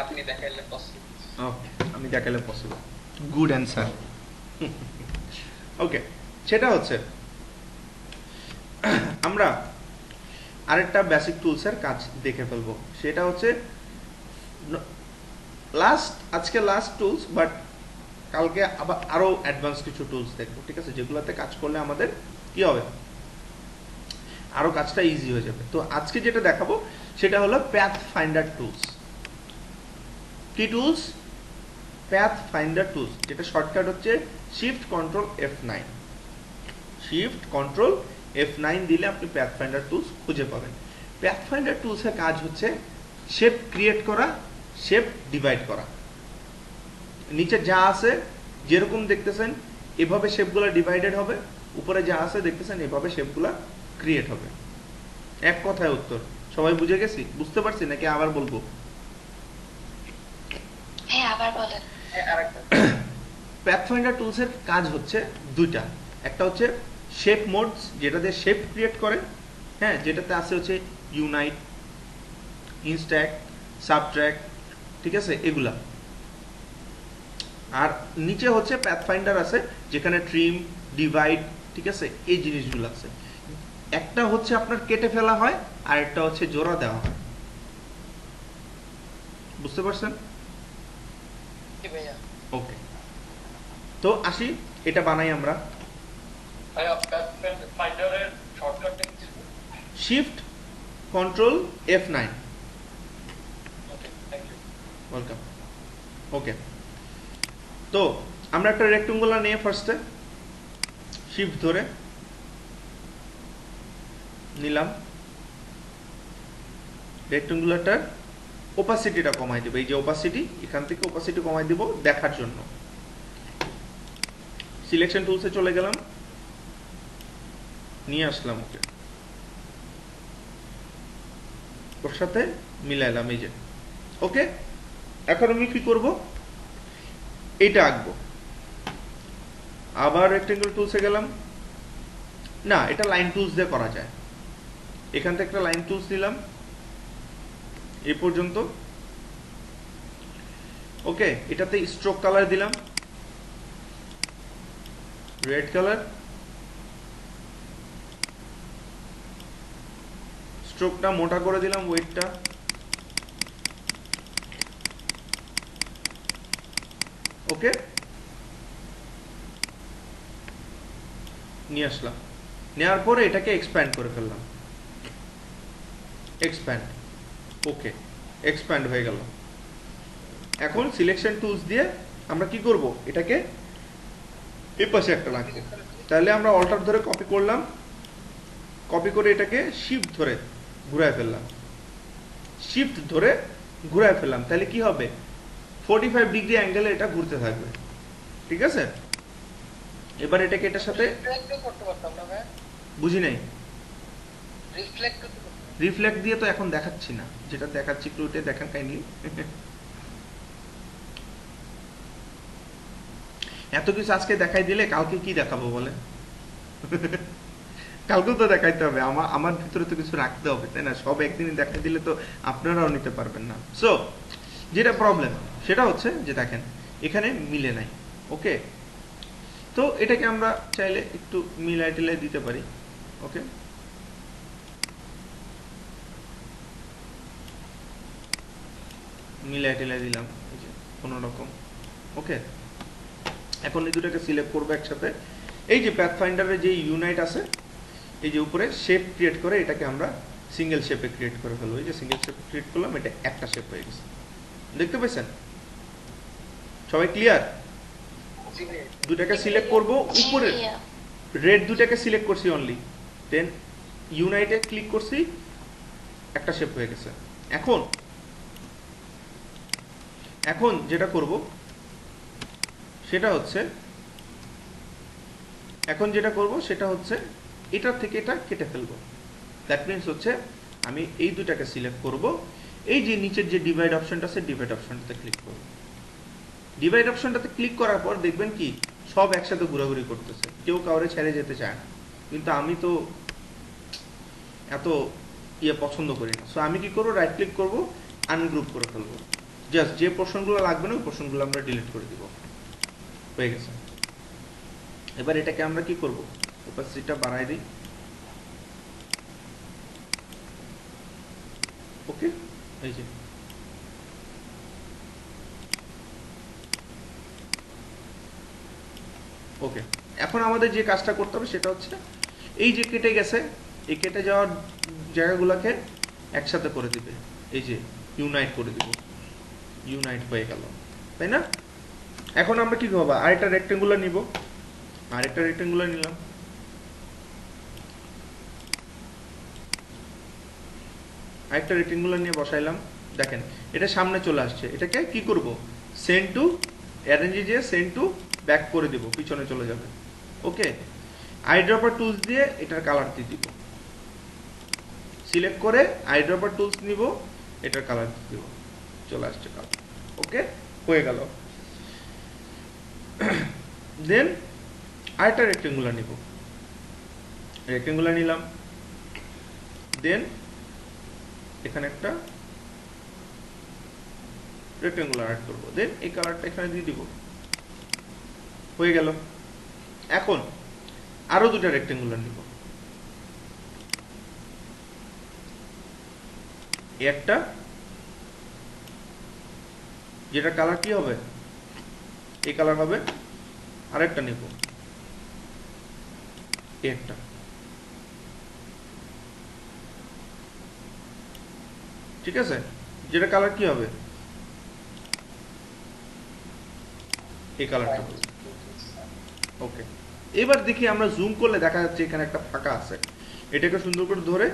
আপনি দেখাইলে পসিবল। ওকে, আমি দেখালে পসিবল, গুড অ্যান্সার। ওকে, সেটা হচ্ছে আমরা আরেকটা বেসিক টুলসের কাজ দেখে ফেলবো, সেটা হচ্ছে আজকে লাস্ট টুলস, বাট কালকে আবার আরো অ্যাডভান্স কিছু টুলস দেখবো, ঠিক আছে, যেগুলোতে কাজ করলে আমাদের কি হবে, আরো কাজটা ইজি হয়ে যাবে। তো আজকে যেটা দেখাবো সেটা হলো প্যাথ ফাইন্ডার টুলস। কি টুলস? প্যাথ ফাইন্ডার টুলস, যেটা শর্টকাট হচ্ছে shift control F9। Shift control F9 দিলে আপনি প্যাথ ফাইন্ডার টুলস খুঁজে পাবেন। প্যাথ ফাইন্ডার টুলসের কাজ হচ্ছে শেপ ক্রিয়েট করা, শেপ ডিভাইড করা। নিচে যা আছে যেরকম দেখতেছেন এভাবে শেপগুলো ডিভাইডেড হবে, উপরে যা আছে দেখতেছেন এভাবে শেপগুলো ক্রিয়েট হবে। এক কথায় উত্তর। সবাই বুঝে গেছি? বুঝতে পারছি নাকি আবার বলবো? হ্যাঁ আবার বলেন। প্যাথফাইন্ডার টুলসের কাজ হচ্ছে দুইটা। একটা হচ্ছে শেপ মোডস, যেটা দিয়ে শেপ ক্রিয়েট করে, হ্যাঁ, যেটাতে আছে হচ্ছে ইউনাইট, ইনস্ট্যাক্ট, সাবট্র্যাক্ট, ঠিক আছে, এগুলা। আর নিচে হচ্ছে প্যাথফাইন্ডার আছে যেখানে ট্রিম, ডিভাইড, ঠিক আছে, এই জিনিসগুলো আছে। একটা হচ্ছে আপনার কেটে ফেলা হয় আর একটা হচ্ছে জোড়া দেওয়া হয়। বুঝতে পারছেন? ভাইয়া ওকে, তো আসি, এটা বানাই আমরা। ভাইয়া ফাইন্ডারের শর্টকাটটা কি ছিল? Shift control F9। Okay, thank you. Welcome. Okay, তো আমরা একটা রেক্টেঙ্গুলার নিয়ে ফার্স্টে শিফট ধরে নিলাম। রেক্টেঙ্গুলারটার ওপাসিটিটা কমাই দেব, এই যে ওপাসিটি, এখান থেকে ওপাসিটি কমাই দেব দেখার জন্য। সিলেকশন টুলসে চলে গেলাম, নিয়ে আসলাম ওকে, ওর সাথে মিলাইলাম, এই যে ওকে। এখন আমি কি করব, এইটা আঁকবো। আবার রেক্টেঙ্গল টুলসে গেলাম, না এটা লাইন টুলস দিয়ে করা যায়। এখান থেকে একটা লাইন টুলস নিলাম এই পর্যন্ত, ওকে। এটাতে স্ট্রোক কালার দিলাম রেড কালার, স্ট্রোকটা মোটা করে দিলাম, ওয়েটটা ওকে, নিয়ে আসলাম। নেওয়ার পরে এটাকে এক্সপ্যান্ড করে ফেললাম, এক্সপ্যান্ড, ওকে, এক্সপ্যান্ড হয়ে গেল। এখন সিলেকশন টুলস দিয়ে আমরা কি করব, এটাকে এই পাশে একটা রাখবো। তাহলে আমরা অল্টার ধরে কপি করলাম, কপি করে এটাকে শিফট ধরে ঘুরায় ফেললাম, শিফট ধরে ঘুরায় ফেললাম। তাহলে কি হবে, 45 ডিগ্রি অ্যাঙ্গেলে এটা ঘুরতে থাকবে, ঠিক আছে। এবার এটাকে এটার সাথে রিফ্লেক্ট করতে পারতাম না ভাই, বুঝি নাই। রিফ্লেক্ট করতে পারতাম। রিফ্লেক্ট দিয়ে তো এখন দেখাচ্ছি না, যেটা দেখাচ্ছি একটু ওইটা দেখান কাইন্ডলি। এত কিছু আজকে দেখাই দিলে কালকে কি দেখাবো বলে? কালকেও তো দেখাইতে হবে, আমার ভিতরে তো কিছু রাখতে হবে, তাই না? সব একদিনই দেখাই দিলে তো আপনারাও নিতে পারবেন না। সো যেটা প্রবলেম সেটা হচ্ছে যে দেখেন এখানে মিলে নাই, ওকে। তো এটাকে আমরা চাইলে একটু মিলাই টিলাই দিতে পারি, ওকে। মিলাই টিলাই দিলাম এই যে কোনো রকম, ওকে। এখন এই দুটাকে সিলেক্ট করবো একসাথে। এই যে প্যাথফাইন্ডারের যে ইউনাইট আছে, এই যে উপরে শেপ ক্রিয়েট করে এটাকে আমরা সিঙ্গেল শেপে ক্রিয়েট করে ফেলবো। এই যে সিঙ্গেল শেপ ক্রিয়েট করলাম, এটা একটা শেপ হয়ে গেছে, দেখতে পেয়েছেন? সবাই ক্লিয়ার? দুটাকে সিলেক্ট করব, উপরে রেড দুটাকে সিলেক্ট করছি অনলি, দেন ইউনাইটে ক্লিক করছি, একটা শেপ হয়ে গেছে। এখন যেটা করব সেটা হচ্ছে এটা থেকে এটা কেটে ফেলবো। দ্যাট মিনস হচ্ছে আমি এই দুটাকে সিলেক্ট করব, এই যে নিচের যে ডিভাইড অপশনটা আছে, ডিভাইড অপশনটাতে ক্লিক করব। ডিভাইড অপশনটাতে ক্লিক করার পর দেখবেন কি সব একসাথে ঘোরাঘুরি করতেছে, কেউ কাউরে ছেড়ে যেতে চায় না। কিন্তু আমি তো এত পছন্দ করি না। সো আমি কি করবো, রাইট ক্লিক করব, আনগ্রুপ করে ফেলবো। জাস্ট যে পোর্শনগুলো লাগবে না ওই পোর্শনগুলো আমরা ডিলিট করে দিব, হয়ে গেছে। এবার এটাকে আমরা কি করব, ওপাসিটিটা বাড়াই দিই, ওকে, এই যে ওকে। এখন আমাদের যে কাজটা করতে হবে সেটা হচ্ছে এই যে কেটে গেছে, এই কেটে যাওয়ার জায়গাগুলোকে একসাথে করে দিবে, এই যে ইউনাইট করে দিব, ইউনাইট হয়ে গেল, তাই না? এখন আমরা কি করবো, আরেকটা রেক্টেঙ্গুলার নিব, আরেকটা রেক্টেঙ্গুলার নিলাম, আরেকটা রেক্টেঙ্গুলার নিয়ে বসাইলাম। দেখেন এটা সামনে চলে আসছে, এটাকে কি করব, সেন্ড টু অ্যারেঞ্জে যে সেন্ড টু ব্যাক করে দিব, পিছনে চলে যাবে। ওকে, আইড্রপার টুলস দিয়ে এটার কালার দিয়ে দিব, সিলেক্ট করে আইড্রপার টুলস নিব, এটার কালার দিয়ে দিব, চলে আসছে কালার। ওকে, হয়ে গেল। দেন আরেকটা রেক্টেঙ্গুলার নিব, রেক্টেঙ্গুলার নিলাম, দেন এখানে একটা রেক্টেঙ্গুলার অ্যাড করব, দেন এই কালারটা এখানে দিয়ে দিব, হয়ে গেল। এখন আরো দুটো রেক্টেঙ্গুলার নিব, একটা যেটা কালার কি হবে, এই কালার হবে, আরেকটা নিব, একটা, ঠিক আছে, যেটা কালার কি হবে, এই কালারটা হবে। ওকে, এবার দেখি আমরা জুম করলে দেখা যাচ্ছে এখানে একটা ফাঁকা আছে, এটাকে সুন্দর করে ধরে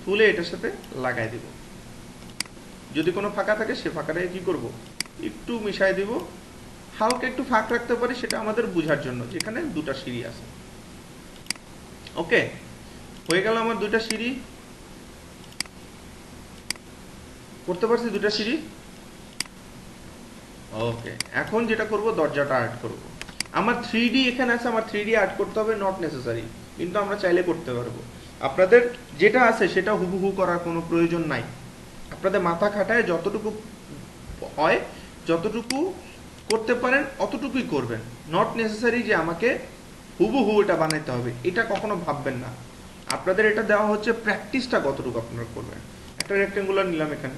তুলে এটার সাথে লাগাই দিব। যদি কোনো ফাঁকা থাকে সে ফাঁকাটাকে কি করব, একটু মিশাই দিব, হালকা একটু ফাঁক রাখতে পারি, সেটা আমাদের বোঝার জন্য, যেখানে দুটা সিঁড়ি আছে। ওকে, হয়ে গেল আমার দুটা সিঁড়ি, করতে পারছি দুটা সিঁড়ি। ওকে, এখন যেটা করব, দরজাটা অ্যাড করব। আমার 3D এখানে আছে, আমার 3D অ্যাড করতে হবে, নট নেসেসারি, কিন্তু আমরা চাইলে করতে পারবো। আপনাদের যেটা আছে সেটা হুবহু করার কোনো প্রয়োজন নাই, আপনাদের মাথা খাটায় যতটুকু হয়, যতটুকু করতে পারেন অতটুকুই করবেন, নট নেসেসারি যে আমাকে হুবহু এটা বানাইতে হবে, এটা কখনো ভাববেন না। আপনাদের এটা দেওয়া হচ্ছে প্র্যাকটিসটা কতটুকু আপনারা করবেন। একটা রেক্টেঙ্গুলার নিলাম, এখানে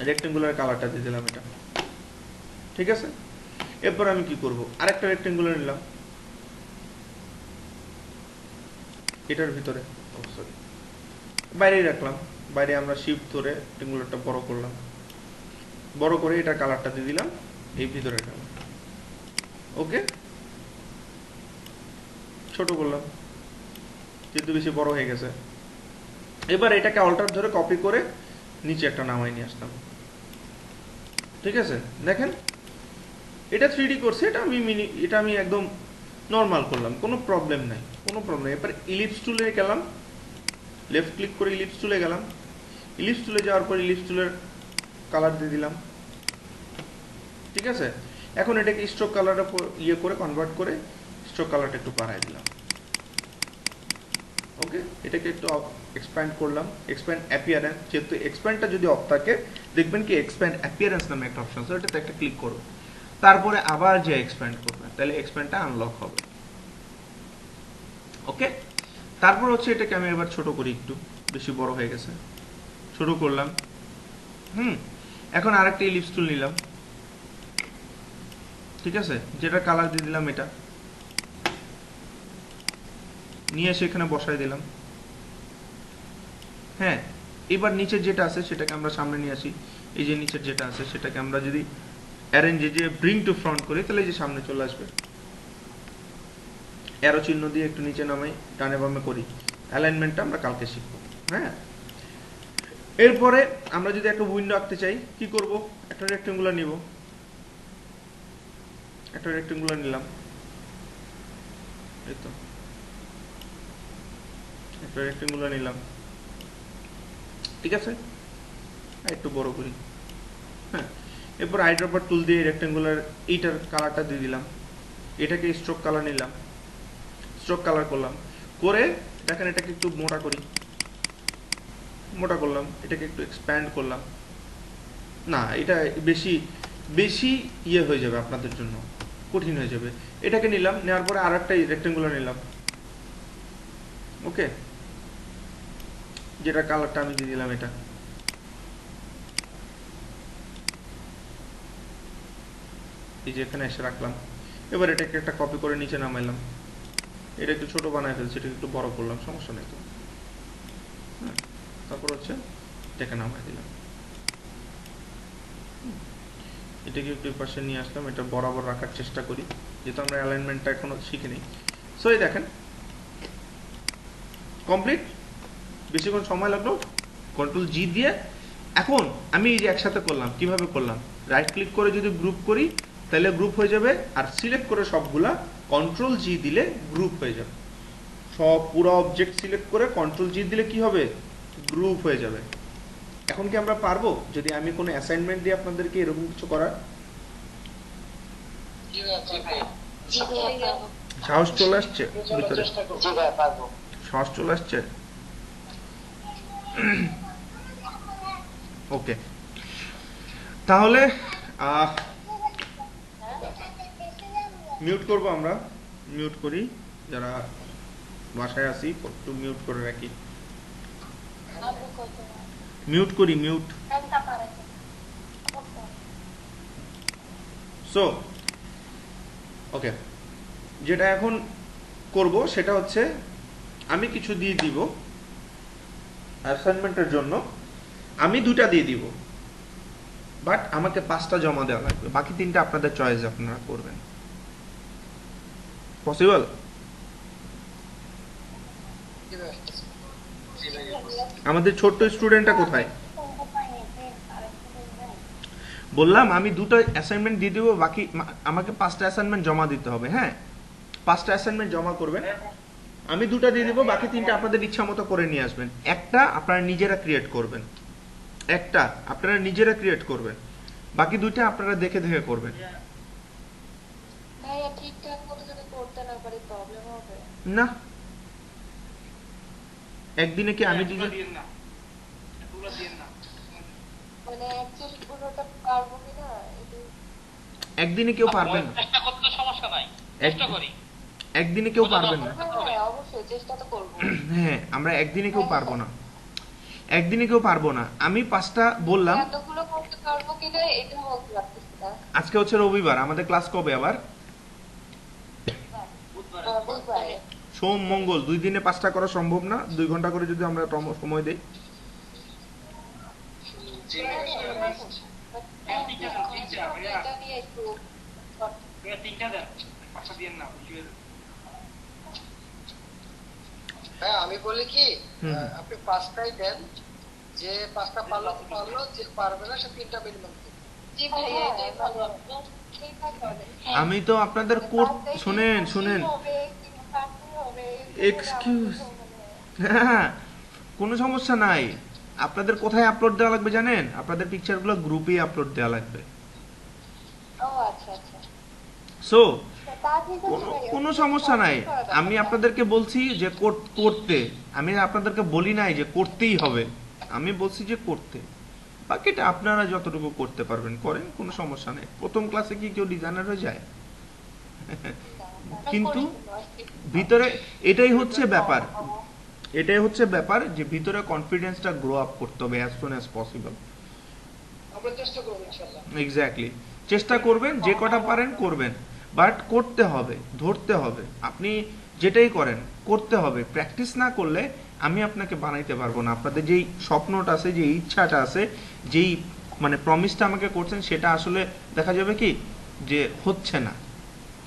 রেক্টেঙ্গুলার কালারটা দিয়ে দিলাম এটা, ঠিক আছে। এরপর আমি কি করব, আরেকটা রেক্টেঙ্গুলার নিলাম, এটার ভিতরে বাইরেই রাখলাম, বাইরে আমরা শিফট ধরে রেক্টেঙ্গুলারটা বড় করলাম, বড় করে এটা কালারটা দিয়ে দিলাম এই ভিতরে কালার। ওকে, ছোট করলাম যেহেতু বেশি বড় হয়ে গেছে। এবার এটাকে অল্টার ধরে কপি করে নিচে একটা নামাই নিয়ে আসলাম, ঠিক আছে। দেখেন এটা 3D করছে, এটা আমি একদম নর্মাল করলাম, কোনো প্রবলেম নাই, কোনো প্রবলেম। এবার ইলিপস টুলে গেলাম, লেফট ক্লিক করে ইলিপস টুলে গেলাম, ইলিপস টুলে যাওয়ার পর ইলিপস টুলের কালার দিয়ে দিলাম, ঠিক আছে। এখন এটাকে স্ট্রোক কালারে ইয়ে করে কনভার্ট করে স্ট্রোক কালারটা একটু বাড়াই দিলাম। ওকে, এটাকে একটু এক্সপ্যান্ড করলাম, এক্সপ্যান্ড অ্যাপিয়ারেন্স, যেহেতু এক্সপ্যান্ডটা যদি অফ থাকে দেখবেন কি এক্সপ্যান্ড অ্যাপিয়ারেন্স নামে একটা অপশন আছে, ওটাতে একটা ক্লিক করো, তারপরে আবার যে এক্সপ্যান্ড করবেন, তাহলে এক্সপ্যান্ডটা আনলক হবে। ওকে, তারপর হচ্ছে এটাকে আমি এবার ছোট করি, একটু বেশি বড় হয়ে গেছে, ছোট করলাম। এখন আরেকটা ইলিপস টুল নিলাম, ঠিক আছে, যেটা কালার দিয়ে দিলাম, এটা নিয়ে এসে এখানে বসাই দিলাম। হ্যাঁ, এবার নিচে যেটা আছে সেটাকে আমরা সামনে নিয়ে আসি, এই যে নিচের যেটা আছে সেটাকে আমরা যদি অ্যারেঞ্জে যে ব্রিং টু ফ্রন্ট করি, তাহলে এই যে সামনে চলে আসবে, অ্যারো চিহ্ন দিয়ে একটু নিচে নামাই, ডানে বামে করি, অ্যালাইনমেন্টটা আমরা কালকে শিখবো। হ্যাঁ, এরপরে আমরা যদি একটা উইন্ডো আঁকতে চাই কি করব, একটা রেক্টেঙ্গুলার নিব, একটা রেক্টেঙ্গুলার নিলাম, এই তো একটা রেক্টেঙ্গুলার নিলাম, ঠিক আছে, একটু বড় করি। হ্যাঁ, এরপর আইড্রপার টুল দিয়ে রেক্টেঙ্গুলার এইটার কালারটা দিয়ে দিলাম, এটাকে স্ট্রোক কালার নিলাম, স্ট্রোক কালার করলাম, করে দেখেন এটাকে একটু মোটা করি, মোটা করলাম, এটাকে একটু এক্সপ্যান্ড করলাম, না এটা বেশি বেশি ইয়ে হয়ে যাবে, আপনাদের জন্য কঠিন হয়ে যাবে। এটাকে নিলাম, নেওয়ার পরে আর একটা রেক্টেঙ্গুলার নিলাম, ওকে, যেটা কালারটা আমি দিয়ে দিলাম এটা, এই যে এখানে এসে রাখলাম। এবার এটাকে একটা কপি করে নিচে নামাইলাম, এটা একটু ছোট বানায় ফেলছি, এটাকে একটু বড় করলাম, সমস্যা নেই তো। হ্যাঁ, তারপর হচ্ছে এটাকে নামাই দিলাম, এটাকে একটু পাশে নিয়ে আসলাম, এটা বরাবর রাখার চেষ্টা করি, যেহেতু আমরা অ্যালাইনমেন্টটা এখনো শিখিনি। সো এই দেখেন কমপ্লিট, বেশিক্ষণ সময় লাগলো, কন্ট্রোল জি দিয়ে। এখন আমি এই যে একসাথে করলাম, কিভাবে করলাম, রাইট ক্লিক করে যদি গ্রুপ করি তাহলে গ্রুপ হয়ে যাবে, আর সিলেক্ট করে সবগুলা কন্ট্রোল জি দিলে গ্রুপ হয়ে যাবে। সব পুরো অবজেক্ট সিলেক্ট করে কন্ট্রোল জি দিলে কি হবে, গ্রুপ হয়ে যাবে। এখন কি আমরা পারবো যদি আমি কোনো অ্যাসাইনমেন্ট দিই আপনাদেরকে এরকম কিছু করার? জি ভাইয়া, জি ভাইয়া। সাহস চলে আসছে ভিতরে, চেষ্টা করবো। জি ভাই পারবো। সাহস চলে আসছে? ওকে, তাহলে মিউট করব আমরা, মিউট করি, যারা বাসায় আছি একটু মিউট করে রাখি, মিউট করি, মিউট। সো ওকে, যেটা এখন করব সেটা হচ্ছে আমি কিছু দিয়ে দিব অ্যাসাইনমেন্টের জন্য, আমি 2টা দিয়ে দিব, বাট আমাকে 5টা জমা দেওয়া লাগবে, বাকি 3টা আপনাদের চয়েস, আপনারা করবেন। পসিবল? জি ভাইয়া। আমাদের ছোট্ট স্টুডেন্টটা কোথায়? বললাম আমি 2টা অ্যাসাইনমেন্ট দিয়ে দিব, বাকি আমাকে 5টা অ্যাসাইনমেন্ট জমা দিতে হবে। হ্যাঁ, 5টা অ্যাসাইনমেন্ট জমা করবেন, আমি 2টা দিয়ে দিব, বাকি 3টা আপনাদের ইচ্ছা মতো করে নিয়ে আসবেন। একটা আপনারা নিজেরা ক্রিয়েট করবেন, একটা আপনারা নিজেরা ক্রিয়েট করবেন, বাকি 2টা আপনারা দেখে দেখে করবেন। ভাইয়া ঠিকঠাক মতো যদি করতে না পারি প্রবলেম হবে? না, একদিনে কি আমি দিলে মানে অ্যাকচুয়ালি পুরোটা পারবো কিনা একদিনে কেউ পারবেন না, চেষ্টা করতে সমস্যা নাই, চেষ্টা করি। একদিনে কেউ পারবেন না। হ্যাঁ অবশ্যই চেষ্টা তো করবো। হ্যাঁ, আমরা একদিনে কেউ পারবো না, একদিনে কেউ পারবো না। আমি 5টা বললাম, এতগুলো করতে পারবো কিনা এটা বলতে পারতেছি না। আজকে হচ্ছে রবিবার, আমাদের ক্লাস কবে আবার? বুধবারে। সোম মঙ্গল 2 দিনে 5টা করা সম্ভব না, 2 ঘন্টা করে যদি আমরা সময় দেই। জি ভাইয়া। এটা নিয়ে একটু হ্যাঁ আমি বলি কি, হুম। আপনি 5টাই দেন, যে 5টা পারলো পারলো, যে পারবে না সে 3টা মিনিমাম দেন। জি ভাইয়া এটাই ভালো হবে। আমি তো আপনাদের শুনেন শুনেন, এক্সকিউজ, হ্যাঁ কোনো সমস্যা নাই। আপনাদের কোথায় আপলোড দেওয়া লাগবে জানেন? আপনাদের পিকচারগুলো গ্রুপে আপলোড দেওয়া লাগবে। ও আচ্ছা আচ্ছা। সো তা ঠিক আছে ভাইয়া। কোনো সমস্যা নাই, আমি আপনাদেরকে বলছি যে করতে, আমি আপনাদেরকে বলি নাই যে করতেই হবে, আমি বলছি যে করতে, বাকিটা আপনারা যতটুকু করতে পারবেন করেন, কোনো সমস্যা নেই। প্রথম ক্লাসে কি কেউ ডিজাইনার হয়ে যায়? কিন্তু ভিতরে এটাই হচ্ছে ব্যাপার, এটাই হচ্ছে ব্যাপার যে ভিতরে কনফিডেন্সটা গ্রো আপ করতে হবে অ্যাজ সুন অ্যাজ পসিবল। আমরা চেষ্টা করবো ইনশাআল্লাহ। এক্স্যাক্টলি, চেষ্টা করবেন, যে কটা পারেন করবেন, বাট করতে হবে, ধরতে হবে। আপনি যেটাই করেন করতে হবে, প্র্যাকটিস না করলে আমি আপনাকে বানাইতে পারবো না। আপনাদের যেই স্বপ্নটা আছে, যে ইচ্ছাটা আছে, যেই মানে প্রমিসটা আমাকে করছেন, সেটা আসলে দেখা যাবে কি যে হচ্ছে না,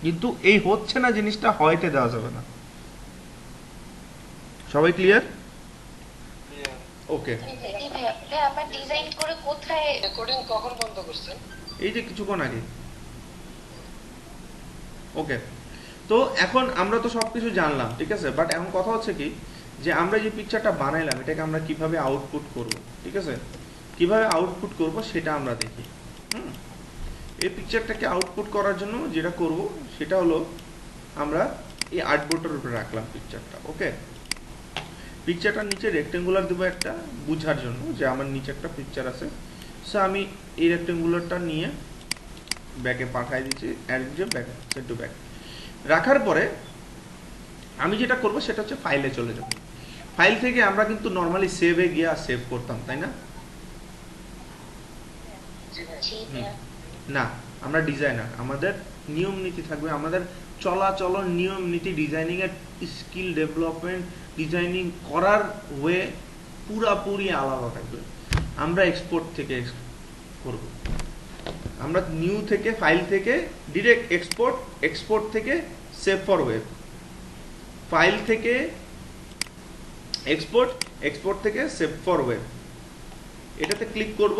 কিন্তু এই হচ্ছে না জিনিসটা হয়তে দেওয়া যাবে না। সবাই ক্লিয়ার? ওকে, জি ভাইয়া। ভাইয়া আমরা ডিজাইন করে কোথায়? রেকর্ডিং কখন বন্ধ করছেন? এই যে কিছুক্ষণ আগে। ওকে, তো এখন আমরা তো সবকিছু জানলাম, ঠিক আছে, বাট এখন কথা হচ্ছে কি যে আমরা যে পিকচারটা বানাইলাম এটাকে আমরা কিভাবে আউটপুট করব, ঠিক আছে, কিভাবে আউটপুট করব সেটা আমরা দেখি। এই পিকচারটাকে আউটপুট করার জন্য যেটা করব সেটা হলো আমরা এই আর্টবোর্ডের উপরে রাখলাম পিকচারটা। ওকে, পিকচারটার নিচে রেক্টেঙ্গুলার দেবো একটা, বুঝার জন্য যে আমার নিচে একটা পিকচার আছে। সো আমি এই রেক্টেঙ্গুলারটা নিয়ে ব্যাকে পাঠাই দিচ্ছি, অ্যাড যে ব্যাক, সেন্ড টু ব্যাক। রাখার পরে আমি যেটা করব সেটা হচ্ছে ফাইলে চলে যাব। ফাইল থেকে আমরা কিন্তু নর্মালি সেভে গিয়ে সেভ করতাম, তাই না? জি ভাইয়া। না, আমরা ডিজাইনার, আমাদের নিয়ম নীতি থাকবে, আমাদের চলাচলন নিয়ম নীতি, ডিজাইনিং এর স্কিল ডেভেলপমেন্ট, ডিজাইনিং করার ওয়ে পুরাপুরি আলাদা থাকবে। আমরা এক্সপোর্ট থেকে করব, আমরা নিউ থেকে ফাইল থেকে ডিরেক্ট এক্সপোর্ট, এক্সপোর্ট থেকে সেভ ফর ওয়েব, ফাইল থেকে এক্সপোর্ট, এক্সপোর্ট থেকে সেভ ফর ওয়েব। এটাতে ক্লিক করব,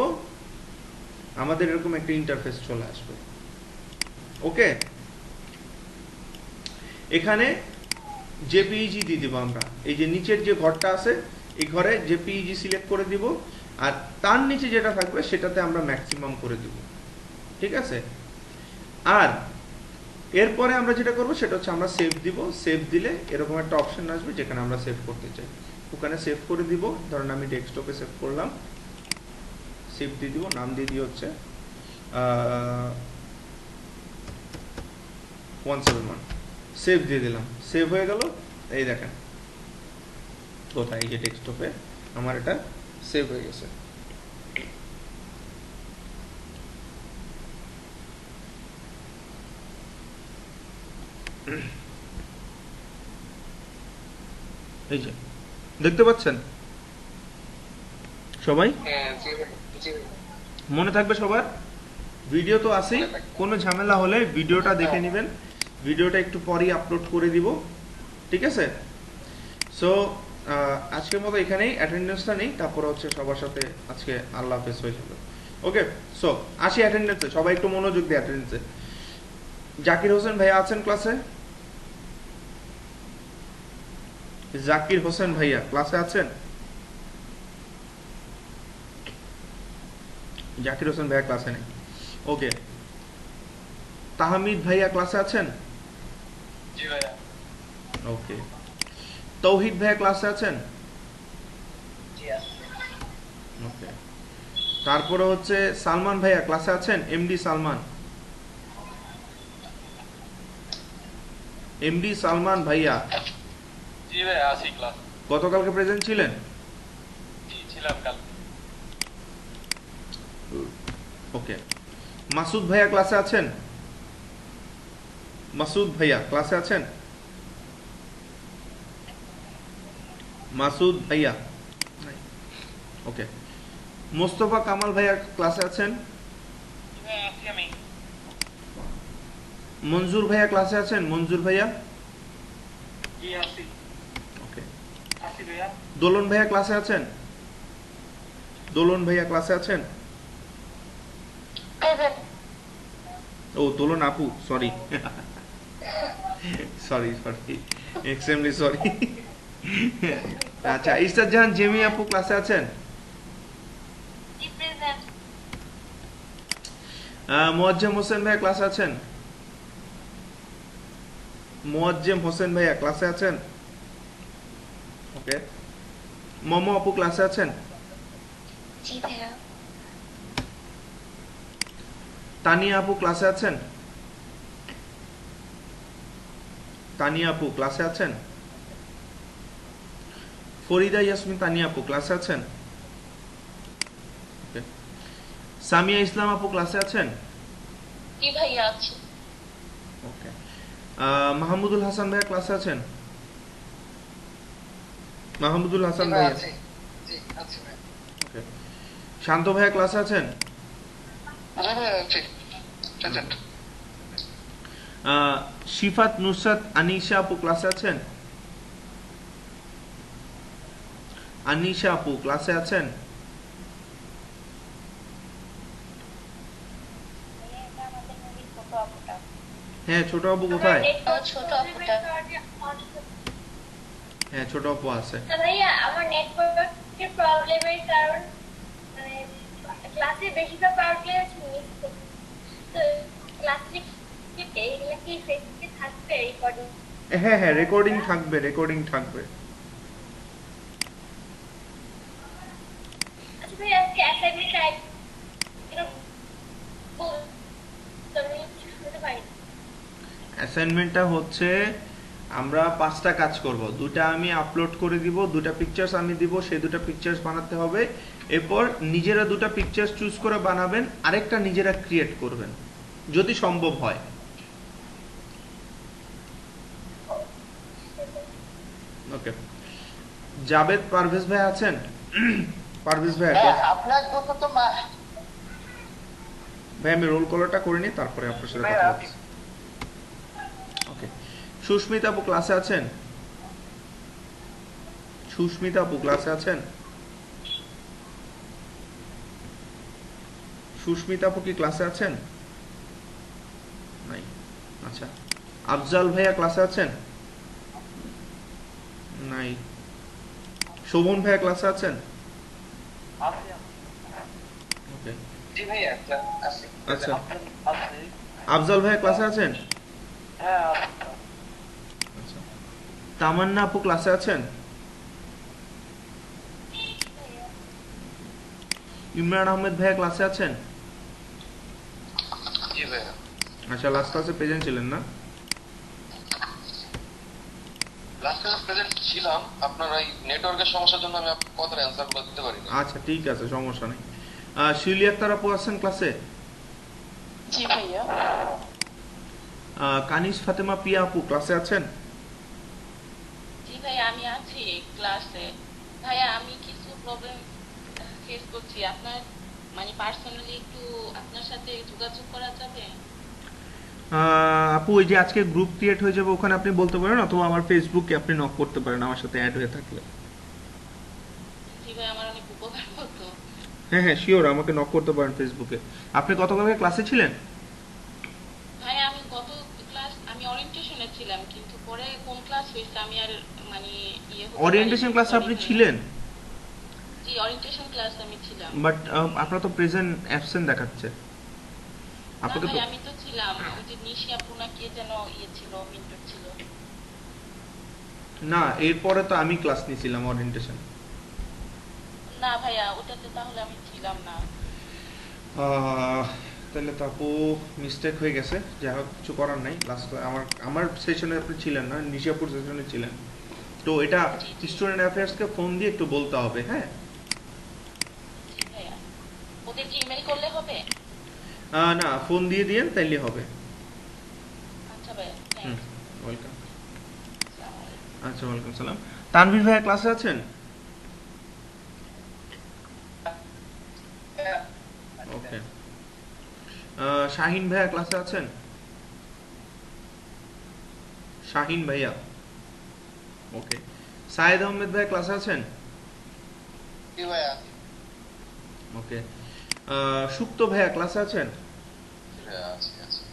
আমাদের এরকম একটা ইন্টারফেস চলে আসবে। ওকে, এখানে জেপিইজি দিয়ে দিব আমরা। এই যে নিচের যে ঘরটা আছে এই ঘরে জেপিইজি সিলেক্ট করে দিব, আর তার নিচে যেটা থাকবে সেটাতে আমরা ম্যাক্সিমাম করে দিব। ঠিক আছে? আর এরপরে আমরা যেটা করব সেটা হচ্ছে আমরা সেভ দিব। সেভ দিলে এরকম একটা অপশন আসবে যেখানে আমরা সেভ করতে চাই, ওখানে সেভ করে দিব। ধরেন আমি ডেস্কটপে সেভ করলাম, সেভ দিয়ে দিব, নাম দিয়ে দিয়ে হচ্ছে 171, সেভ দিয়ে দিলাম, সেভ হয়ে গেল। এই দেখেন কোথায়, এই যে ডেস্কটপে আমার এটা সেভ হয়ে গেছে। এই যে দেখতে পাচ্ছেন সবাই? হ্যাঁ, জি ভাই, জি ভাই। মনে থাকবে সবার? ভিডিও তো আছেই, কোনো ঝামেলা হলে ভিডিওটা দেখে নেবেন, ভিডিওটা একটু পরেই আপলোড করে দিব। ঠিক আছে? সো আজকের মতো এখানেই, অ্যাটেন্ডেন্সটা নেই, তারপর হচ্ছে সবার সাথে আজকে আল্লাহ হাফেজ হয়ে যাবে। ওকে, সো আসি অ্যাটেন্ডেন্সে, সবাই একটু মনোযোগ দিয়ে অ্যাটেন্ডেন্সে। জাকির হোসেন ভাইয়া আছেন ক্লাসে? জাকির হোসেন ভাইয়া ক্লাসে আছেন? জাকির হোসেন ভাইয়া ক্লাসে নেই। ওকে, তাহমিদ ভাইয়া ক্লাসে আছেন? জি ভাইয়া। ওকে, তৌহিদ ভাইয়া ক্লাসে আছেন? জি আছে। ওকে, তারপরে হচ্ছে সালমান ভাইয়া ক্লাসে আছেন? এমডি সালমান, এমডি সালমান ভাইয়া জি ভাইয়া আছি ক্লাস। গতকালকে প্রেজেন্ট ছিলেন? জি ছিলাম কাল। ওকে, মাসুদ ভাইয়া ক্লাসে আছেন? মাসুদ ভাইয়া ক্লাসে আছেন? মাসুদ ভাইয়া নাই। ওকে, মোস্তফা কামাল ভাইয়া ক্লাসে আছেন? জি ভাইয়া আছি আমি। মঞ্জুর ভাইয়া ক্লাসে আছেন? মঞ্জুর ভাইয়া? জি আছি। ওকে, আছি ভাইয়া। দোলন ভাইয়া ক্লাসে আছেন? দোলন ভাইয়া ক্লাসে আছেন? প্রেজেন্ট। ও দোলন আপু, sorry sorry sorry, extremely sorry. আচ্ছা, ইসরাত জাহান জেমি আপু ক্লাসে আছেন? জি প্রেজেন্ট। মোয়াজ্জেম হোসেন ভাইয়া ক্লাসে আছেন? মোয়াজ্জেম হোসেন ভাইয়া ক্লাসে আছেন? ওকে, মোমো আপু ক্লাসে আছেন? জি ভাইয়া। তানিয়া আপু ক্লাসে আছেন? তানিয়া আপু ক্লাসে আছেন? ফরিদা ইয়াসমিন তানিয়া আপু ক্লাসে আছেন? ওকে, সামিয়া ইসলাম আপু ক্লাসে আছেন? জি ভাইয়া আছি। ওকে, মাহমুদুল হাসান ভাইয়া ক্লাসে আছেন? মাহমুদুল হাসান জি ভাই, ভাইয়া, আছি। জি, আছি ভাই। ওকে, শান্ত ভাইয়া ক্লাসে আছেন? জি ভাই, আছি। প্রেজেন্ট। শিফাত নুসরাত আনিশা আপু ক্লাসে আছেন? আনিশা আপু ক্লাসে আছেন? হ্যাঁ, ছোট আপু কোথায়? ছোট আপুটা। হ্যাঁ, ছোট আপু আছে। ভাইয়া আমার নেটওয়ার্কের প্রবলেমের কারণ মানে ক্লাসে বেশিরভাগ পাওয়ার প্লে আছে মিস করছি, তো ক্লাসে এগুলো কি ফেসবুকে থাকবে রেকর্ডিং? হ্যাঁ হ্যাঁ, রেকর্ডিং থাকবে, রেকর্ডিং থাকবে। আচ্ছা ভাই, আজকে অ্যাসাইনমেন্ট টাইপ আমি শুনতে পারি না। অ্যাসাইনমেন্টটা হচ্ছে আমরা 5টা কাজ করব, দুটা আমি আপলোড করে দিব, দুটা পিকচার্স আমি দিব, সেই দুটা পিকচার্স বানাতে হবে। এরপর নিজেরা দুটা পিকচার্স চুজ করে বানাবেন, আরেকটা নিজেরা ক্রিয়েট করবেন যদি সম্ভব হয়। ওকে, জাবেদ পারভেজ ভাই আছেন? পারভেজ ভাই হ্যাঁ, আপনার দুটো তো ভাই আমি রোল কলটা করে নিই, তারপরে আপনার সাথে কথা বলছি। ওকে, সুস্মিতা আপু ক্লাসে আছেন? সুস্মিতা আপু ক্লাসে আছেন? সুস্মিতা আপু কি ক্লাসে আছেন? নাই। আচ্ছা, আফজাল ভাইয়া ক্লাসে আছেন? নাই। শোভন ভাইয়া ক্লাসে আছেন? ওকে, জি ভাইয়া আছে। আচ্ছা, আফজাল ভাইয়া ক্লাসে আছেন? হ্যাঁ আচ্ছা, তামান্না আপু ক্লাসে আছেন? ইমরান আহমেদ ভাইয়া ক্লাসে আছেন? জি ভাইয়া। আচ্ছা, লাস্ট ক্লাসে প্রেজেন্ট ছিলেন না? লাস্ট ক্লাসে প্রেজেন্ট ছিলাম, আপনার এই নেটওয়ার্কের সমস্যার জন্য আমি আপনার কথার অ্যান্সার গুলো দিতে পারিনি। আচ্ছা, ঠিক আছে, সমস্যা নেই। শিউলি আক্তার আপু আছেন ক্লাসে? জি ভাইয়া। কানিজ ফাতেমা পিয়া আপু ক্লাসে আছেন? জি ভাইয়া আমি আছি ক্লাসে। ভাইয়া আমি কিছু প্রবলেম ফেস করছি, আপনার মানে পার্সোনালি একটু আপনার সাথে যোগাযোগ করা যাবে? আপু ওই যে আজকে গ্রুপ ক্রিয়েট হয়ে যাবে, ওখানে আপনি বলতে পারেন, অথবা আমার ফেসবুকে আপনি নক করতে পারেন আমার সাথে অ্যাড হয়ে থাকলে। জি ভাই, আমার অনেক উপকার হতো। হ্যাঁ হ্যাঁ, শিওর, আমাকে নক করতে পারেন ফেসবুকে। আপনি গতকালকে ক্লাসে ছিলেন? ভাইয়া আমি গত ক্লাস আমি ওরিয়েন্টেশনে ছিলাম, কিন্তু পরে কোন ক্লাস হয়েছে আমি আর মানে ওরিয়েন্টেশন ক্লাসে আপনি ছিলেন, জি ওরিয়েন্টেশন ক্লাস আমি ছিলাম। বাট আপনার তো প্রেজেন্ট অ্যাবসেন্ট দেখাচ্ছে না আপনাকে তো। ভাই আমি তো ছিলাম, ওই যে নিশি আপু না কে যেন ছিল, মিন্টু ছিল। না, এরপরে তো আমি ক্লাস নিয়েছিলাম ওরিয়েন্টেশন। না ভাইয়া ওটাতে তাহলে আমি ছিলাম না। তাহলে তো আপু মিস্টেক হয়ে গেছে, যাই হোক, কিছু করার নাই। লাস্ট আমার সেশনে আপনি ছিলেন না, নিশাপুর সেশনে ছিলেন। তো এটা স্টুডেন্ট অ্যাফেয়ার্সকে ফোন দিয়ে একটু বলতে হবে। হ্যাঁ, জি ভাইয়া, ওদেরকে ইমেল করলে হবে? না, ফোন দিয়ে দিয়েন তাইলে হবে। আচ্ছা ভাইয়া, হুম, থ্যাঙ্কস। ওয়েলকাম। আসসালামু আলাইকুম। আচ্ছা, ওয়েলকাম সালাম। তানভীর ভাইয়া ক্লাসে আছেন? ওকে, শাহিন ভাইয়া ক্লাসে আছেন? শাহিন ভাইয়া, ওকে। সায়েদ আহমেদ ভাইয়া ক্লাসে আছেন? জি ভাইয়া। ওকে। সুপ্ত ভাইয়া ক্লাসে আছেন? হ্যাঁ, আছি আছি।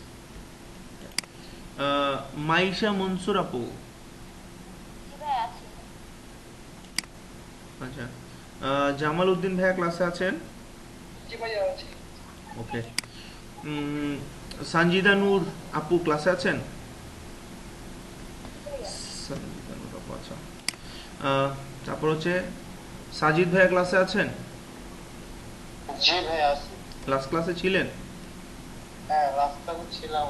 মাইশা মনসুর আপু? জি ভাই আছি। আচ্ছা, জামাল উদ্দিন ভাইয়া ক্লাসে আছেন? জি ভাইয়া আছি। ওকে। সানজিদা নূর আপু ক্লাসে আছেন? সানজিদা নূর আপু, আচ্ছা। তারপর হচ্ছে সাজিদ ভাইয়া ক্লাসে আছেন? জি ভাইয়া আছি। লাস্ট ক্লাসে ছিলেন? হ্যাঁ, রাস্তাতে ছিলাম।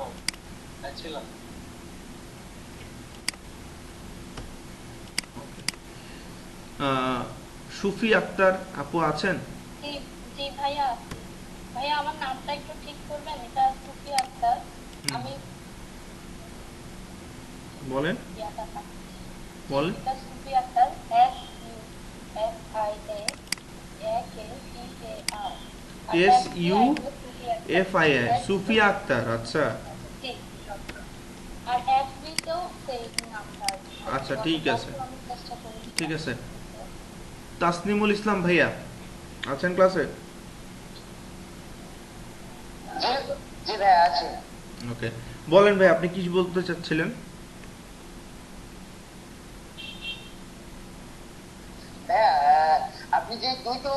ছিলাম। সুফি আক্তার আপু আছেন? জি জি ভাইয়া আছি। ভাইয়া আমার নামটা একটু ঠিক করবেন, এটা সুফি আক্তার। আমি বলেন ইয়াটা বলেন। এটা সুফি আক্তার, SUFIA, সুফিয়া আক্তার, আচ্ছা আর FB তেও সেই নামটা আছে। আচ্ছা, ঠিক আছে, আমি চেষ্টা করি। ঠিক আছে। তাসনিমুল ইসলাম ভাইয়া আছেন ক্লাসে? জি ভাইয়া আছে। ওকে, বলেন ভাই, আপনি কি বলতে চাচ্ছিলেন? ভাইয়া, আপনি যে দুটো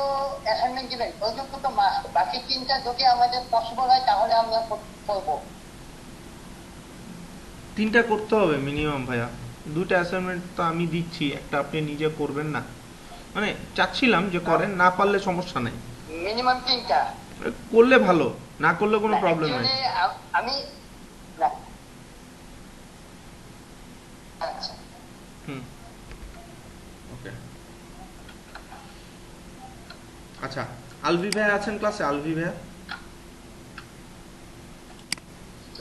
অ্যাসাইনমেন্ট দিবেন ওই দুটো তো মাস্ট, বাকি তিনটা যদি আমাদের পসিবল হয় তাহলে আমরা করবো। 3টা করতে হবে মিনিমাম ভাইয়া। 2টা অ্যাসাইনমেন্ট তো আমি দিচ্ছি, একটা আপনি নিজে করবেন না, মানে চাচ্ছিলাম যে করেন, না পারলে সমস্যা নাই, মিনিমাম তিনটা। করলে ভালো, না করলে কোনো প্রবলেম নাই। Actually, আমি না। আচ্ছা, ওকে, আচ্ছা আলভি ভাই আছেন ক্লাসে? আলভি ভাই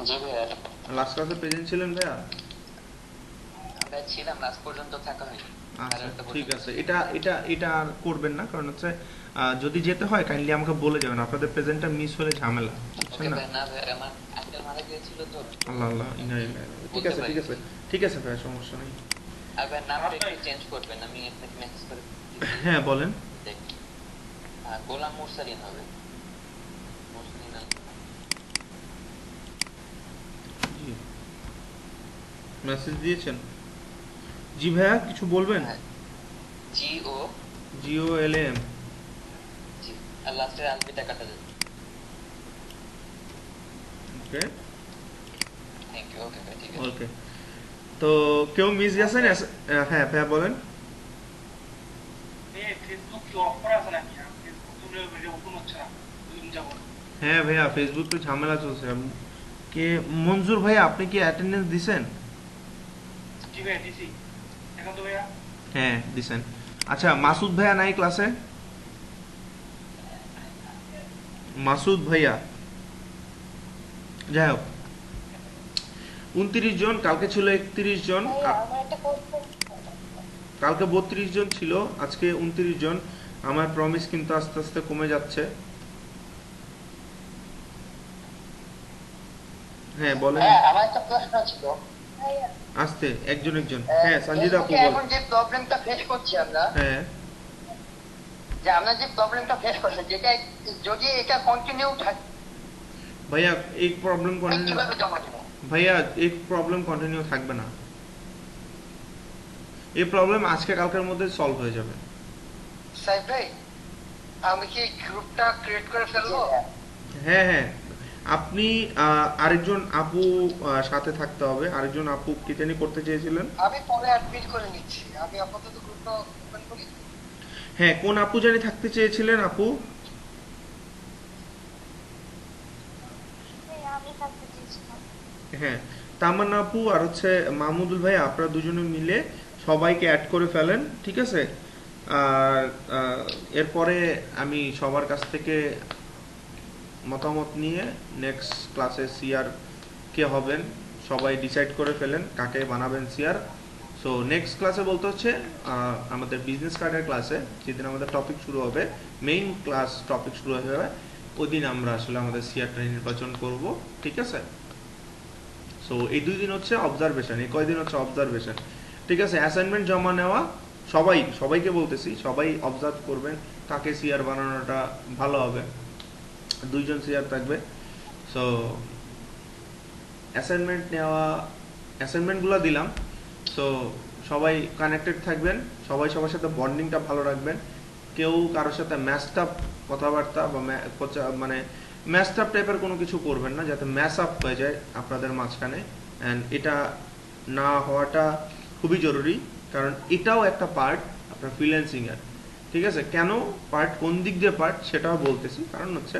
জি ভাইয়া, লাস্ট ক্লাসে প্রেজেন্ট ছিলেন ভাইয়া? আমরা ছিলাম, লাস্ট পর্যন্ত থাকা হয়নি। আচ্ছা ঠিক আছে, এটা এটা এটা আর করবেন না, কারণ হচ্ছে যদি যেতে হয় কাইন্ডলি আমাকে বলে যাবেন, আপনাদের প্রেজেন্টটা মিস হলে ঝামেলা, বুঝছেন ওকে না? ভাই, না ভাই আমার আঙ্কেল মারা গিয়েছিল তো। আল্লাহ আল্লাহ, ইন্না লিল্লাহি। ঠিক আছে ঠিক আছে ঠিক আছে ভাইয়া, সমস্যা নেই। আর ভাই নামটা একটু চেঞ্জ করবেন, আমি আপনাকে মেসেজ করে দিচ্ছি। হ্যাঁ বলেন। দেখ, গোলাম মুরসালিন হবে। মুরসালিন জি, মেসেজ দিয়েছেন? জি ভাইয়া কিছু বলবেন? GO GOLAM। জি, আর লাস্টে আলবিটা কাটা যাবে। ওকে থ্যাংক ইউ। ওকে ভাই, ঠিক আছে। ওকে, তো কেউ মিস গেছেন? হ্যাঁ ভাইয়া বলেন। ফেসবুক কি অফ করা আছে নাকি? ফেসবুক তো ভিডিও ওপেন হচ্ছে না দুদিন যাবত। হ্যাঁ ভাইয়া, ফেসবুক তো ঝামেলা চলছে। কে মঞ্জুর ভাইয়া, আপনি কি অ্যাটেন্ডেন্স দিছেন? জি ভাই দিছি। এখন তো ভাইয়া হ্যাঁ দিছেন। আচ্ছা মাসুদ ভাইয়া নাই ক্লাসে? মাসুদ ভাইয়া, যাই হোক 29 জন, কালকে ছিল 31 জন, আমার একটা কোশ্চেন, কালকে 32 জন ছিল, আজকে 29 জন। আমার প্রমিস কিন্তু আস্তে আস্তে কমে যাচ্ছে। হ্যাঁ বলেন। হ্যাঁ, আমার একটা প্রশ্ন ছিল। ভাইয়া আস্তে একজন একজন। হ্যাঁ সঞ্জিদা আপু ফেসবুকে বলেন। এখন যে প্রবলেমটা ফেস করছি আমরা, হ্যাঁ যে আমরা যে প্রবলেমটা ফেস করছি, যেটা যদি এটা কন্টিনিউ থাকে ভাইয়া এই প্রবলেম কন্টিনিউ, কিভাবে জমা দেবো? ভাইয়া এই প্রবলেম কন্টিনিউ থাকবে না, এই প্রবলেম আজকে কালকের মধ্যে সলভ হয়ে যাবে। সাইফ ভাই, আমি কি গ্রুপটা ক্রিয়েট করে ফেলবো? হ্যাঁ হ্যাঁ, আপনি আরেকজন আপু সাথে থাকতে হবে, আরেকজন আপু কি জানি করতে চেয়েছিলেন। আমি পরে অ্যাডমিট করে নিচ্ছি, আমি আপাতত গ্রুপটা ওপেন করি। হ্যাঁ কোন আপু জানি থাকতে চেয়েছিলেন আপু? ভাইয়া আমি থাকতে চেয়েছিলাম। হ্যাঁ তামান্না আপু আর হচ্ছে মাহমুদুল ভাই, আপনারা দুজনে মিলে সবাইকে অ্যাড করে ফেলেন, ঠিক আছে? আর এরপরে আমি সবার কাছ থেকে মতামত নিয়ে নেক্সট ক্লাসে সিআর কে হবেন সবাই ডিসাইড করে ফেলেন, কাকে বানাবেন সিআর। সো নেক্সট ক্লাসে বলতে হচ্ছে আমাদের বিজনেস কার্ডের ক্লাসে, যেদিন আমাদের টপিক শুরু হবে, মেইন ক্লাস টপিক শুরু হয়ে যাবে, ওই দিন আমরা আসলে আমাদের সিআরটা নির্বাচন করব, ঠিক আছে? সো এই 2 দিন হচ্ছে অবজারভেশন, এই কয়দিন হচ্ছে অবজারভেশন, ঠিক আছে? অ্যাসাইনমেন্ট জমা নেওয়া, সবাইকে বলতেছি, সবাই অবজার্ভ করবেন কাকে সিআর বানানোটা ভালো হবে। 2 জন সিআর থাকবে। সো অ্যাসাইনমেন্ট নেওয়া, অ্যাসাইনমেন্টগুলো দিলাম। সো সবাই কানেক্টেড থাকবেন, সবাই সবার সাথে বন্ডিংটা ভালো রাখবেন, কেউ কারোর সাথে ম্যাচড আপ কথাবার্তা বা মানে ম্যাচড আপ টাইপের কোনো কিছু করবেন না, যাতে ম্যাচ আপ হয়ে যায় আপনাদের মাঝখানে। অ্যান্ড এটা না হওয়াটা খুবই জরুরি, কারণ এটাও একটা পার্ট আপনার ফ্রিল্যান্সিং এর, ঠিক আছে? কেন পার্ট, কোন দিক দিয়ে পার্ট সেটাও বলতেছি। কারণ হচ্ছে